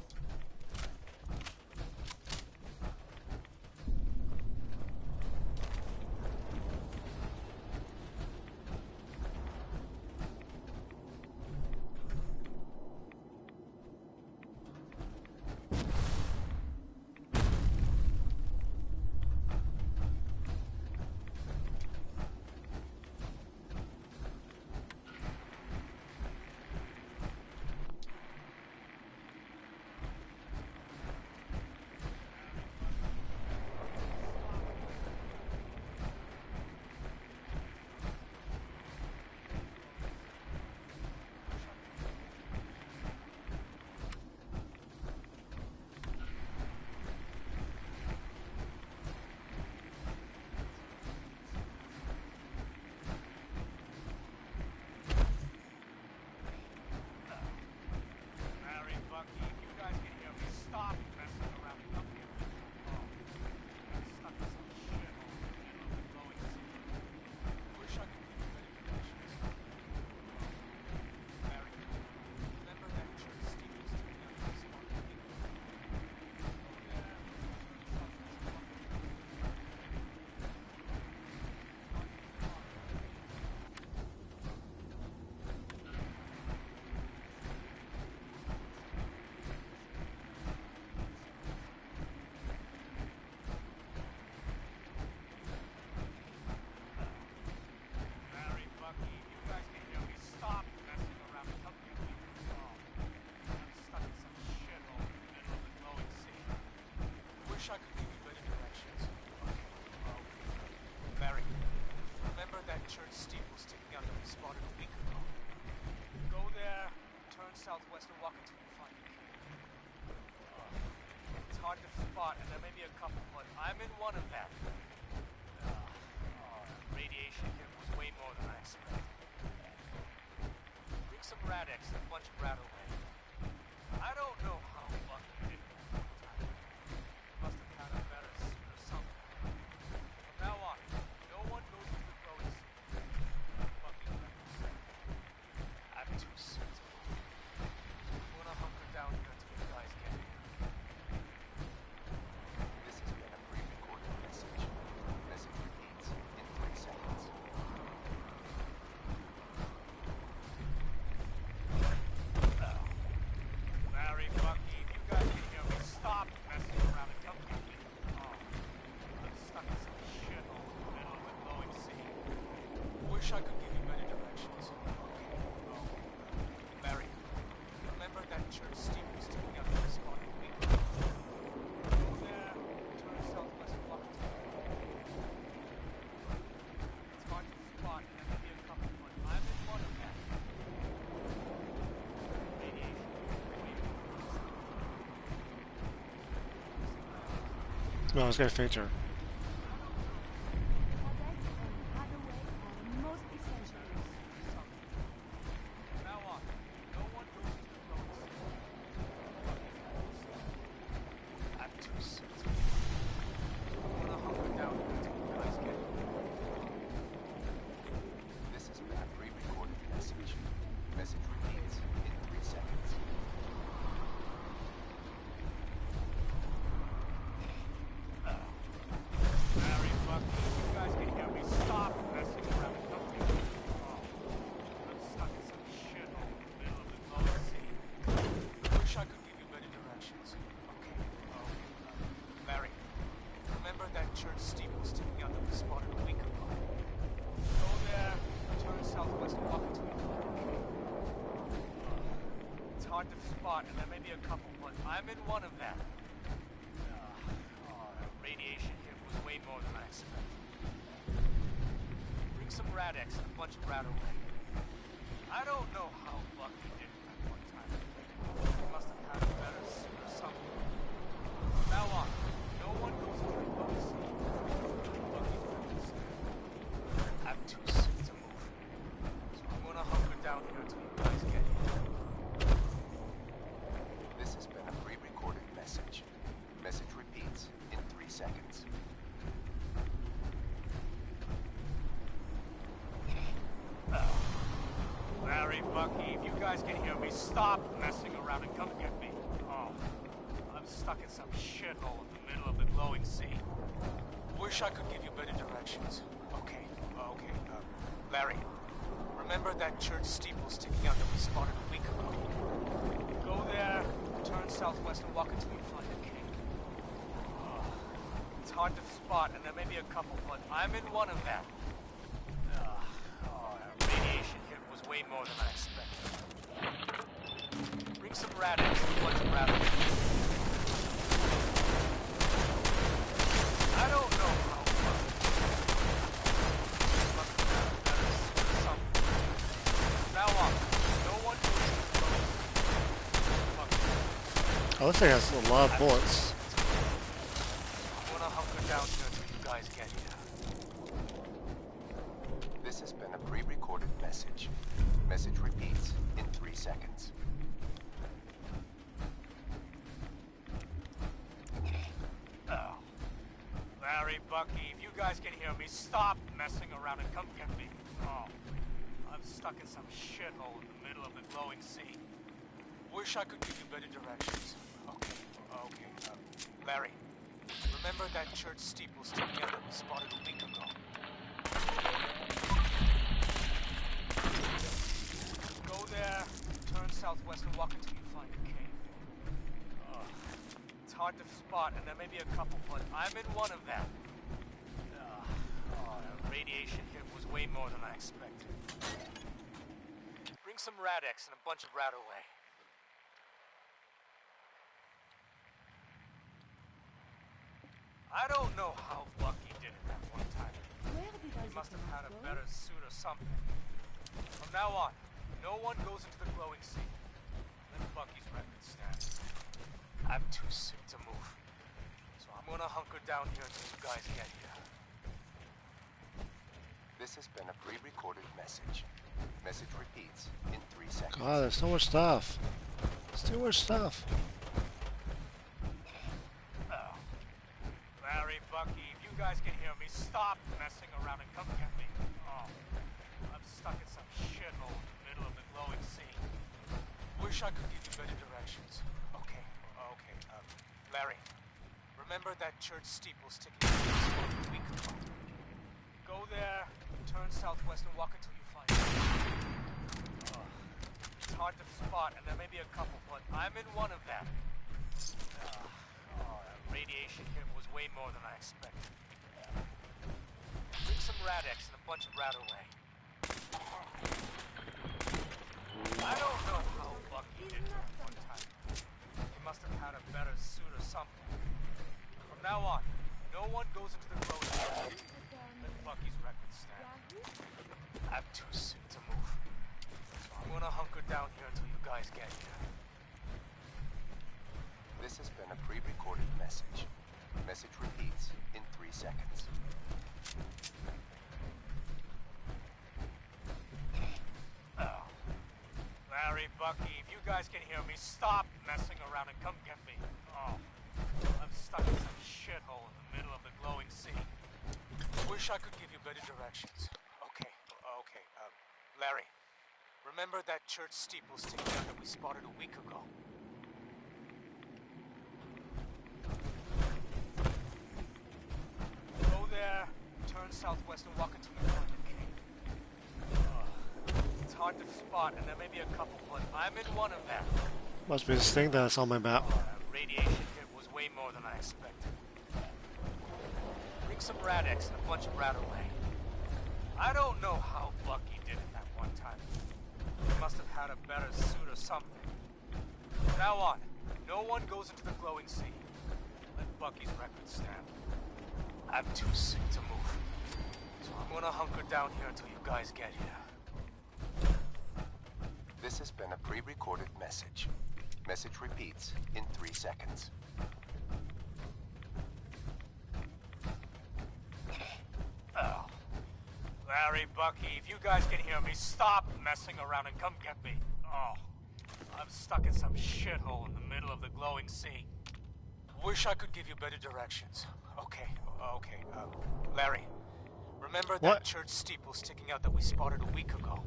Larry, Bucky, if you guys can hear me, stop messing around with up here. Oh, I'm stuck in some shithole in the middle of the glowing sea. Wish I could give you better connections. Larry, remember that church Steve was taking out this one? Larry, Bucky, if you guys can hear me, stop messing around with up here. Oh, I'm stuck in some shithole in the middle of the glowing sea. Wish I could give you better directions. Okay, well, Larry, remember that church Steve was taking out that we spotted a week ago? Go there, turn southwest and walk until you find the key. It's hard to spot, and there may be a couple, but I'm in one of them. Radiation here was way more than I expected. Bring some Radex and a bunch of Rattleway. I don't know how Bucky did it. He must have had a better suit or something. From now on, no one goes to the glowing sea. Bucky records. I have 2 suits. I'm gonna hunker down here until you guys get here. This has been a pre-recorded message. Message repeats in 3 seconds. Larry, Bucky, if you guys can hear me, stop messing around and come get me. Oh, I'm stuck in some shithole in the middle of the glowing sea. Wish I could give you better directions. Oh, Larry, remember that church Steve was taking out the spot with me? Go there, turn southwest and walk to It's hard to spot, and there may be a couple, but I'm in one of them. Radiation. No, it's gonna fainter. Radex and Hathaway are most essential. From now on, no one goes to the glowing sea. I have 2 suits. I'm gonna hunker down here until you guys get here. This has been a pre-recorded message. Message repeats in 3 seconds. spot, and there may be a couple, but I'm in one of them. That radiation hit was way more than I expected. Bring some Rad-X and a bunch of Radaway. I don't know how Bucky did it that one time. He must have had a better suit or something. From now on, no one goes into the Bucky suit. Bucky's ready to stand. I'm too sick to move. So I'm gonna hunker down here until you guys get here. This has been a pre-recorded message. Message repeats in 3 seconds. Larry, Bucky, if you guys can hear me, stop messing around and come get me. Oh, I'm stuck in some shithole in the middle of the glowing sea. Wish I could give you better directions. Okay. Larry, remember that church steeple sticking out that we spotted a week ago? Go there, turn southwest and walk until you find the king. It's hard to spot, and there may be a couple, but I'm in one of them. That radiation hit was way more than I expected. Bring some Rad-X and a bunch of Radaway. I don't know how far. Must have had a better suit or something. From now on, no one goes to the road. Oh, this thing has a lot of bullets. I'm gonna hunker down here until you guys get here. This has been a pre-recorded message. Message repeats in 3 seconds. Larry, Bucky, if you guys can hear me, stop messing around and come get me. Oh, I'm stuck in some shithole in the middle of the glowing sea. Wish I could give you better directions. Okay. Larry, remember that church steeple sticking out that we spotted a week ago? Go there, turn southwest and walk until you find a cave. It's hard to spot, and there may be a couple, but I'm in one of them. That radiation hit was way more than I expected. Bring some Rad-X and a bunch of Radaway. I don't know how Bucky did it that one time. He must have had a better suit or something. From now on, no one goes into the glowing sea. Let Bucky's record stand. I'm too sick to move. So I'm gonna hunker down here until you guys get here. This has been a pre-recorded message. Message repeats in 3 seconds. God, there's so much stuff. There's too much stuff. Larry, Bucky, if you guys can hear me, stop messing around and come get me. Oh, I'm stuck in some shithole in the middle of the glowing sea. Wish I could give you better directions. Okay. Larry, remember that church steeple sticking out that we spotted a week ago? Go there, turn southwest and walk until you find it. It's hard to spot, and there may be a couple, but I'm in one of them. That radiation hit was way more than I expected. Bring some Rad-X and a bunch of Radaway. I don't know how Bucky did it that one time. He must have had a better suit or something. From now on, no one goes into the glowing sea. Let Bucky's record stand. I'm too sick to move. So I'm gonna hunker down here until you guys get here. This has been a pre-recorded message. Message repeats in 3 seconds. Larry, Bucky, if you guys can hear me, stop messing around and come get me. Oh, I'm stuck in some shithole in the middle of the glowing sea. Wish I could give you better directions. Okay. Larry, remember that church steeple sticking out that we spotted a week ago? Go there, turn southwest and walk until you find a cave. It's hard to spot, and there may be a couple, but I'm in one of them. Must be this thing that's on my map. That radiation hit was way more than I expected. Bring some Rad-X and a bunch of Radaway. I don't know how Bucky did it that one time. He must have had a better suit or something. From now on, no one goes into the glowing sea. Let Bucky's record stand. I'm too sick to move. So I'm gonna hunker down here until you guys get here. This has been a pre-recorded message. Message repeats in 3 seconds. Oh. Larry, Bucky, if you guys can hear me, stop messing around and come get me. Oh. I'm stuck in some shithole in the middle of the glowing sea. Wish I could give you better directions. Okay. Larry, remember that church steeple sticking out that we spotted a week ago?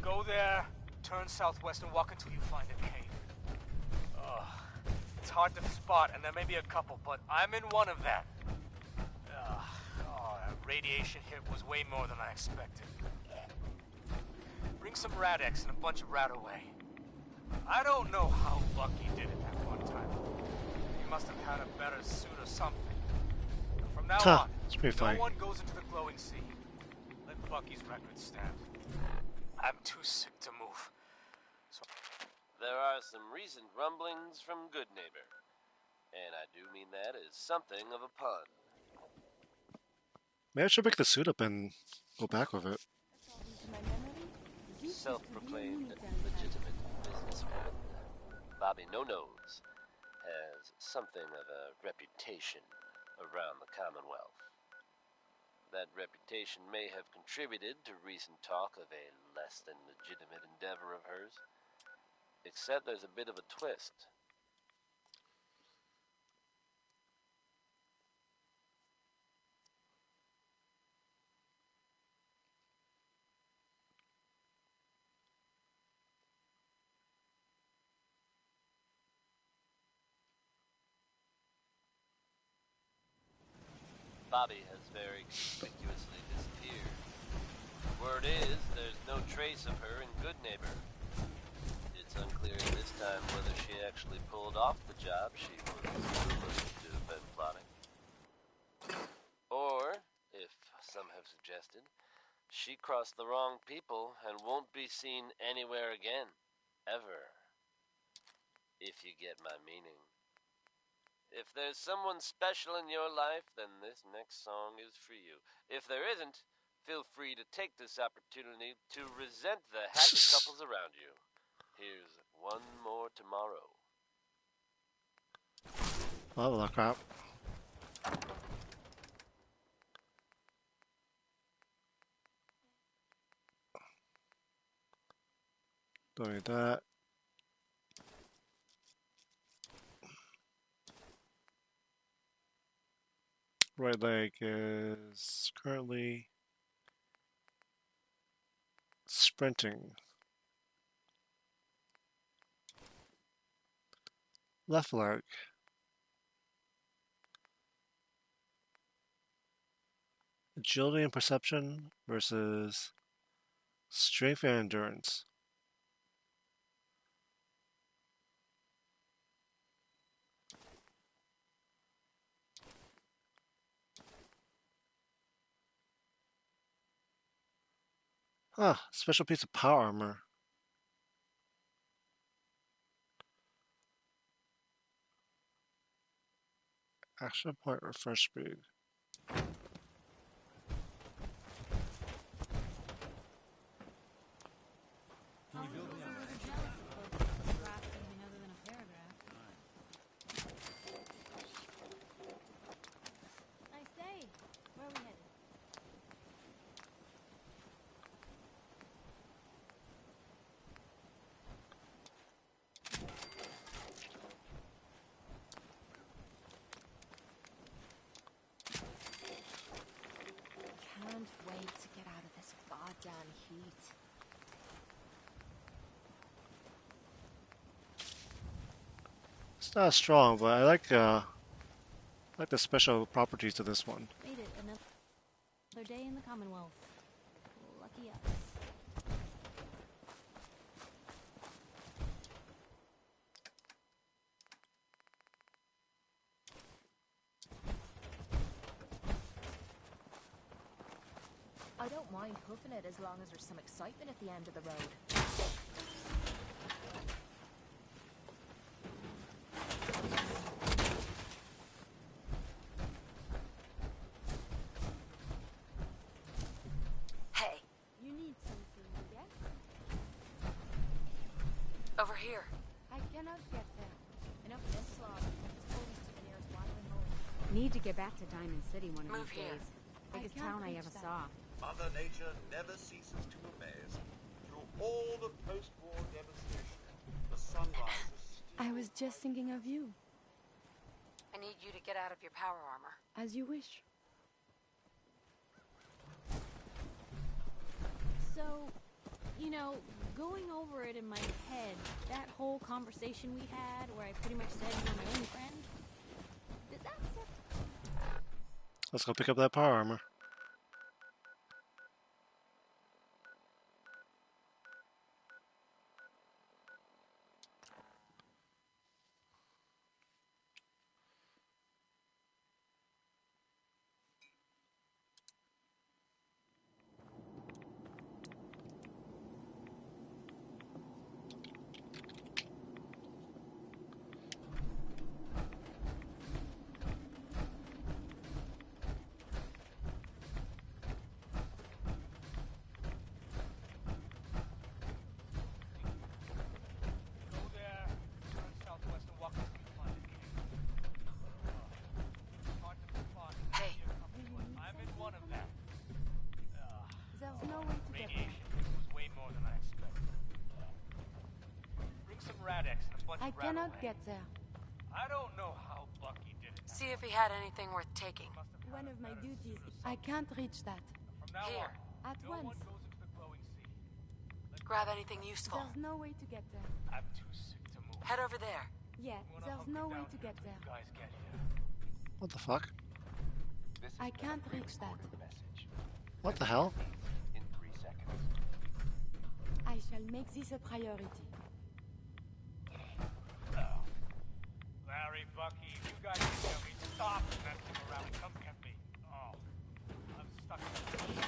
Go there, turn southwest and walk until you find a cave. It's hard to spot, and there may be a couple, but I'm in one of them. That radiation hit was way more than I expected. Bring some Rad-X and a bunch of Rat-Away. I don't know how Bucky did it that one time. He must have had a better suit or something. From now on, it's pretty funny. no one goes into the glowing sea. Let Bucky's record stand. I'm too sick to move. So There are some recent rumblings from Good Neighbor. And I do mean that as something of a pun. Maybe I should pick the suit up and go back with it. Self-proclaimed legitimate businessman, Bobby No-Nose has something of a reputation around the Commonwealth. That reputation may have contributed to recent talk of a less than legitimate endeavor of hers. Except there's a bit of a twist. Bobby has very conspicuously disappeared. Word is, there's no trace of her in Good Neighbor. It's unclear this time whether she actually pulled off the job she was rumored to have been plotting. Or, if some have suggested, she crossed the wrong people and won't be seen anywhere again. Ever. If you get my meaning. If there's someone special in your life, then this next song is for you. If there isn't, feel free to take this opportunity to resent the happy couples around you. Here's One More Tomorrow. Oh, well, crap. Don't need that. Right leg is currently sprinting. Left leg. Agility and perception versus strength and endurance. Ah, special piece of power armor. Action point or first speed. Nice day. Where are we headed? Can't wait to get out of this goddamn heat. It's not strong, but I like the special properties of this one. Made it another day in the Commonwealth. Lucky us. I don't mind hoofing it as long as there's some excitement at the end of the road. over here. I cannot get there. Enough of this slog. Just pull us to the nearest watering hole. Need to get back to Diamond City one of Move these here. days. Biggest can't town I reach ever that. saw. Mother Nature never ceases to amaze. Through all the post-war devastation, the sunrise is still... I was just thinking of you. I need you to get out of your power armor. As you wish. So, you know, going over it in my head, that whole conversation we had where I pretty much said you're my only friend, did that set... Let's go pick up that power armor. Go there, turn southwest and walk into the planet. Hard to spot. Hey. I'm in one of them. There's no way to get there. Radiation was way more than I expected. Bring some Radex and a bunch I of cannot Rattlehead. get there. I don't know how Bucky did it. See if he had anything worth taking. One of my duties. I can't reach that. From now Here. on, At no once. one goes into the glowing sea. Grab anything useful. There's no way to get there. I'm too sick to move. Head over there. Yeah, there's no way to get there. You guys get here. What the fuck? This I can't reach that. message. What the hell? In 3 seconds. I shall make this a priority. Larry, Bucky, you guys can tell me. Stop messing around and come get me. Oh, I'm stuck in the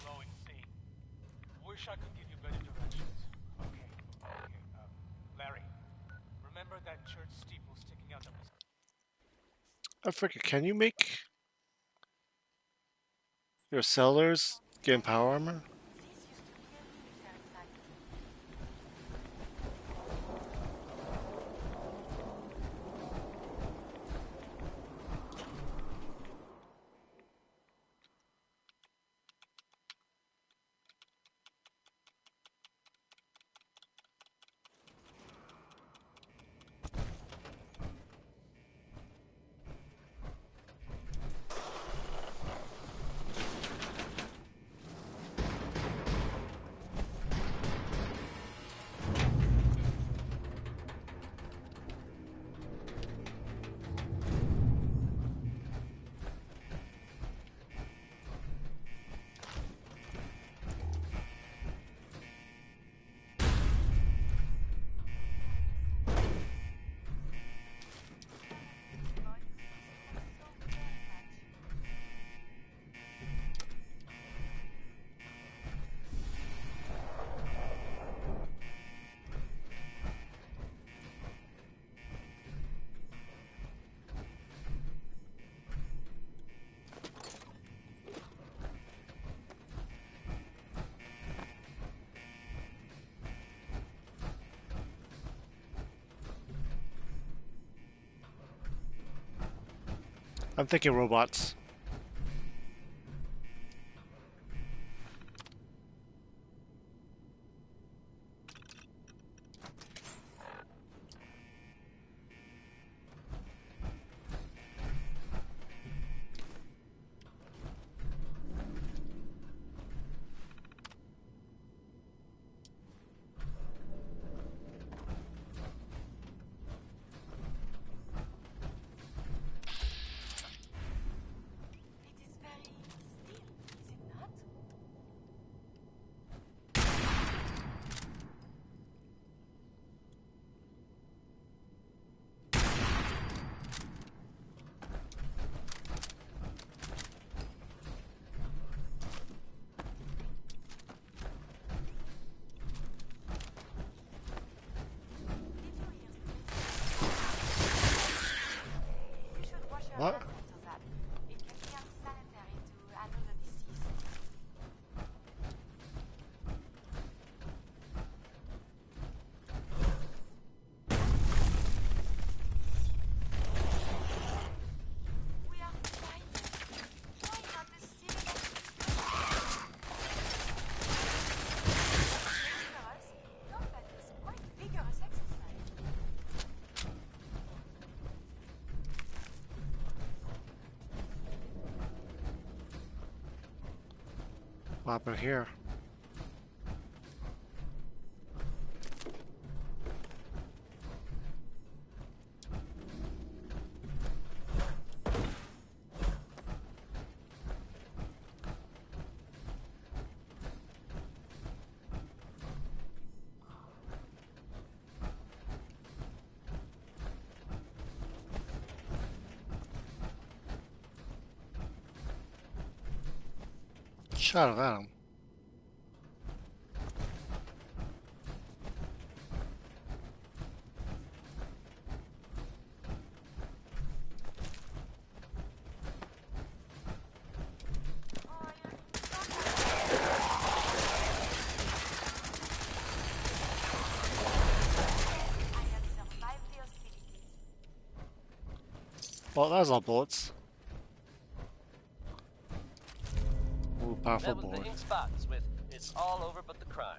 glowing sea. Wish I could give you better directions. Okay. Larry, remember that church steeple sticking out that was... I forget. Can you make your sellers get power armor? I'm thinking robots. What? It can be unsanitary to handle the deceased. What happened here? Shot of Adam. Well, that was all bullets. Ooh, powerful That was board. the ink spots with "It's all over but the crime."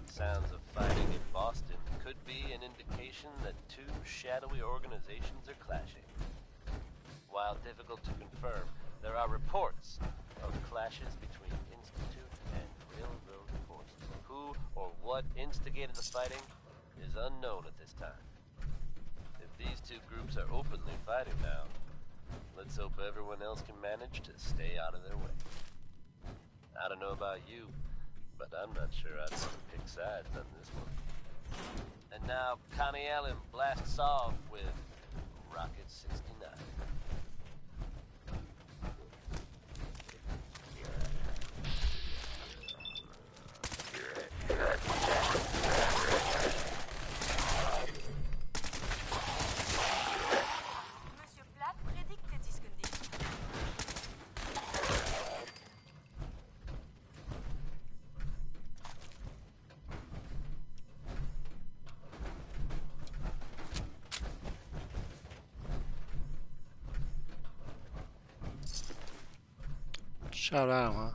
Sounds of fighting in Boston could be an indication that two shadowy organizations are clashing. While difficult to confirm, there are reports of clashes between Institute and Railroad forces. Who or what instigated the fighting is unknown at this time. If these two groups are openly fighting now, let's hope everyone else can manage to stay out of their way. I don't know about you, but I'm not sure I'd want to pick sides on this one. And now Connie Allen blasts off with Rocket 69. Monsieur Platt prédicte ce qu'on dit. Shot of Adam, huh?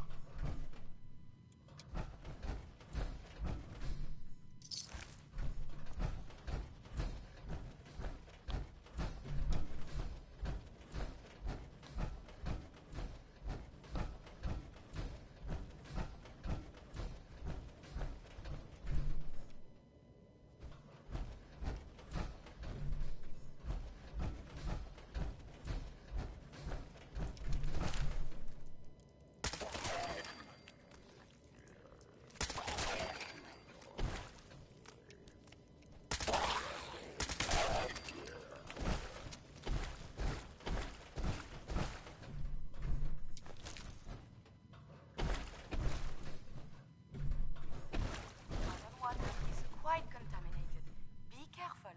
Modern water is quite contaminated. Be careful.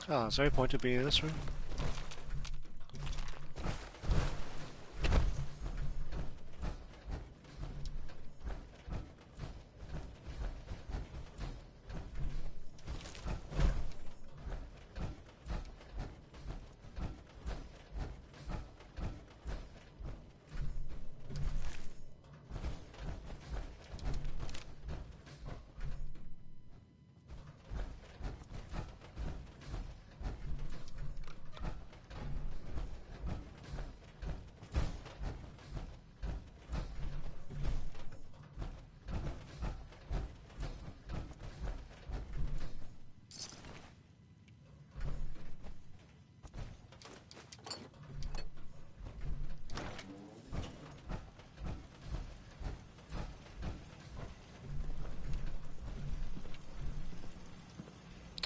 Oh, is there any point to being in this room?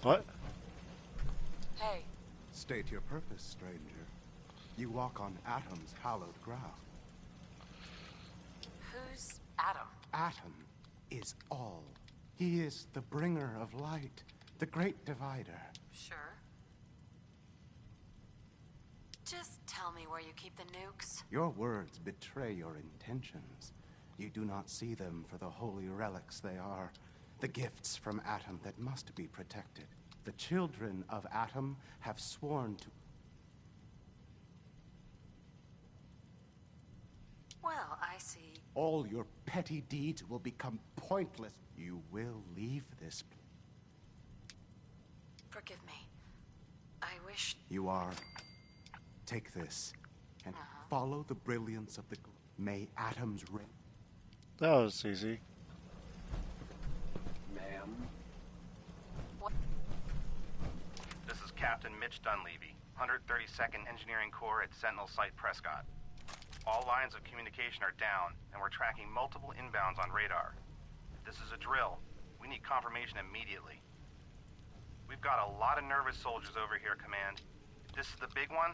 What? Hey. State your purpose, stranger. You walk on Atom's hallowed ground. Who's Adam? Atom is all. He is the bringer of light, the great divider. Sure. Just tell me where you keep the nukes. Your words betray your intentions. You do not see them for the holy relics they are, the gifts from Atom that must be protected. The children of Atom have sworn to... Well, I see. All your petty deeds will become pointless. You will leave this place. Forgive me. I wish... You are. Take this, and follow the brilliance of the... May atoms ring. That was easy. Ma'am? This is Captain Mitch Dunleavy, 132nd Engineering Corps at Sentinel Site Prescott. All lines of communication are down, and we're tracking multiple inbounds on radar. This is a drill. We need confirmation immediately. We've got a lot of nervous soldiers over here, Command. If this is the big one,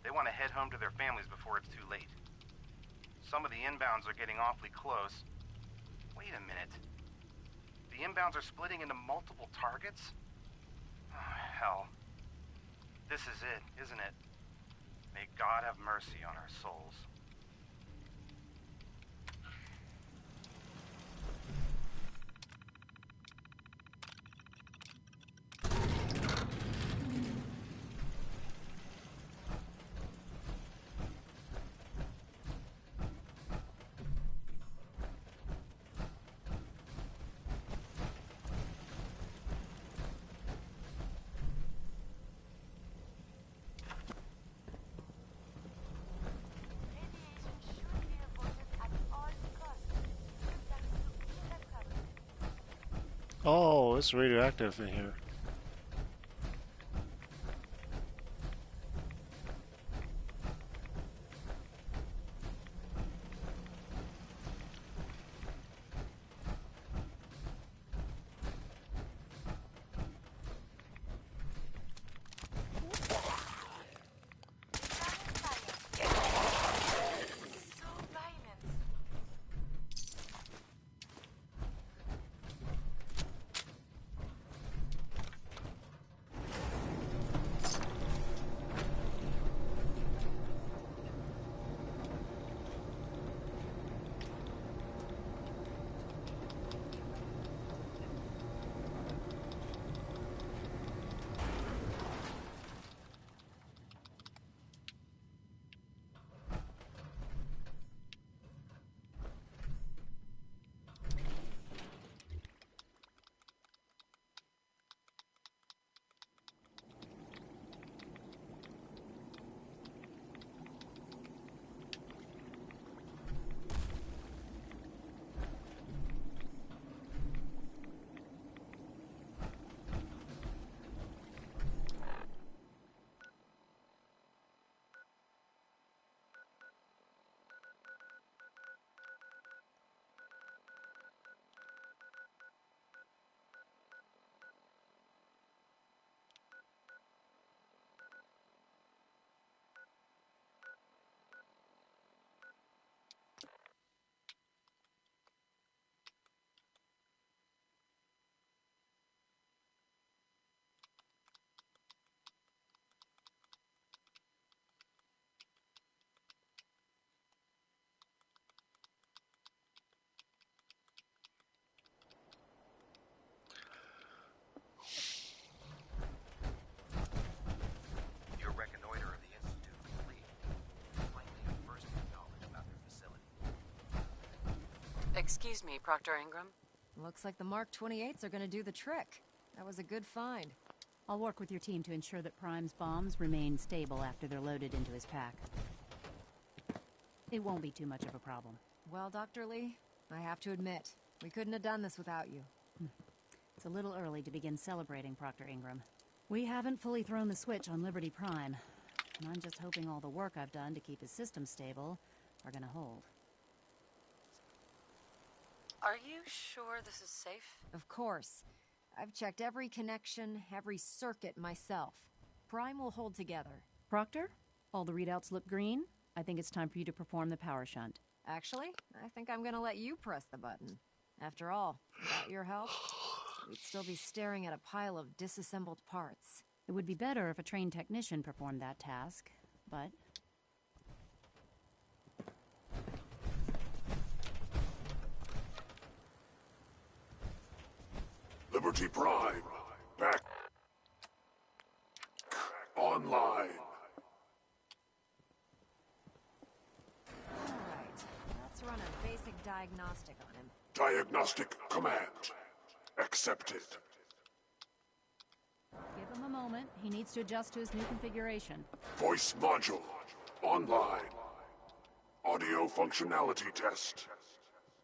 they want to head home to their families before it's too late. Some of the inbounds are getting awfully close. Wait a minute. The inbounds are splitting into multiple targets? Oh, hell. This is it, isn't it? May God have mercy on our souls. Oh, it's radioactive in here. Excuse me, Proctor Ingram. Looks like the Mark 28s are gonna do the trick. That was a good find. I'll work with your team to ensure that Prime's bombs remain stable after they're loaded into his pack. It won't be too much of a problem. Well, Dr. Lee, I have to admit, we couldn't have done this without you. It's a little early to begin celebrating, Proctor Ingram. We haven't fully thrown the switch on Liberty Prime, and I'm just hoping all the work I've done to keep his system stable are gonna hold. Are you sure this is safe? Of course. I've checked every connection, every circuit myself. Prime will hold together. Proctor, all the readouts look green. I think it's time for you to perform the power shunt. Actually, I think I'm gonna let you press the button. After all, without your help, we'd still be staring at a pile of disassembled parts. It would be better if a trained technician performed that task, but... Liberty Prime, back online. Alright, let's run a basic diagnostic on him. Diagnostic command. Accepted. Give him a moment. He needs to adjust to his new configuration. Voice module. Online. Audio functionality test.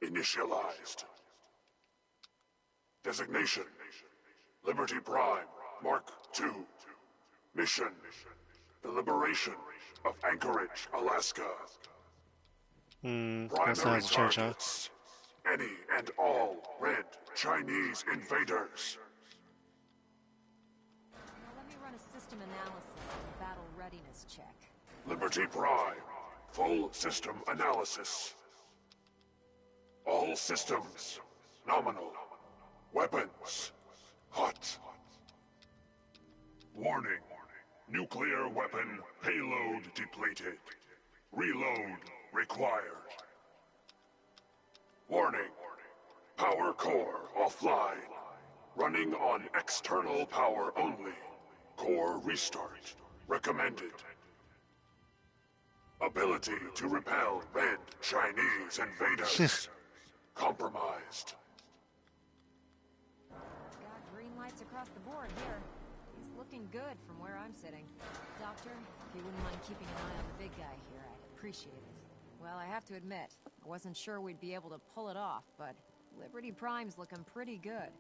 Initialized. Designation. Liberty Prime. Mark II. Mission. The liberation of Anchorage, Alaska. That's Primary not a church, huh? targets. Any and all red Chinese invaders. Now let me run a system analysis and battle readiness check. Liberty Prime. Full system analysis. All systems. Nominal. Weapons. Hot. Warning. Nuclear weapon payload depleted. Reload required. Warning. Power core offline. Running on external power only. Core restart recommended. Ability to repel red Chinese invaders. Compromised. Got green lights across the board here. He's looking good from where I'm sitting. Doctor, if you wouldn't mind keeping an eye on the big guy here, I'd appreciate it. Well, I have to admit, I wasn't sure we'd be able to pull it off, but Liberty Prime's looking pretty good.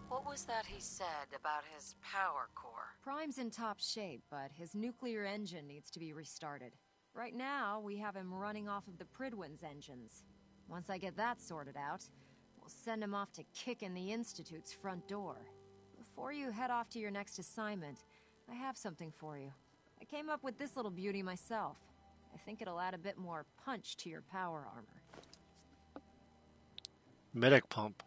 What was that he said about his power core? Prime's in top shape, but his nuclear engine needs to be restarted. Right now, we have him running off of the Pridwin's engines. Once I get that sorted out, we'll send him off to kick in the Institute's front door. Before you head off to your next assignment, I have something for you. I came up with this little beauty myself. I think it'll add a bit more punch to your power armor. Medic pump.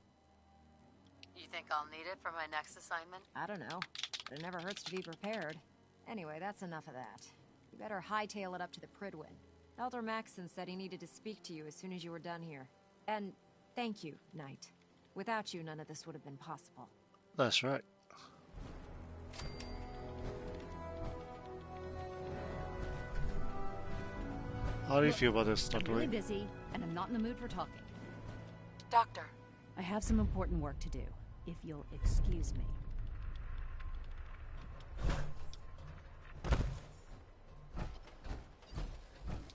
You think I'll need it for my next assignment? I don't know, but it never hurts to be prepared. Anyway, that's enough of that. You better hightail it up to the Pridwin. Elder Maxson said he needed to speak to you as soon as you were done here. And thank you, Knight. Without you, none of this would have been possible. That's right. How do you feel about this, Dr. I'm really Lee? busy, and I'm not in the mood for talking. Doctor. I have some important work to do, if you'll excuse me.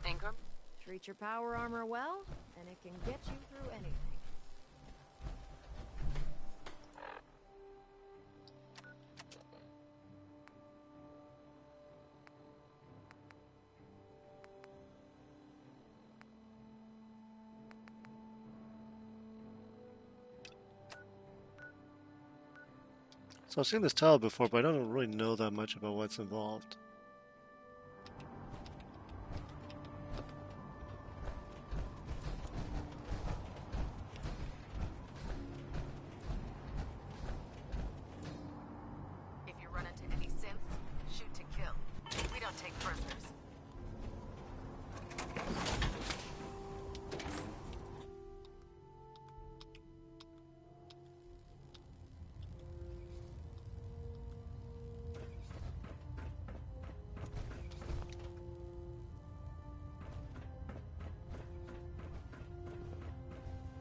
Ingram? Treat your power armor well, and it can get you through anything. So I've seen this tile before, but I don't really know that much about what's involved. If you run into any synths, shoot to kill. We don't take prisoners.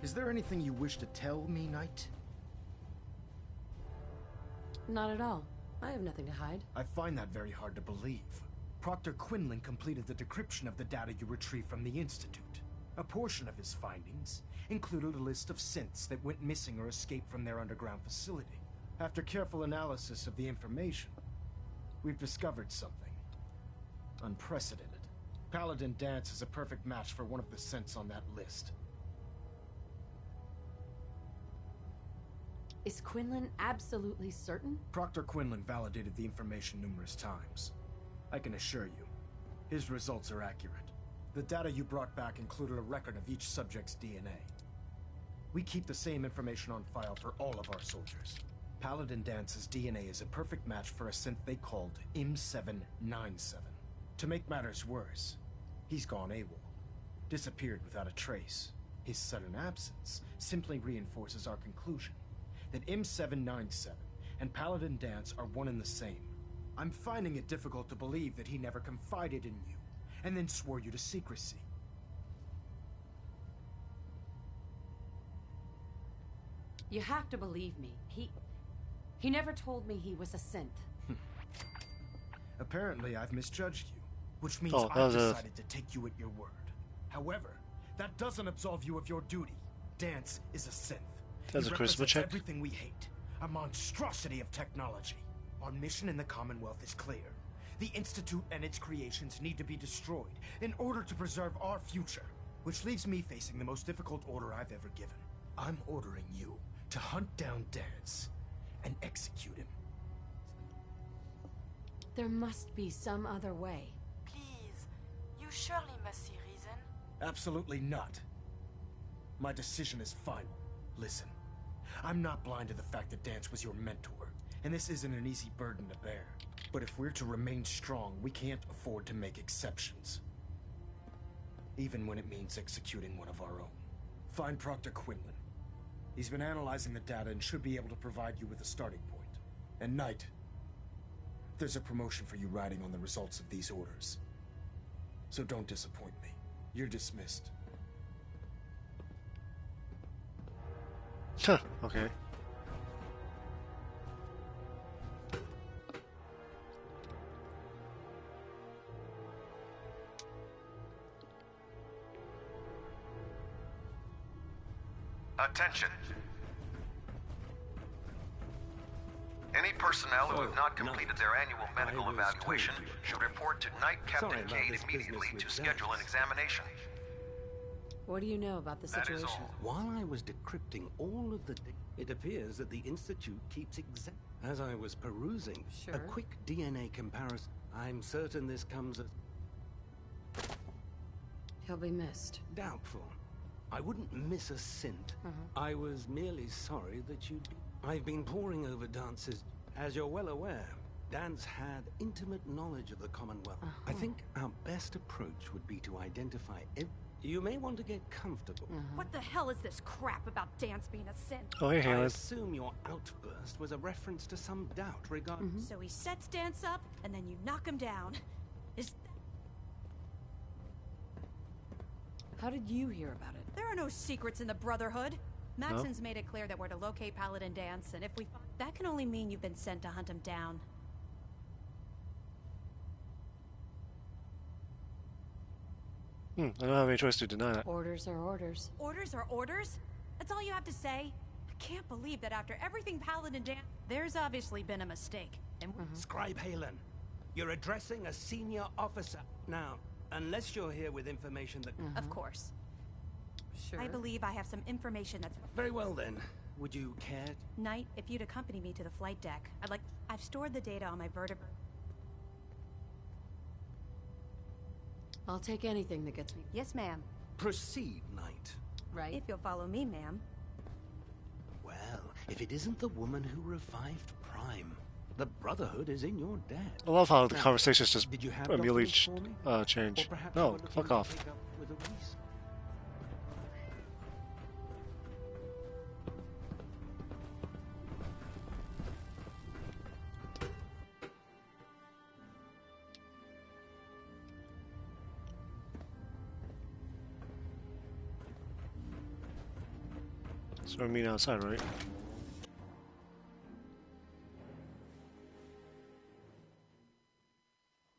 Is there anything you wish to tell me, Knight? Not at all. I have nothing to hide. I find that very hard to believe. Proctor Quinlan completed the decryption of the data you retrieved from the Institute. A portion of his findings included a list of synths that went missing or escaped from their underground facility. After careful analysis of the information, we've discovered something unprecedented. Paladin Dance is a perfect match for one of the synths on that list. Is Quinlan absolutely certain? Proctor Quinlan validated the information numerous times. I can assure you, his results are accurate. The data you brought back included a record of each subject's DNA. We keep the same information on file for all of our soldiers. Paladin Dance's DNA is a perfect match for a synth they called M797. To make matters worse, he's gone AWOL. Disappeared without a trace. His sudden absence simply reinforces our conclusion that M797 and Paladin Dance are one and the same. I'm finding it difficult to believe that he never confided in you, and then swore you to secrecy. You have to believe me. He never told me he was a synth. Apparently, I've misjudged you, which means Oh, that I've was decided to take you at your word. However, that doesn't absolve you of your duty. Dance is a synth. That's He a charisma represents check. everything we hate. A monstrosity of technology. Our mission in the Commonwealth is clear. The Institute and its creations need to be destroyed in order to preserve our future. Which leaves me facing the most difficult order I've ever given. I'm ordering you to hunt down Dance and execute him. There must be some other way. Please, you surely must see reason. Absolutely not. My decision is final. Listen, I'm not blind to the fact that Dance was your mentor, and this isn't an easy burden to bear. But if we're to remain strong, we can't afford to make exceptions. Even when it means executing one of our own. Find Proctor Quinlan. He's been analyzing the data and should be able to provide you with a starting point. And Knight, there's a promotion for you riding on the results of these orders. So don't disappoint me. You're dismissed. Huh, okay. Attention. Any personnel who have not completed their annual medical evaluation should report to Night Captain Cade immediately to schedule an examination. What do you know about the That is situation? all. While I was decrypting all of the it appears that the Institute keeps as I was perusing a quick DNA comparison. I'm certain this comes as He'll be missed. doubtful. I wouldn't miss a synth. I was merely sorry that you'd... I've been poring over Dance's... As you're well aware, Dance had intimate knowledge of the Commonwealth. I think our best approach would be to identify You may want to get comfortable. What the hell is this crap about Dance being a synth? Oh, hey, I Helen. assume your outburst was a reference to some doubt regarding... So he sets Dance up, and then you knock him down. How did you hear about it? There are no secrets in the Brotherhood. Maxon's made it clear that we're to locate Paladin Dance, and if we find... That can only mean you've been sent to hunt him down. I don't have any choice to deny that. Orders are orders. Orders are orders? That's all you have to say? I can't believe that after everything Paladin Dance... There's obviously been a mistake. And Scribe Halen, you're addressing a senior officer. Now, unless you're here with information that... Of course. Sure. I believe I have some information that's... Very well then. Would you care? Knight, if you'd accompany me to the flight deck, I've stored the data on my vertebra. I'll take anything that gets me. Yes, ma'am. Proceed, Knight. Right. If you'll follow me, ma'am. Well, if it isn't the woman who revived Prime, the Brotherhood is in your debt. I love how the Now, conversations just did you have immediately documents for me? change. Or perhaps No, you were looking fuck to off. pick up with a reason? So I mean outside, right?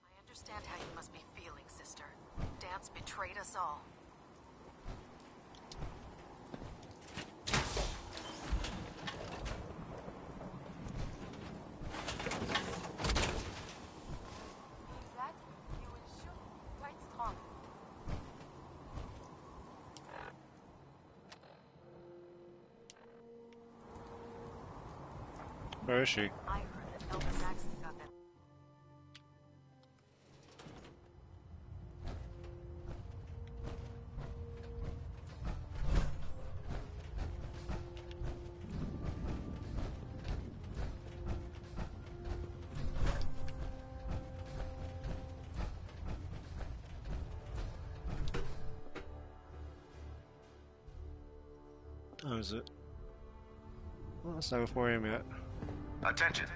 I understand how you must be feeling, sister. Dance betrayed us all. Means that you will shoot quite strong. Where is she? I heard that Elvis Saxon got that. Oh, is it? Well, it's not 4 AM yet. Attention.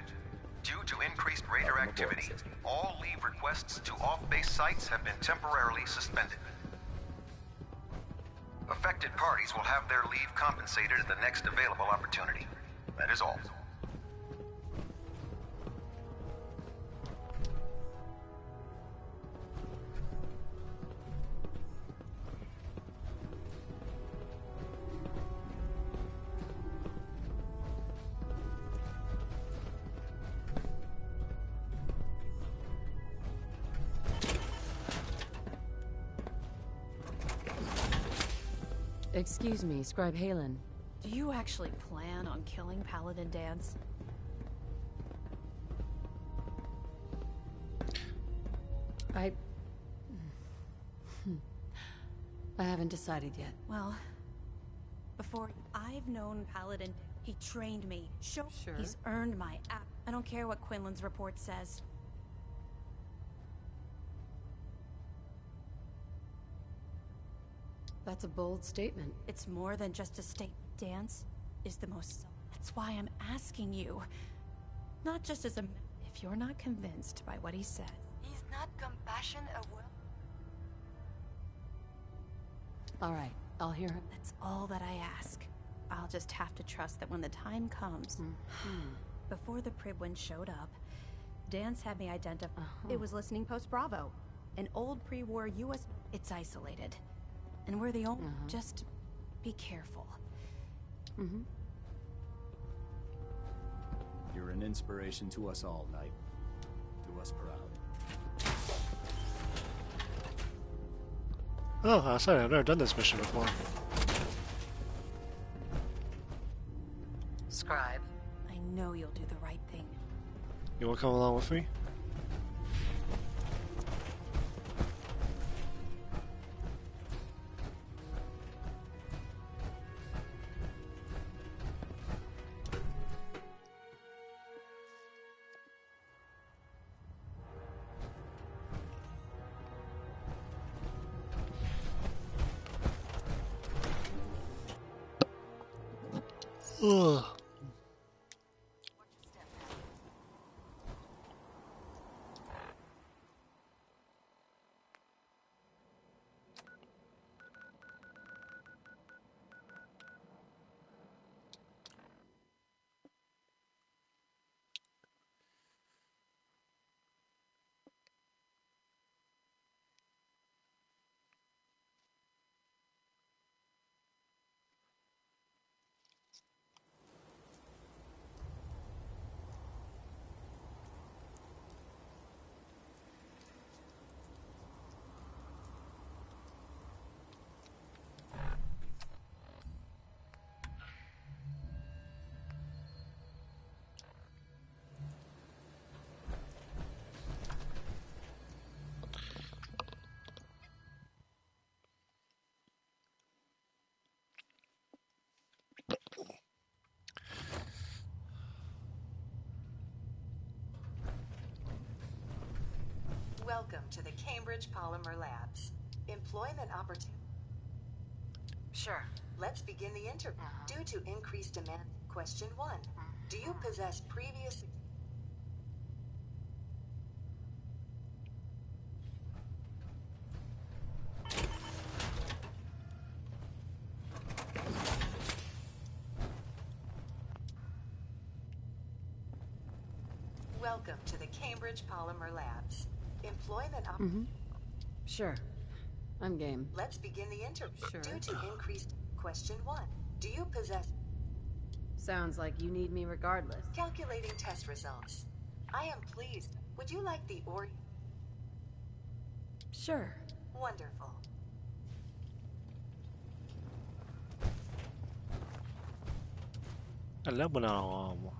Due to increased radar activity, all leave requests to off-base sites have been temporarily suspended. Affected parties will have their leave compensated at the next available opportunity. That is all. Excuse me, Scribe Halen. Do you actually plan on killing Paladin Dance? I haven't decided yet. Well, before I've known Paladin, he trained me. Sure. He's earned my app. I don't care what Quinlan's report says. That's a bold statement. It's more than just a statement. Dance is the most... That's why I'm asking you. Not just as a... If you're not convinced by what he said... He's not compassion aware. All right, I'll hear him. That's all that I ask. I'll just have to trust that when the time comes... Before the Pribwin showed up, Dance had me identify... It was listening post Bravo. An old pre-war U.S... It's isolated. And we're the only... Just be careful. You're an inspiration to us all, Knight. Do us proud. Oh, sorry, I've never done this mission before. Scribe. I know you'll do the right thing. You want to come along with me? Ugh. Welcome to the Cambridge Polymer Labs. Employment opportunity. Sure. Let's begin the interview. Due to increased demand, question 1. Do you possess previous... Welcome to the Cambridge Polymer Labs. Employment Sure. I'm game. Let's begin the interview. Sure. Due to increased... Question 1. Do you possess... Sounds like you need me regardless. Calculating test results. I am pleased. Would you like the or... Sure. Wonderful. Alam mo na ako.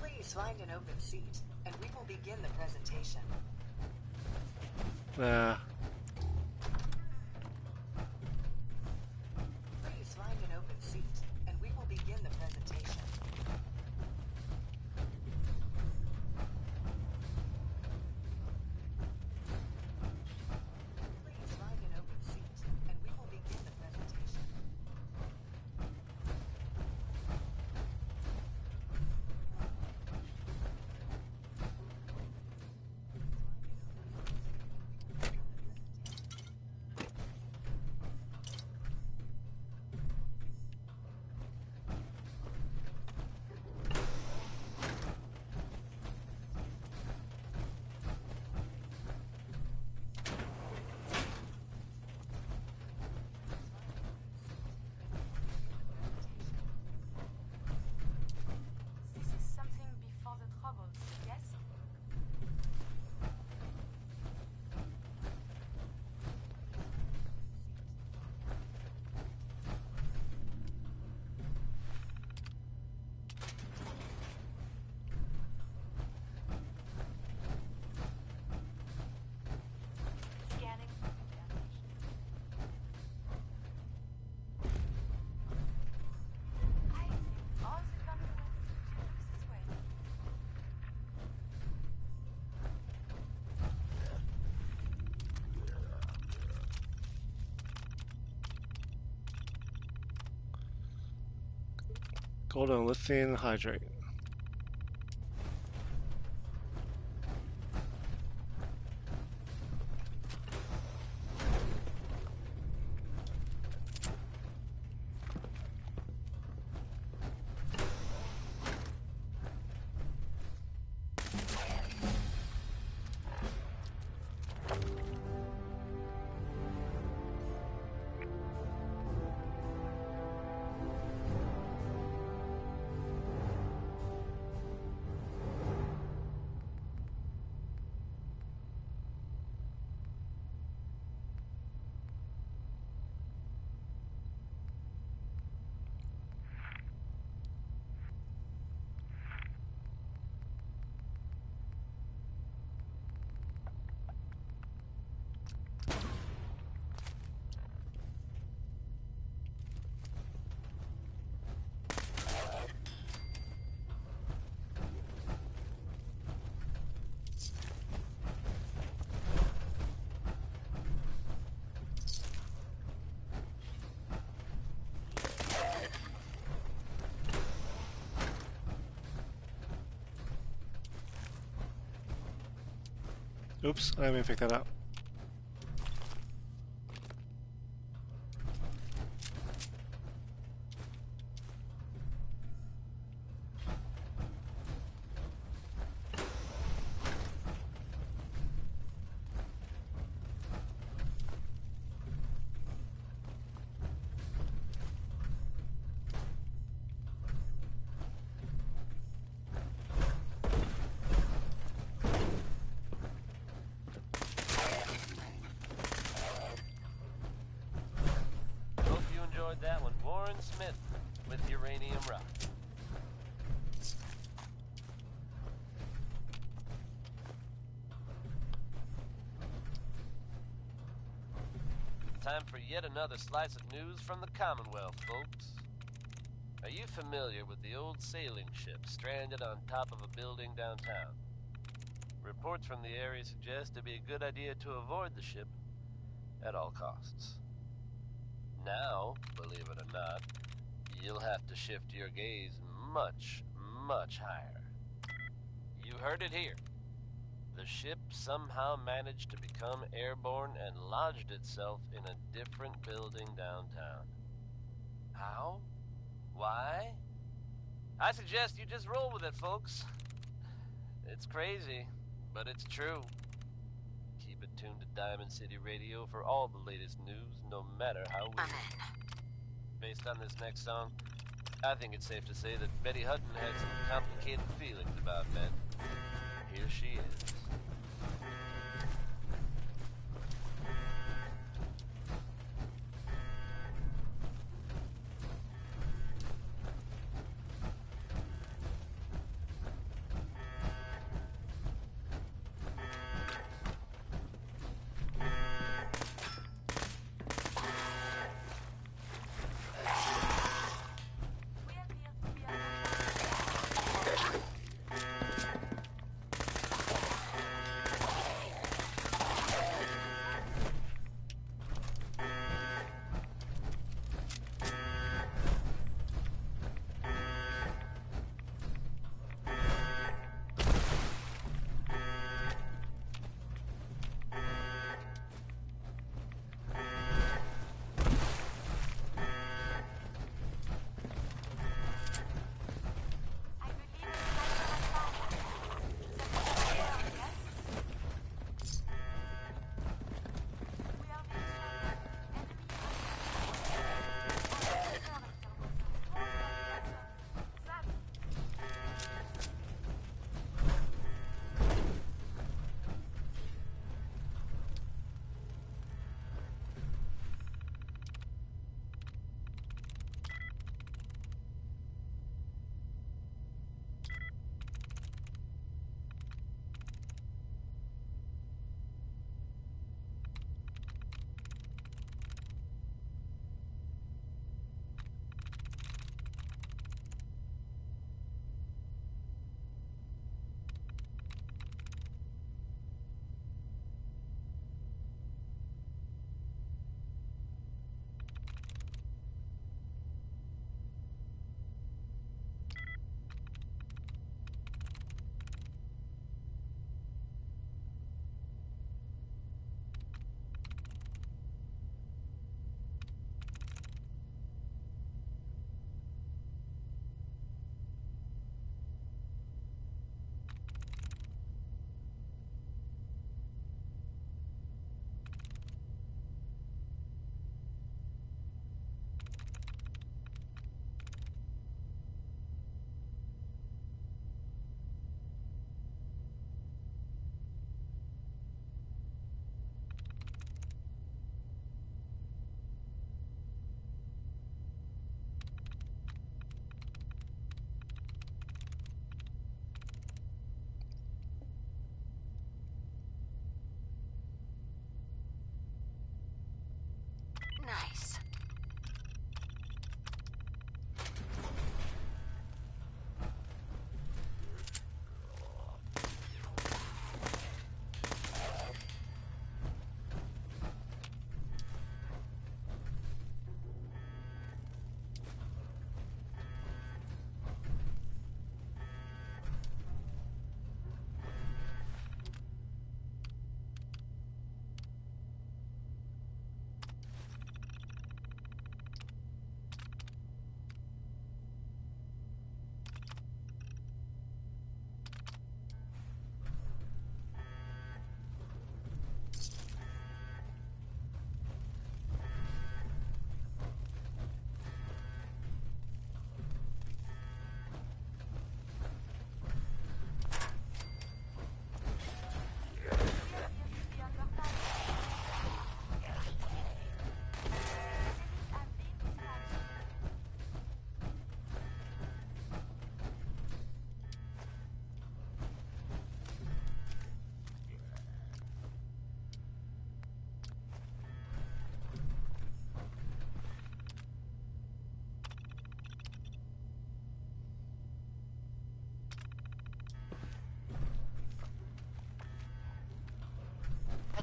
Please find an open seat, and we will begin the presentation. Please find an open seat, and we will begin the presentation. Gold and lithium hydrate. Oops, I didn't even pick that up. Hope you enjoyed that one. Warren Smith with Uranium Rock. Time for yet another slice of news from the Commonwealth, folks. Are you familiar with the old sailing ship stranded on top of a building downtown? Reports from the area suggest it'd be a good idea to avoid the ship at all costs. Now, believe it or not, you'll have to shift your gaze much, much higher. You heard it here. The ship somehow managed to become airborne and lodged itself in a different building downtown. How? Why? I suggest you just roll with it, folks. It's crazy, but it's true. Keep it tuned to Diamond City Radio for all the latest news, no matter how weird. Based on this next song, I think it's safe to say that Betty Hutton had some complicated feelings about men. Here she is.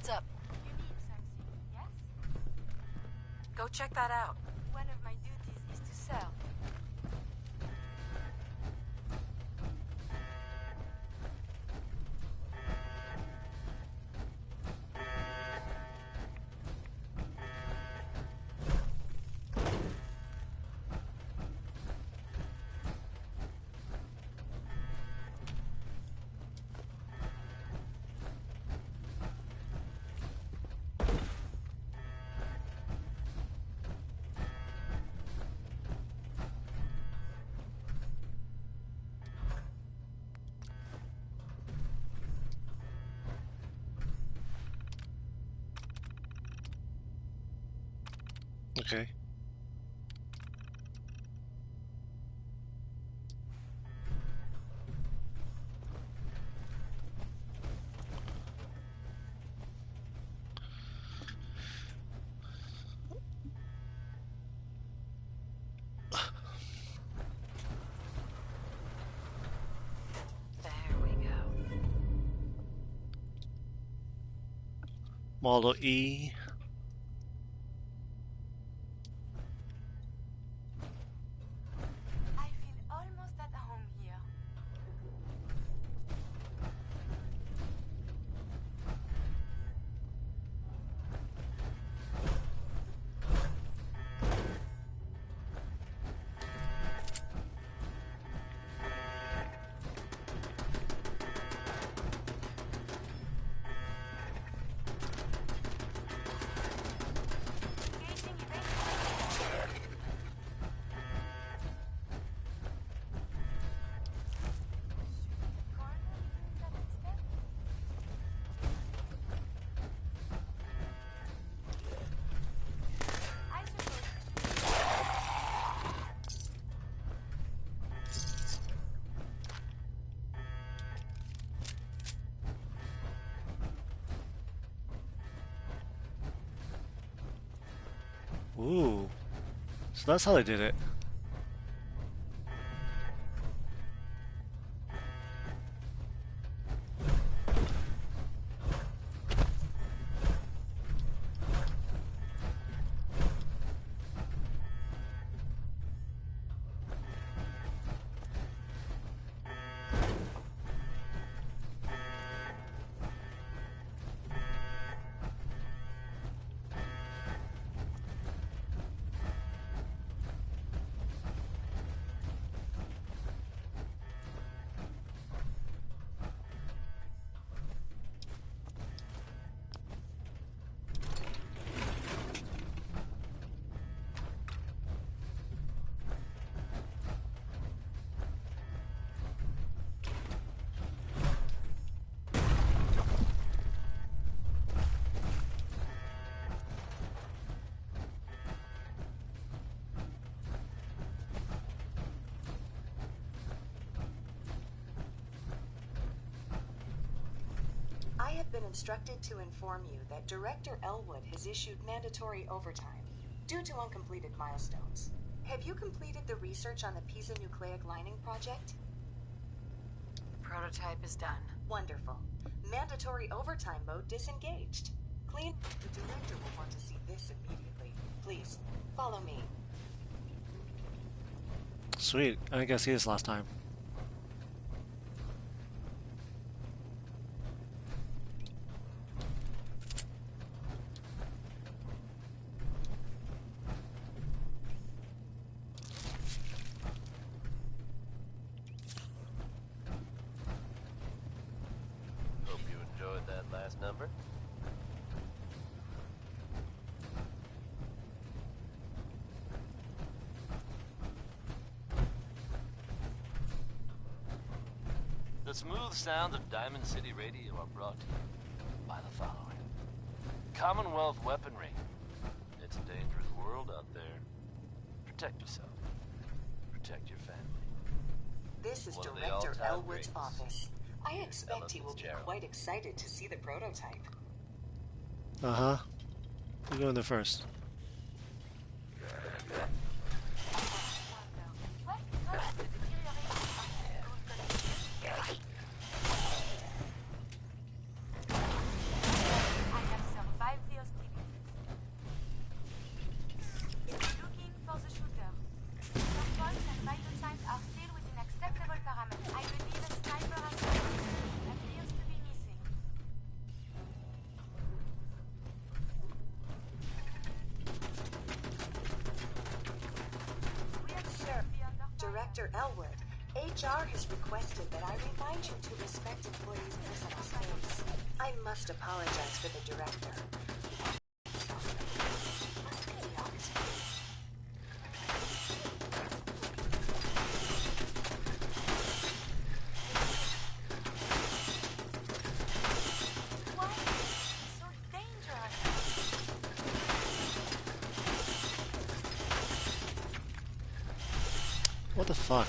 What's up? You need something, yes? Go check that out. One of my duties is to serve. Okay. There we go. Model E. I feel almost at home here. Ooh. So that's how they did it. I have been instructed to inform you that Director Elwood has issued mandatory overtime due to uncompleted milestones. Have you completed the research on the Pisa nucleic lining project? Prototype is done. Wonderful. Mandatory overtime mode disengaged. Clean. The director will want to see this immediately. Please, follow me. Sweet. I didn't get to see this last time. Hope you enjoyed that last number. The smooth sounds of Diamond City Radio are brought to you by the following. Commonwealth weaponry. It's a dangerous world out there. Protect yourself. Protect your family. This is One of the Director all-time Elwood's greats. office. I expect he will be Fitzgerald. quite excited to see the prototype. Uh-huh. You go in there first. I have Director Elwood, HR has requested that I remind you to respect employees' personal space. I must apologize for the director. What the fuck?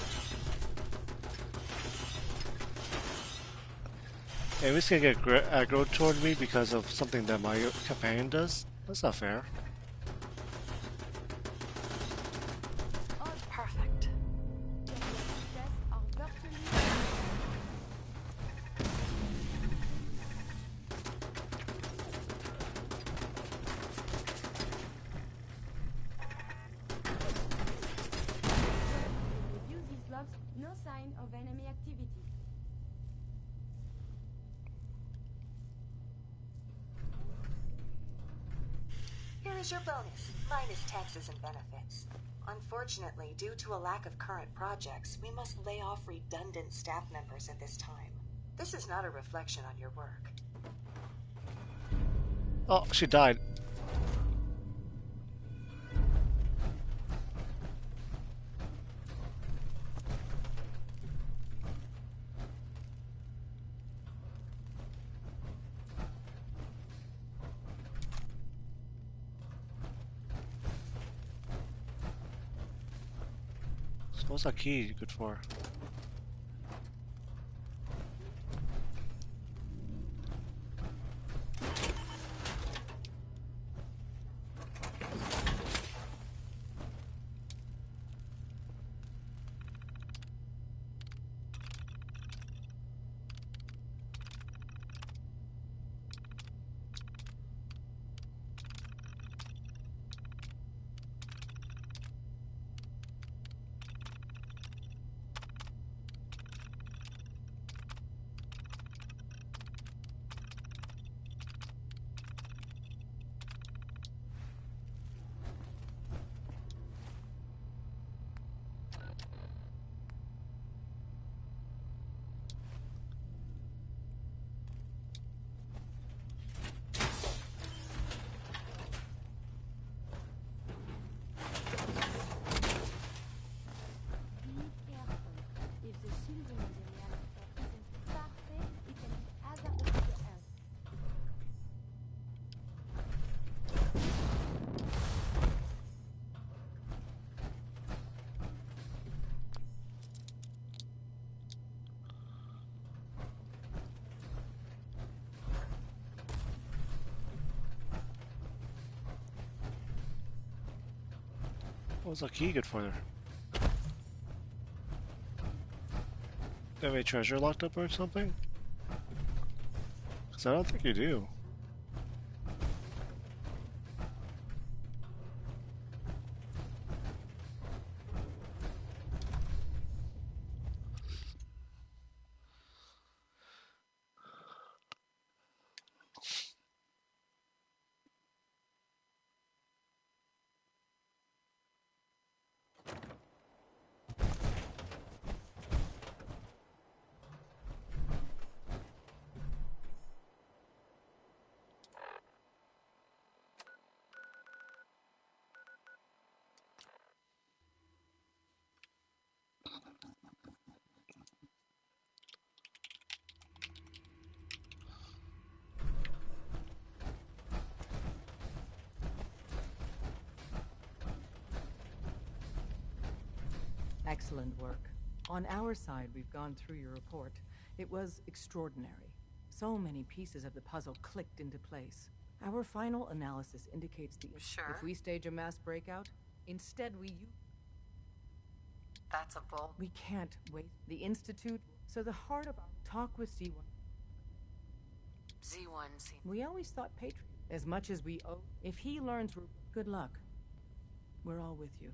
Hey, he's gonna get aggro toward me because of something that my companion does? That's not fair. Oh, perfect. Review these logs. No sign of enemy activity. Here is your bonus, minus taxes and benefits. Unfortunately, due to a lack of current projects, we must lay off redundant staff members at this time. This is not a reflection on your work. Oh, she died. So what's that key good for? What's that key good for there? Do you have any treasure locked up or something? Because I don't think you do. Excellent work. On our side, we've gone through your report. It was extraordinary. So many pieces of the puzzle clicked into place. Our final analysis indicates the... Sure. If we stage a mass breakout, instead we use... That's a bold... We can't wait. The Institute, so the heart of our talk with C1... Z1. We always thought Patriot, as much as we owe... If he learns, good luck. We're all with you.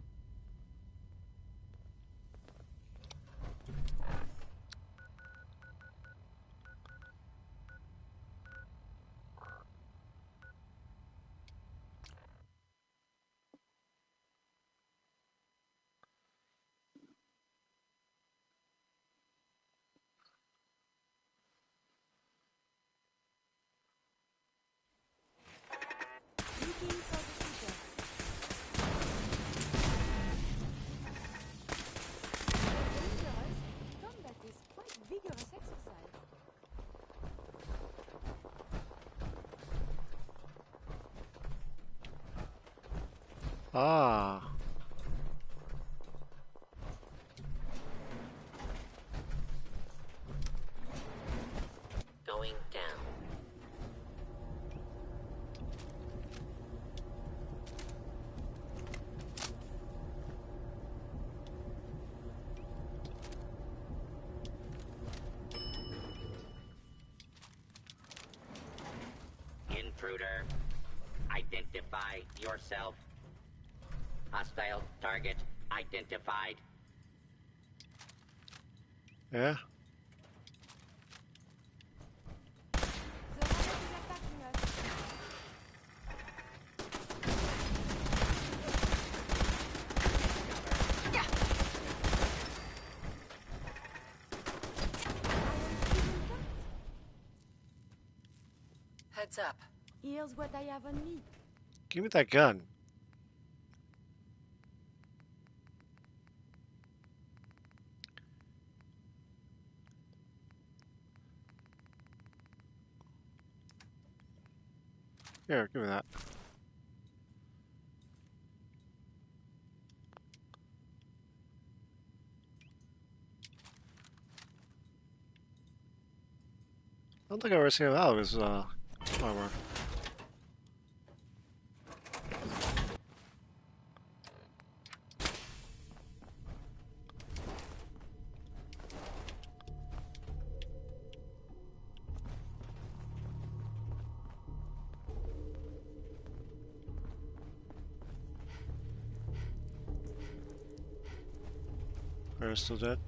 Ah. Going down. Intruder, identify yourself. Hostile target identified. Yeah. Heads up. Here's what I have on me. Give me that gun. Here, give me that. I don't think I've ever seen him out of his armor. Are still dead?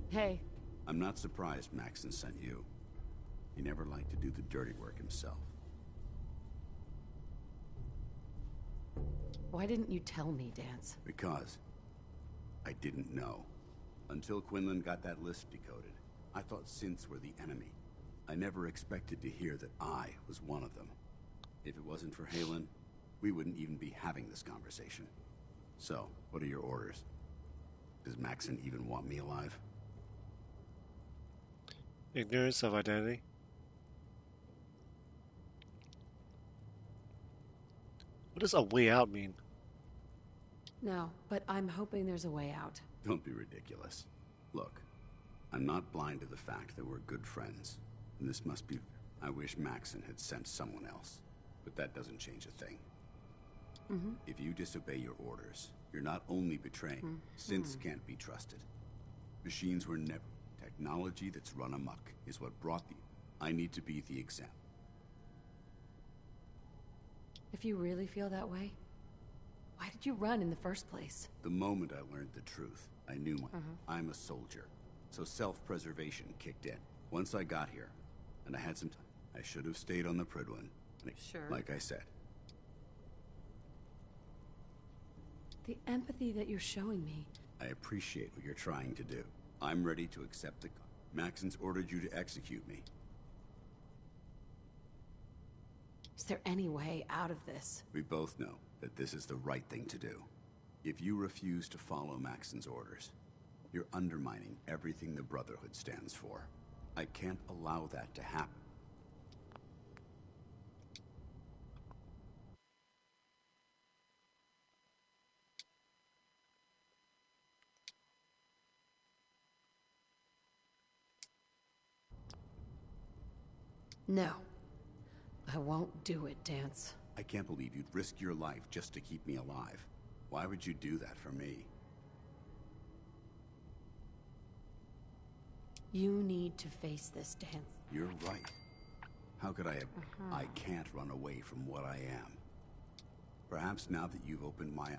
Hey. I'm not surprised Maxon sent you. He never liked to do the dirty work himself. Why didn't you tell me, Dance? Because I didn't know. Until Quinlan got that list decoded, I thought synths were the enemy. I never expected to hear that I was one of them. If it wasn't for Halen, we wouldn't even be having this conversation. So, what are your orders? Does Maxon even want me alive? Ignorance of identity. What does a way out mean? No, but I'm hoping there's a way out. Don't be ridiculous. Look, I'm not blind to the fact that we're good friends. And this must be... I wish Maxon had sent someone else. But that doesn't change a thing. If you disobey your orders, you're not only betraying. Synths can't be trusted. Machines were never... Technology that's run amok is what brought the... I need to be the example. If you really feel that way, why did you run in the first place? The moment I learned the truth, I knew I'm a soldier. So self-preservation kicked in. Once I got here, and I had some time, I should have stayed on the Prydwen. Sure. Like I said. The empathy that you're showing me... I appreciate what you're trying to do. I'm ready to accept the... Maxon's ordered you to execute me. Is there any way out of this? We both know that this is the right thing to do. If you refuse to follow Maxon's orders, you're undermining everything the Brotherhood stands for. I can't allow that to happen. No. I won't do it, Dance. I can't believe you'd risk your life just to keep me alive. Why would you do that for me? You need to face this, Dance. You're right. How could I have... I can't run away from what I am. Perhaps now that you've opened my eye...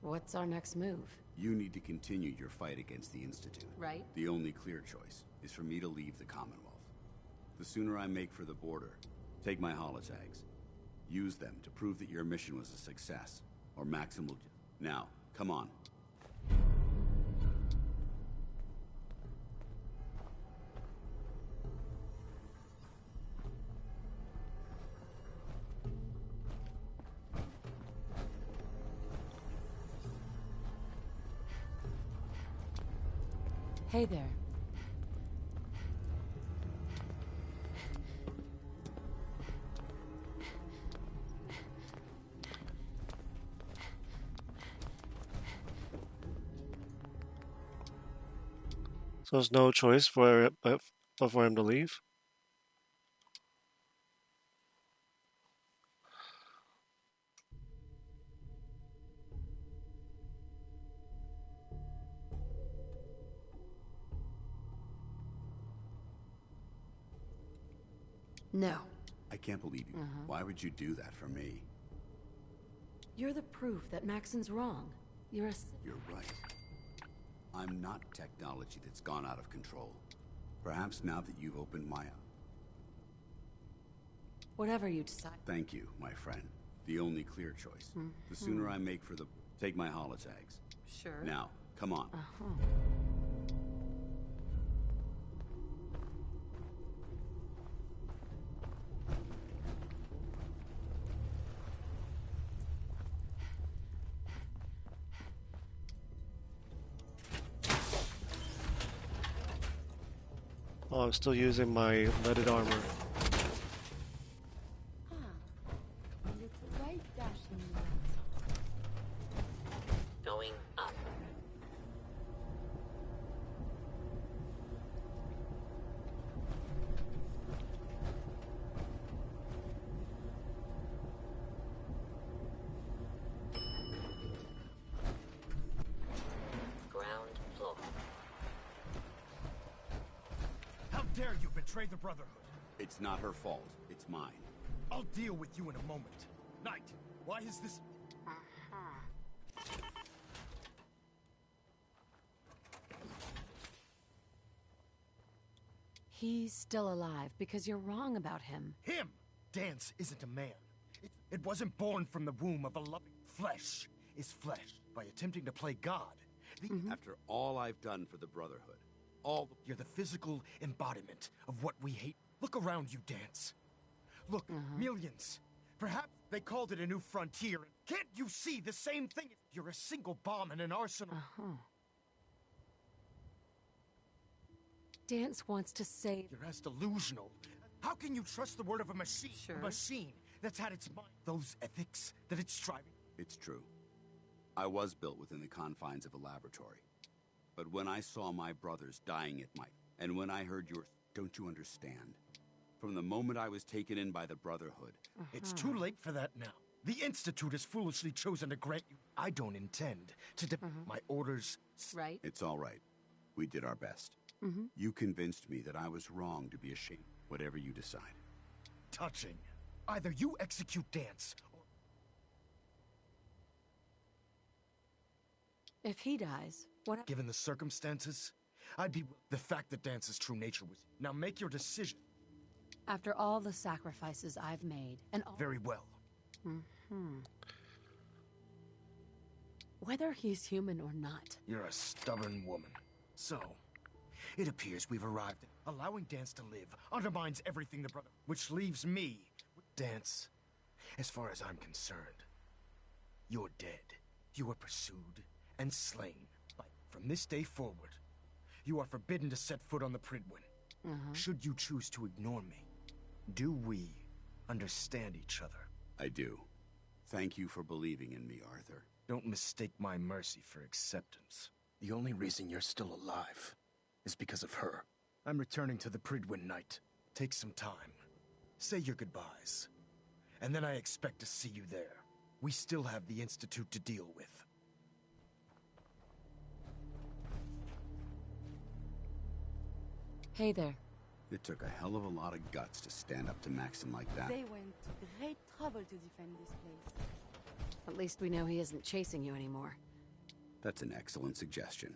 What's our next move? You need to continue your fight against the Institute. Right. The only clear choice is for me to leave the Commonwealth. The sooner I make for the border, take my holotags. Use them to prove that your mission was a success, or Maxon will... Now, come on. Hey there. So there's no choice but for him to leave. No. I can't believe you. Why would you do that for me? You're the proof that Maxon's wrong. You're right. I'm not technology that's gone out of control. Perhaps now that you've opened my eyes. Whatever you decide. Thank you, my friend. The only clear choice. The sooner I make for the... Take my holotags. Sure. Now, come on. Oh, I'm still using my leaded armor. Going up. Ground floor. How dare you betray the Brotherhood? It's not her fault. It's mine. I'll deal with you in a moment. Knight, why is this... He's still alive because you're wrong about him. Him! Dance isn't a man. It wasn't born from the womb of a loving... Flesh is flesh. By attempting to play God, After all I've done for the Brotherhood, You're the physical embodiment of what we hate. Look around you, Dance. Look, millions. Perhaps they called it a new frontier. Can't you see the same thing? You're a single bomb in an arsenal. Dance wants to save... You're as delusional. How can you trust the word of a machine? Sure. A machine that's had its mind. Those ethics that it's striving. it's true. I was built within the confines of a laboratory. But when I saw my brothers dying at my... And when I heard your... Don't you understand? From the moment I was taken in by the Brotherhood... It's too late for that now. The Institute has foolishly chosen to grant you... I don't intend to... My orders... Right. It's all right. We did our best. You convinced me that I was wrong to be ashamed. Whatever you decide. Touching. Either you execute Dance, or... If he dies, what... Given the circumstances, I'd be... The fact that Dance's true nature was... Now make your decision. After all the sacrifices I've made, and all... Very well. Whether he's human or not. You're a stubborn woman. So, it appears we've arrived. Allowing Dance to live undermines everything the brother... Which leaves me... Dance, as far as I'm concerned, you're dead. You were pursued and slain. From this day forward, you are forbidden to set foot on the Pridwin. Should you choose to ignore me, do we understand each other? I do. Thank you for believing in me, Arthur. Don't mistake my mercy for acceptance. The only reason you're still alive is because of her. I'm returning to the Pridwin Knight. Take some time. Say your goodbyes. And then I expect to see you there. We still have the Institute to deal with. Hey there. It took a hell of a lot of guts to stand up to Maxon like that. They went to great trouble to defend this place. At least we know he isn't chasing you anymore. That's an excellent suggestion.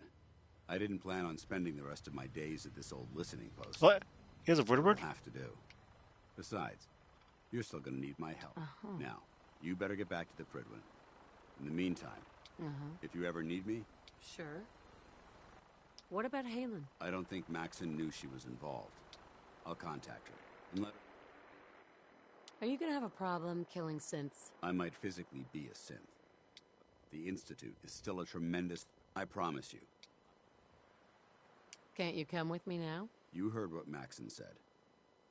I didn't plan on spending the rest of my days at this old listening post. What? He has a vertebrate? Have to do. Besides, you're still gonna need my help. Now, you better get back to the Pridwin. In the meantime, if you ever need me... Sure. What about Halen? I don't think Maxon knew she was involved. I'll contact her and let her... Are you gonna have a problem killing synths? I might physically be a synth. The Institute is still a tremendous... I promise you. Can't you come with me now? You heard what Maxon said.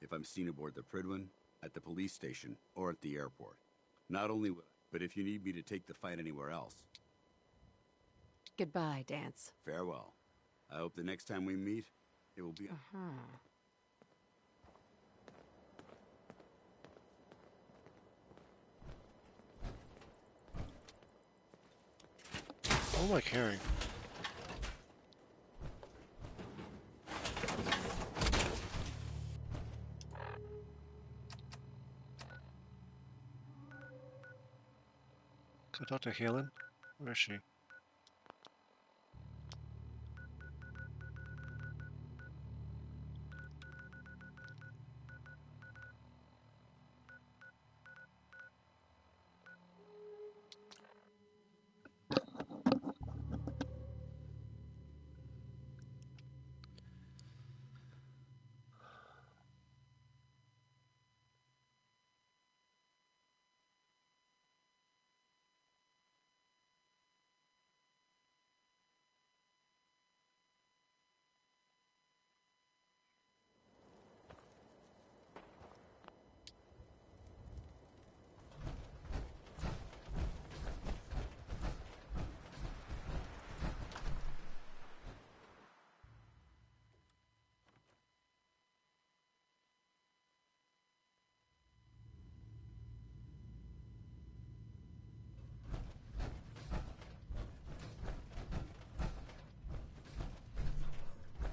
If I'm seen aboard the Pridwin, at the police station, or at the airport. Not only will I, but if you need me to take the fight anywhere else. Goodbye, Dance. Farewell. I hope the next time we meet, it will be... What am I carrying? Can I talk to Helen? Where is she?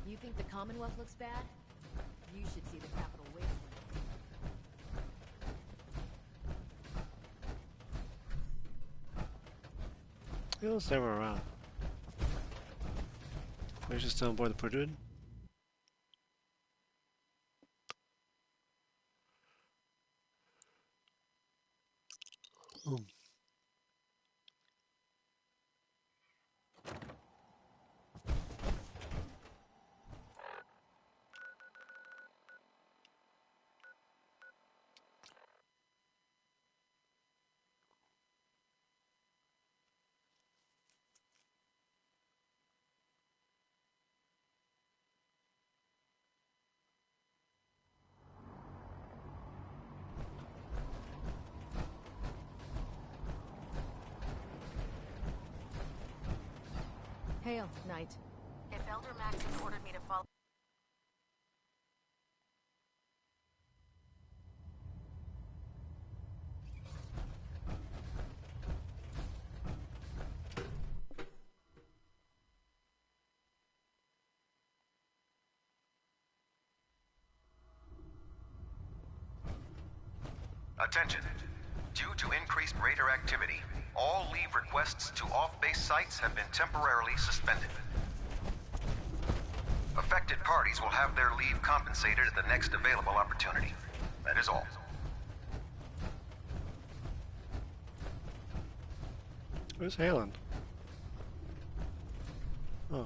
You think the Commonwealth looks bad? You should see the Capitol wasteland. He was never around. Are you just still on board the Purdue? Hail, Knight. If Elder Maxon ordered me to follow... Attention. Due to increased raider activity, all leave requests to off-base sites have been temporarily suspended. Affected parties will have their leave compensated at the next available opportunity. That is all. Where's Halen? Oh.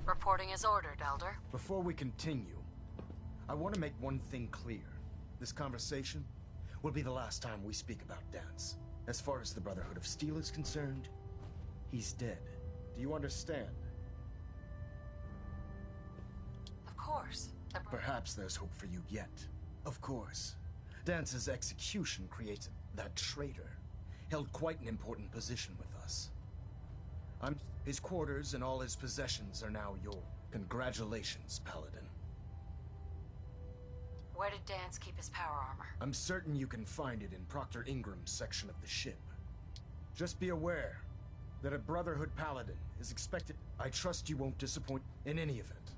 Reporting as ordered, Elder. Before we continue, I want to make one thing clear. This conversation will be the last time we speak about Dance. As far as the Brotherhood of Steel is concerned, he's dead. Do you understand? Of course. Perhaps there's hope for you yet. Of course. Dance's execution creates that traitor. Held quite an important position with us. His quarters and all his possessions are now yours. Congratulations, Paladin. Where did Dance keep his power armor? I'm certain you can find it in Proctor Ingram's section of the ship. Just be aware that a Brotherhood Paladin is expected. I trust you won't disappoint in any event.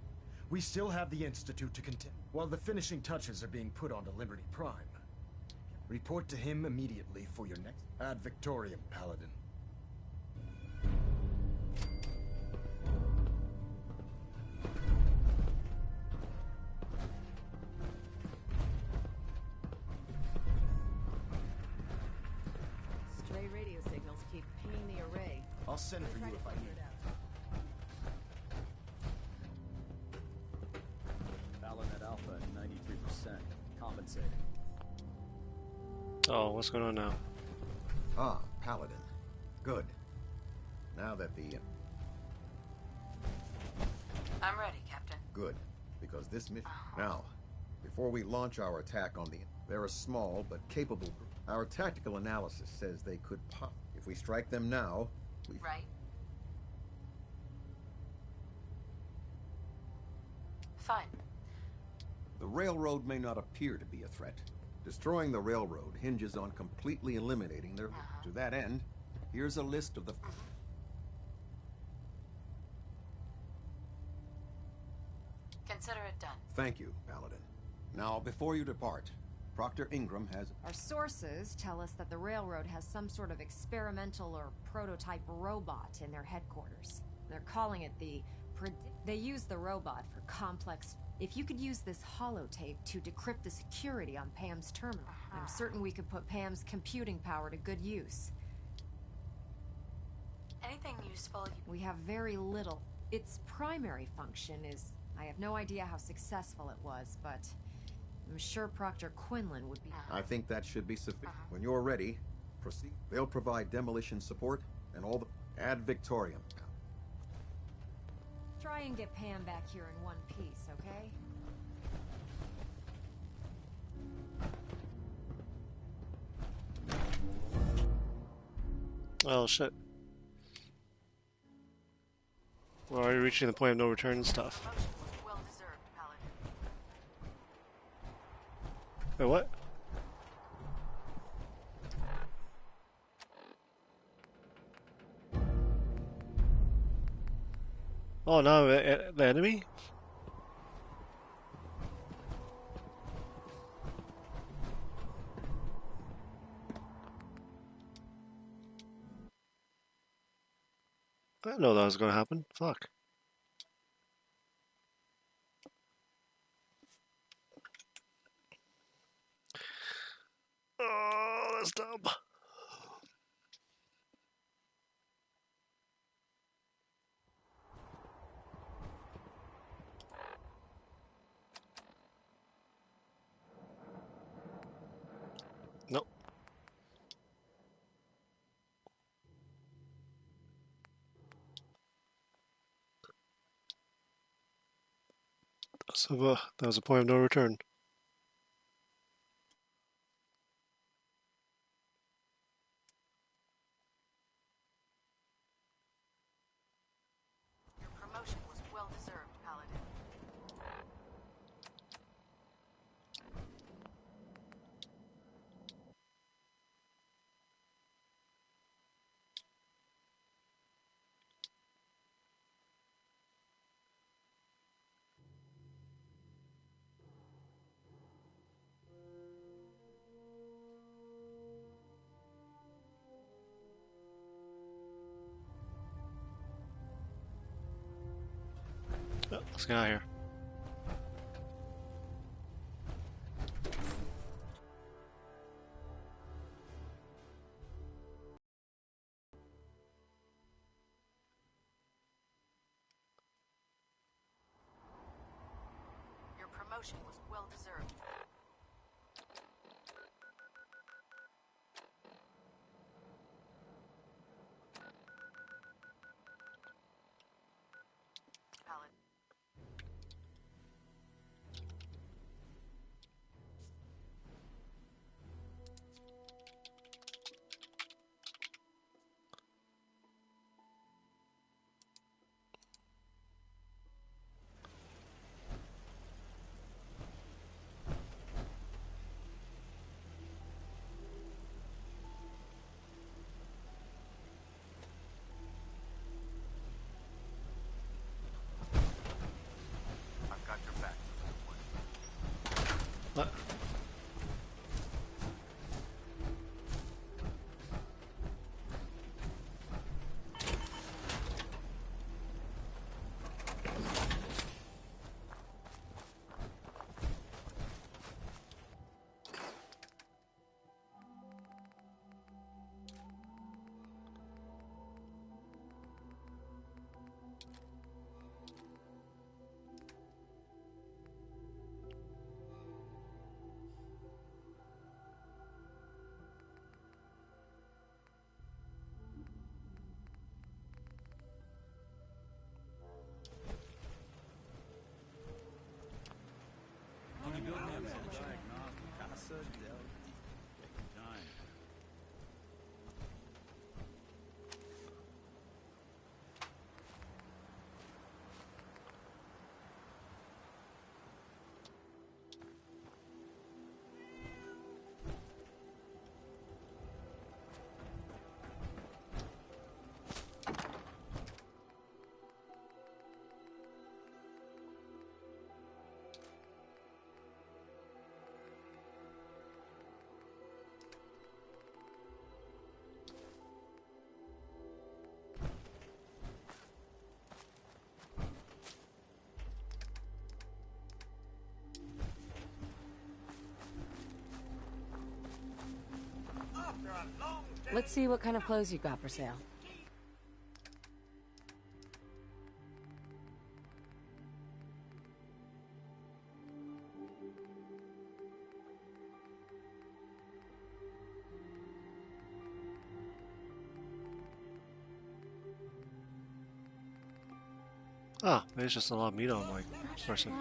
We still have the Institute to contend. While the finishing touches are being put onto Liberty Prime, report to him immediately for your next ad Victoriam, Paladin. Stray radio signals keep pinging the array. I'll send for you if I need. Fallon at Alpha at 93%. Compensating. Oh, what's going on now? Ah, Paladin. Good. Now that the... I'm ready, Captain. Good. Because this mission... Now, Before we launch our attack on the... They're a small but capable group. Our tactical analysis says they could pop. If we strike them now, we... Right. Fine. The railroad may not appear to be a threat. Destroying the railroad hinges on completely eliminating their... To that end, here's a list of the... Consider it done. Thank you, Paladin. Now, before you depart, Proctor Ingram has... Our sources tell us that the railroad has some sort of experimental or prototype robot in their headquarters. They're calling it the... They use the robot for complex... If you could use this holotape to decrypt the security on Pam's terminal, I'm certain we could put Pam's computing power to good use. Anything useful? We have very little. Its primary function is... I have no idea how successful it was, but I'm sure Proctor Quinlan would be... I think that should be sufficient. When you're ready, proceed. They'll provide demolition support and all the... Ad Victoriam. Try and get Pam back here in one piece, okay? Oh shit. We're already reaching the point of no return and stuff. Well deserved, Paladin. Wait, what? Oh no, the enemy? I didn't know that was gonna happen. Fuck. Oh, that's dumb. Nope. So, that was a point of no return. Your promotion was well deserved, Paladin. Oh, let's get out of here. Your promotion was well deserved. Paladin. I've got your back. What? Casa del Time. Let's see what kind of clothes you've got for sale. Ah, maybe it's just a lot of meat on my person.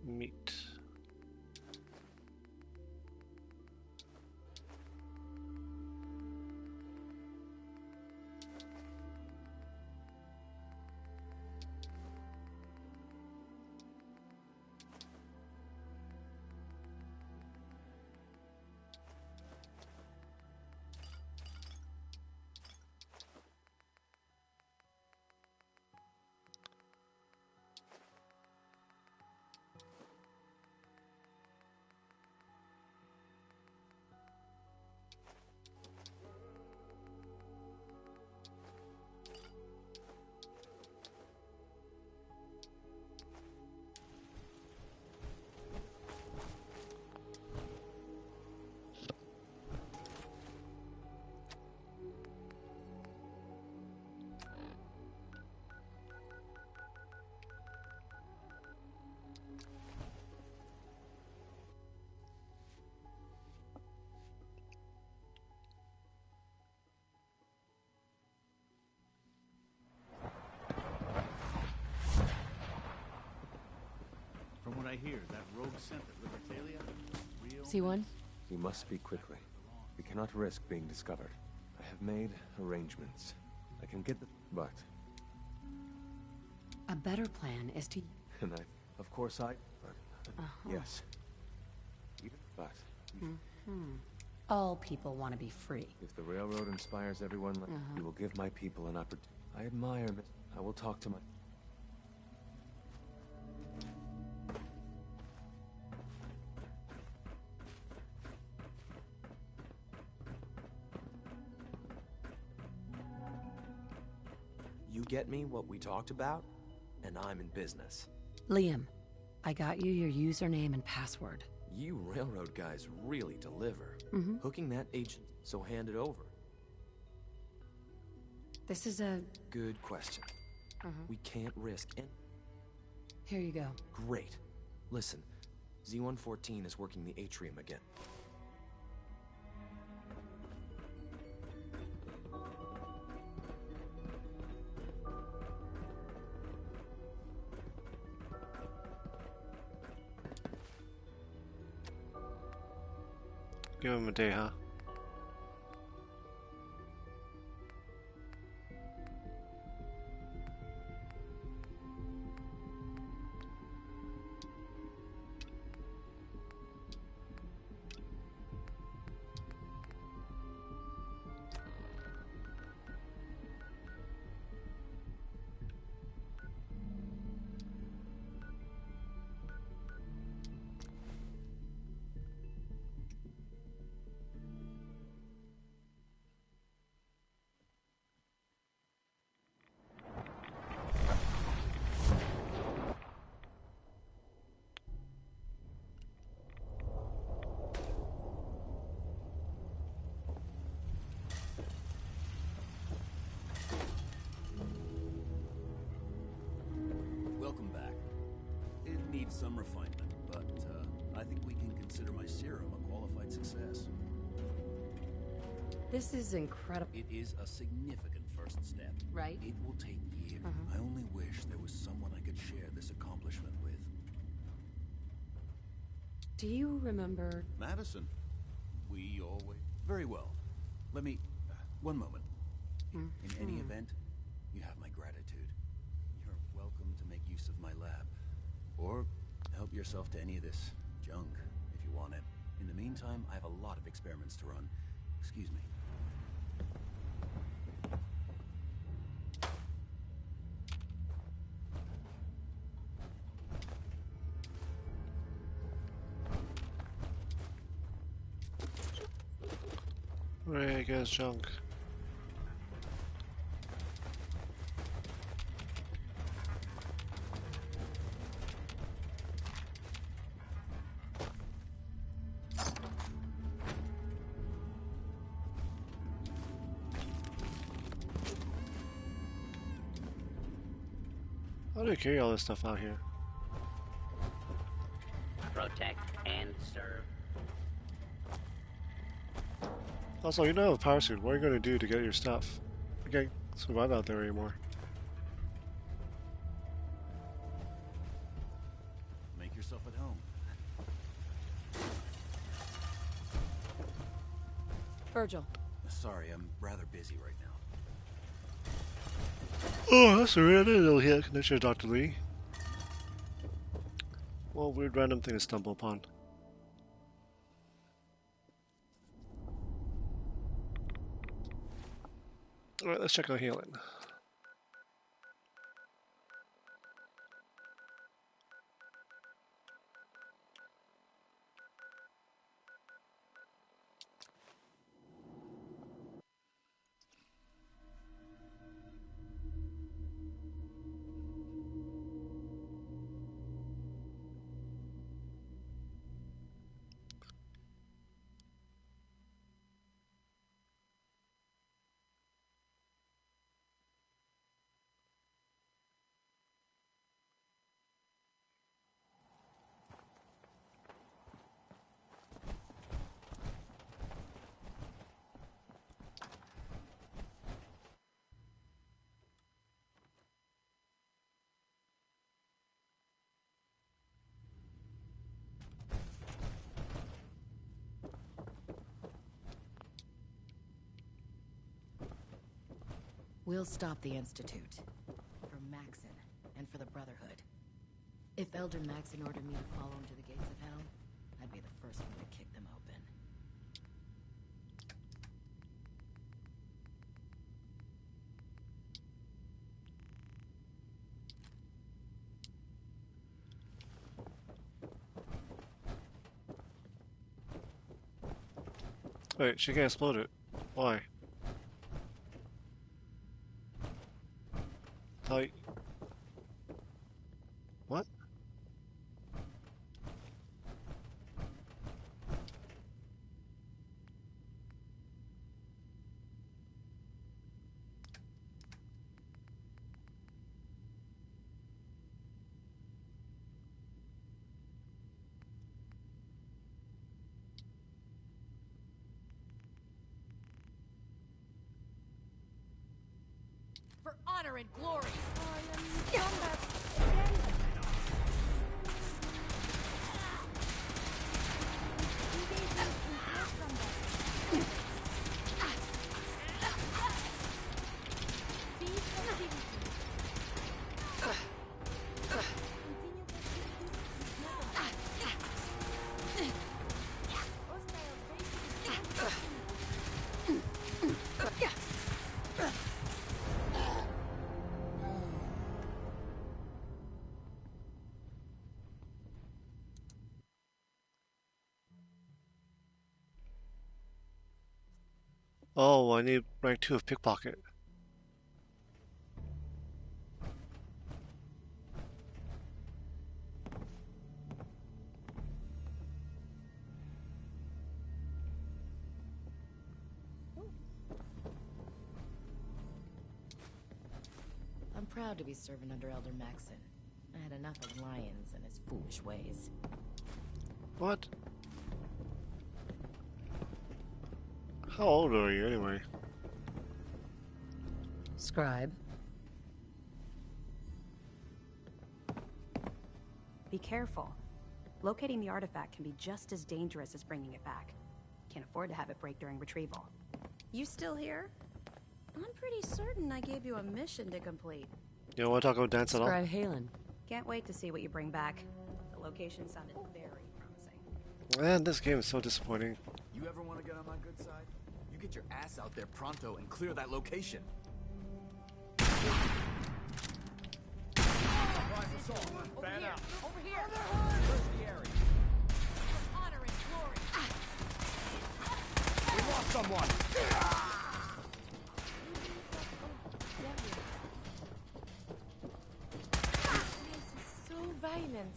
Meat. From what I hear, that rogue scent at Libertalia, real... See one? We must speak quickly. We cannot risk being discovered. I have made arrangements. I can get the... But... A better plan is to... And of course But... Yes. Even... But... All people want to be free. If the railroad inspires everyone, you will give my people an opportunity. I admire... I will talk to my... You get me what we talked about, and I'm in business. Liam, I got you your username and password. You railroad guys really deliver. Hooking that agent, so hand it over. This is a... Good question. We can't risk any... Here you go. Great. Listen, Z-114 is working the atrium again. Give him a day, huh? Welcome back. It needs some refinement, but I think we can consider my serum a qualified success. This is incredible. It is a significant first. first step. Right. It will take years. I only wish there was someone I could share this accomplishment with. Do you remember... Madison. We always... Very well. Let me... one moment. In any event, you have my gratitude. You're welcome to make use of my lab. Or help yourself to any of this junk, if you want it. In the meantime, I have a lot of experiments to run. Excuse me. Right, I guess junk. How do you carry all this stuff out here? Protect and serve. Also, you don't have a power suit. What are you going to do to get your stuff? You can't survive out there anymore. Make yourself at home. Virgil. Sorry, I'm rather busy right now. Oh, that's alright. I didn't know he had a connection to Dr. Lee. Well, weird random thing to stumble upon. Alright, let's check on healing. We'll stop the Institute. For Maxon, and for the Brotherhood. If Elder Maxon ordered me to follow him to the gates of hell, I'd be the first one to kick them open. Wait, she can't explode it. Why? Like... What? For honor and glory! Oh, I need rank 2 of pickpocket. I'm proud to be serving under Elder Maxon. I had enough of Lyons and his foolish ways. What? How old are you anyway? Scribe. Be careful. Locating the artifact can be just as dangerous as bringing it back. Can't afford to have it break during retrieval. You still here? I'm pretty certain I gave you a mission to complete. You don't want to talk about dance at all? Scribe Halen. Can't wait to see what you bring back. The location sounded very promising. Man, this game is so disappointing. You ever want to get on my good side? You get your ass out there pronto and clear that location. Fan out. Over here. Honor and glory. We lost someone. This is so violent.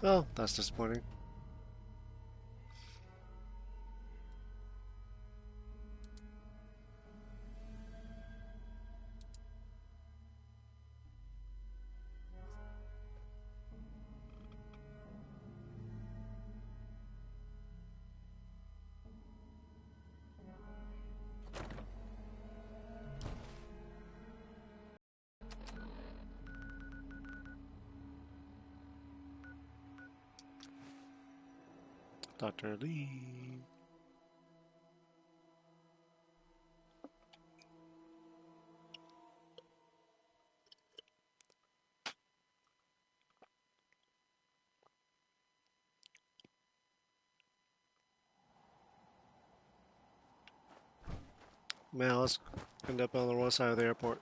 Well, that's disappointing. Dr. Lee. Man, let's end up on the wrong side of the airport.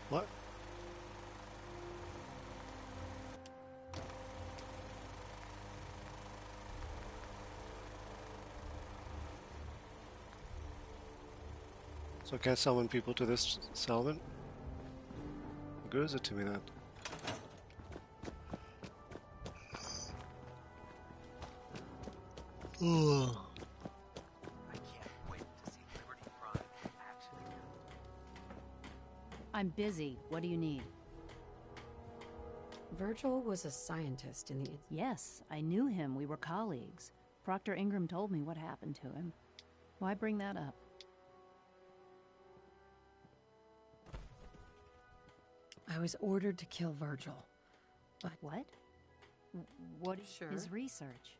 What? So I can't summon people to this settlement? What good is it to me then? Ugh. I'm busy. What do you need? Virgil was a scientist in the... Yes, I knew him. We were colleagues. Proctor Ingram told me what happened to him. Why bring that up? I was ordered to kill Virgil, but... What? What is his research?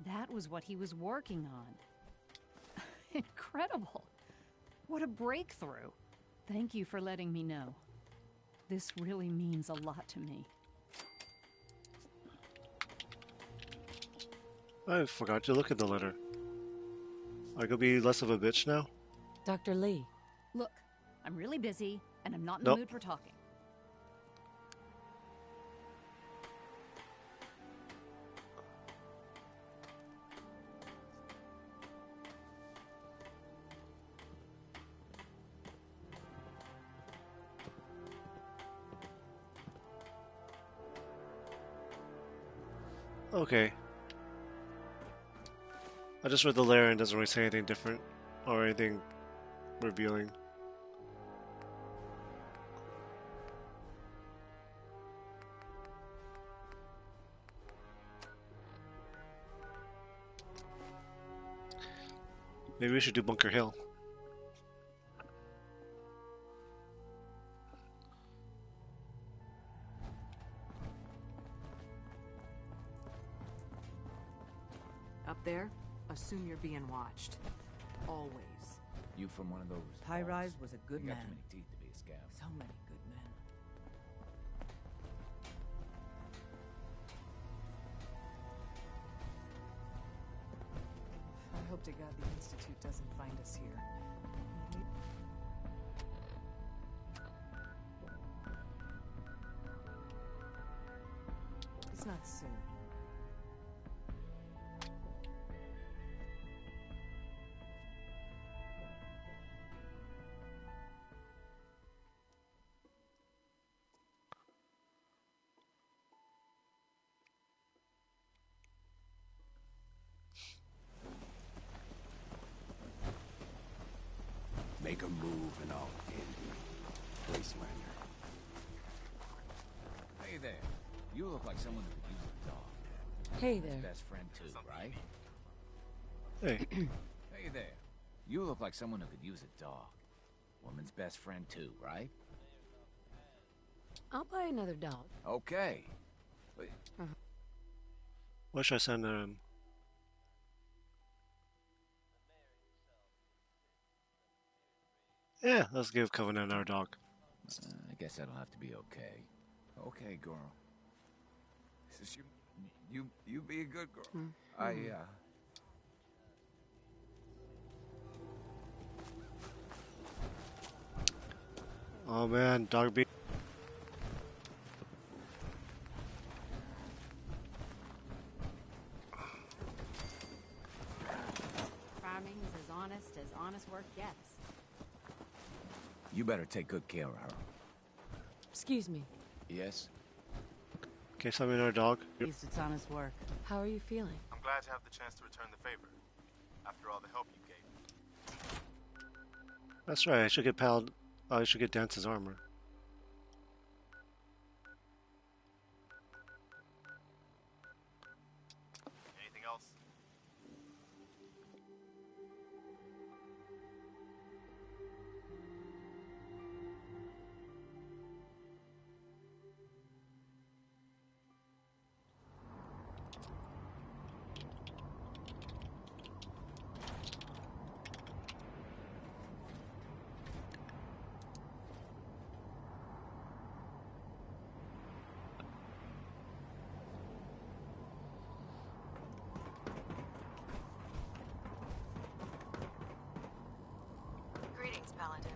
That was what he was working on. Incredible. What a breakthrough. Thank you for letting me know. This really means a lot to me. I forgot to look at the letter. I could be less of a bitch now? Dr. Lee. Look, I'm really busy, and I'm not in Nope. the mood for talking. Okay. I just read the letter and it doesn't really say anything different or anything revealing. Maybe we should do Bunker Hill. Up there, assume you're being watched. Always. You from one of those? High-Rise was a good You man. got too many teeth to be a scout. So many good men. I hope to God the Institute doesn't find us here. Perhaps not soon. Make a move and I'll end you, Wastelander. Hey there. You look like someone who could use a dog. Hey His there. best friend too, right? Hey. Hey there. You look like someone who could use a dog. Woman's best friend too, right? I'll buy another dog. Okay. But What should I send him? Yeah, let's give Covenant our dog. I guess that'll have to be okay. Okay, girl. Just you be a good girl. Oh man, dog beat. Farming is as honest work gets. You better take good care of her. Excuse me. Yes? Okay, send me another dog. At least it's honest work. How are you feeling? I'm glad to have the chance to return the favor. After all the help you gave. That's right, I should get Pal. I should get Dance's armor. Anything else? Greetings, Paladin.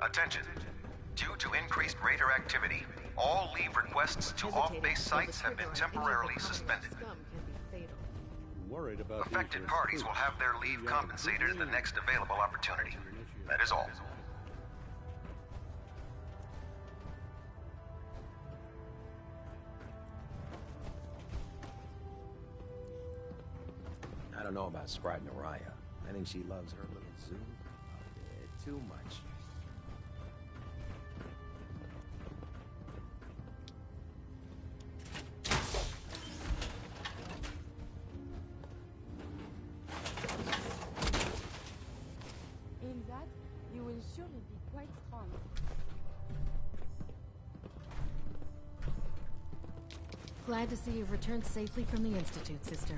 Attention. Due to increased raider activity, all leave requests to off-base sites have been temporarily suspended. Worried about Affected parties will have their leave compensated at the next available opportunity. That is all. I don't know about Scribe Naraya. I think she loves her little zoo a bit too much. In that, you will surely be quite strong. Glad to see you've returned safely from the Institute, sister.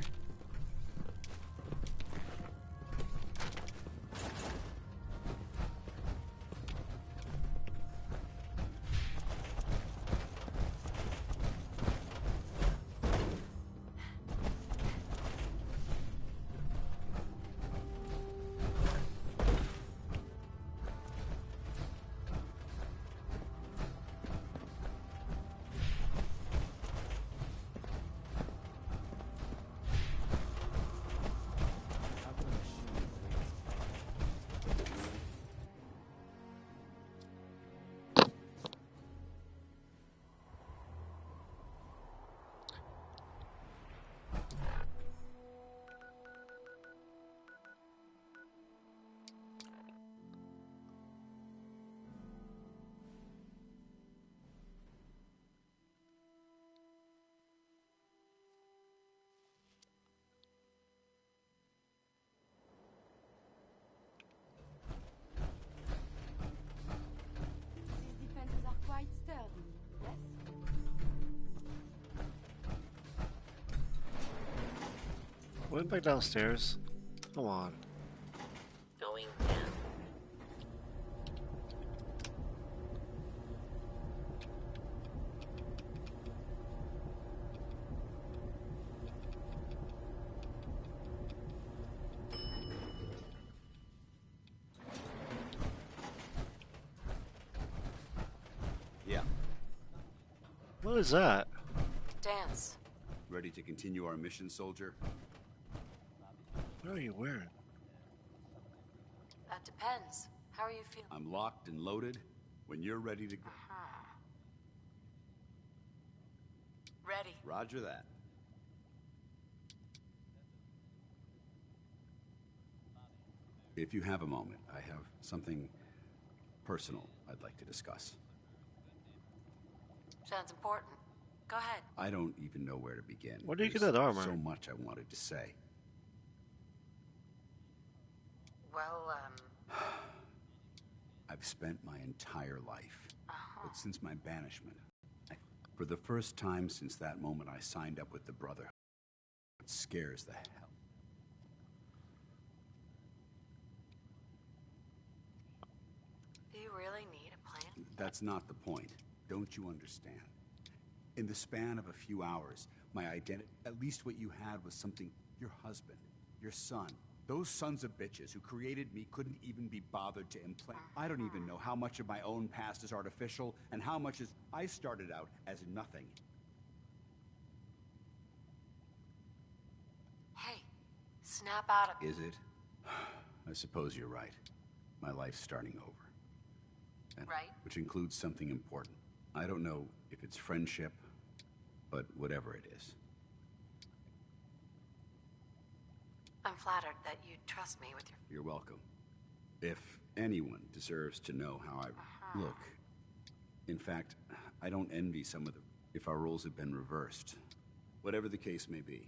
These defenses are quite sturdy, yes? Went back downstairs. Come on. Going down. What is that? Dance. Ready to continue our mission, soldier? What are you wearing? That depends. How are you feeling? I'm locked and loaded. When you're ready to go. Ready. Roger that. If you have a moment, I have something personal I'd like to discuss. Sounds important. Go ahead. I don't even know where to begin. Where do you get There's that armor? So much I wanted to say. Well, I've spent my entire life, but since my banishment, for the first time since that moment I signed up with the Brotherhood, it scares the hell. do you really need a plan? That's not the point. Don't you understand? In the span of a few hours, my identity, at least what you had was something, your husband, your son, those sons of bitches who created me couldn't even be bothered to implant. I don't even know how much of my own past is artificial and how much is... I started out as nothing. Hey, snap out of it. Is it? I suppose you're right. My life's starting over. And, right. Which includes something important. I don't know if it's friendship, but whatever it is. I'm flattered that you trust me with your... You're welcome. If anyone deserves to know how I look, in fact, I don't envy some of the... If our roles have been reversed, whatever the case may be,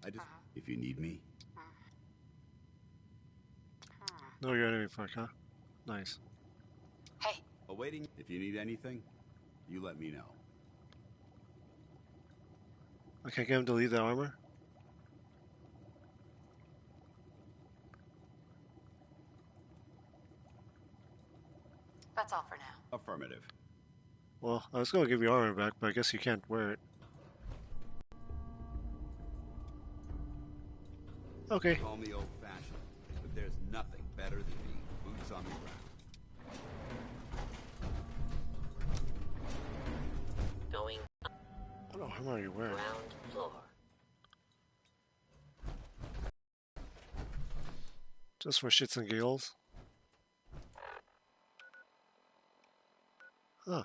I just... If you need me... No, you're enemy fuck, huh? Nice. Hey. Awaiting. If you need anything, you let me know. I can't get him to leave the armor? That's all for now. Affirmative. Well, I was gonna give you armor back, but I guess you can't wear it. Okay. Call me old-fashioned, but there's nothing better than being boots on the ground. Going What armor are you wearing? ground floor. Just for shits and giggles? Huh.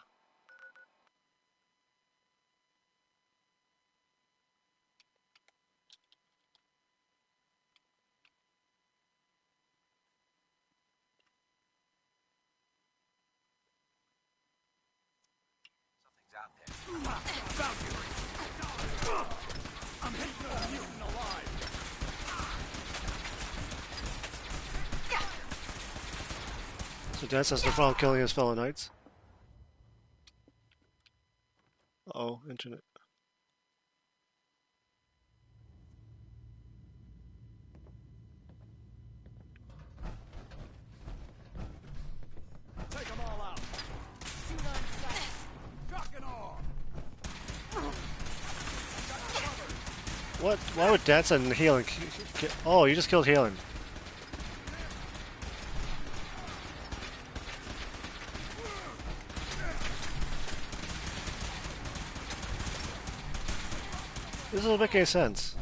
I'm hitting a mutant alive. So Dance has no problem killing his fellow knights? Uh-oh, internet. Take them all out. Shoot on sight. Shock and awe. What? Why would Dance and Halen oh, you just killed Halen. This doesn't make any sense.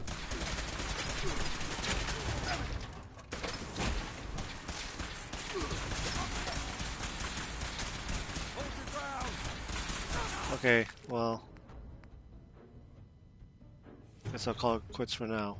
Okay, well, guess I'll call it quits for now.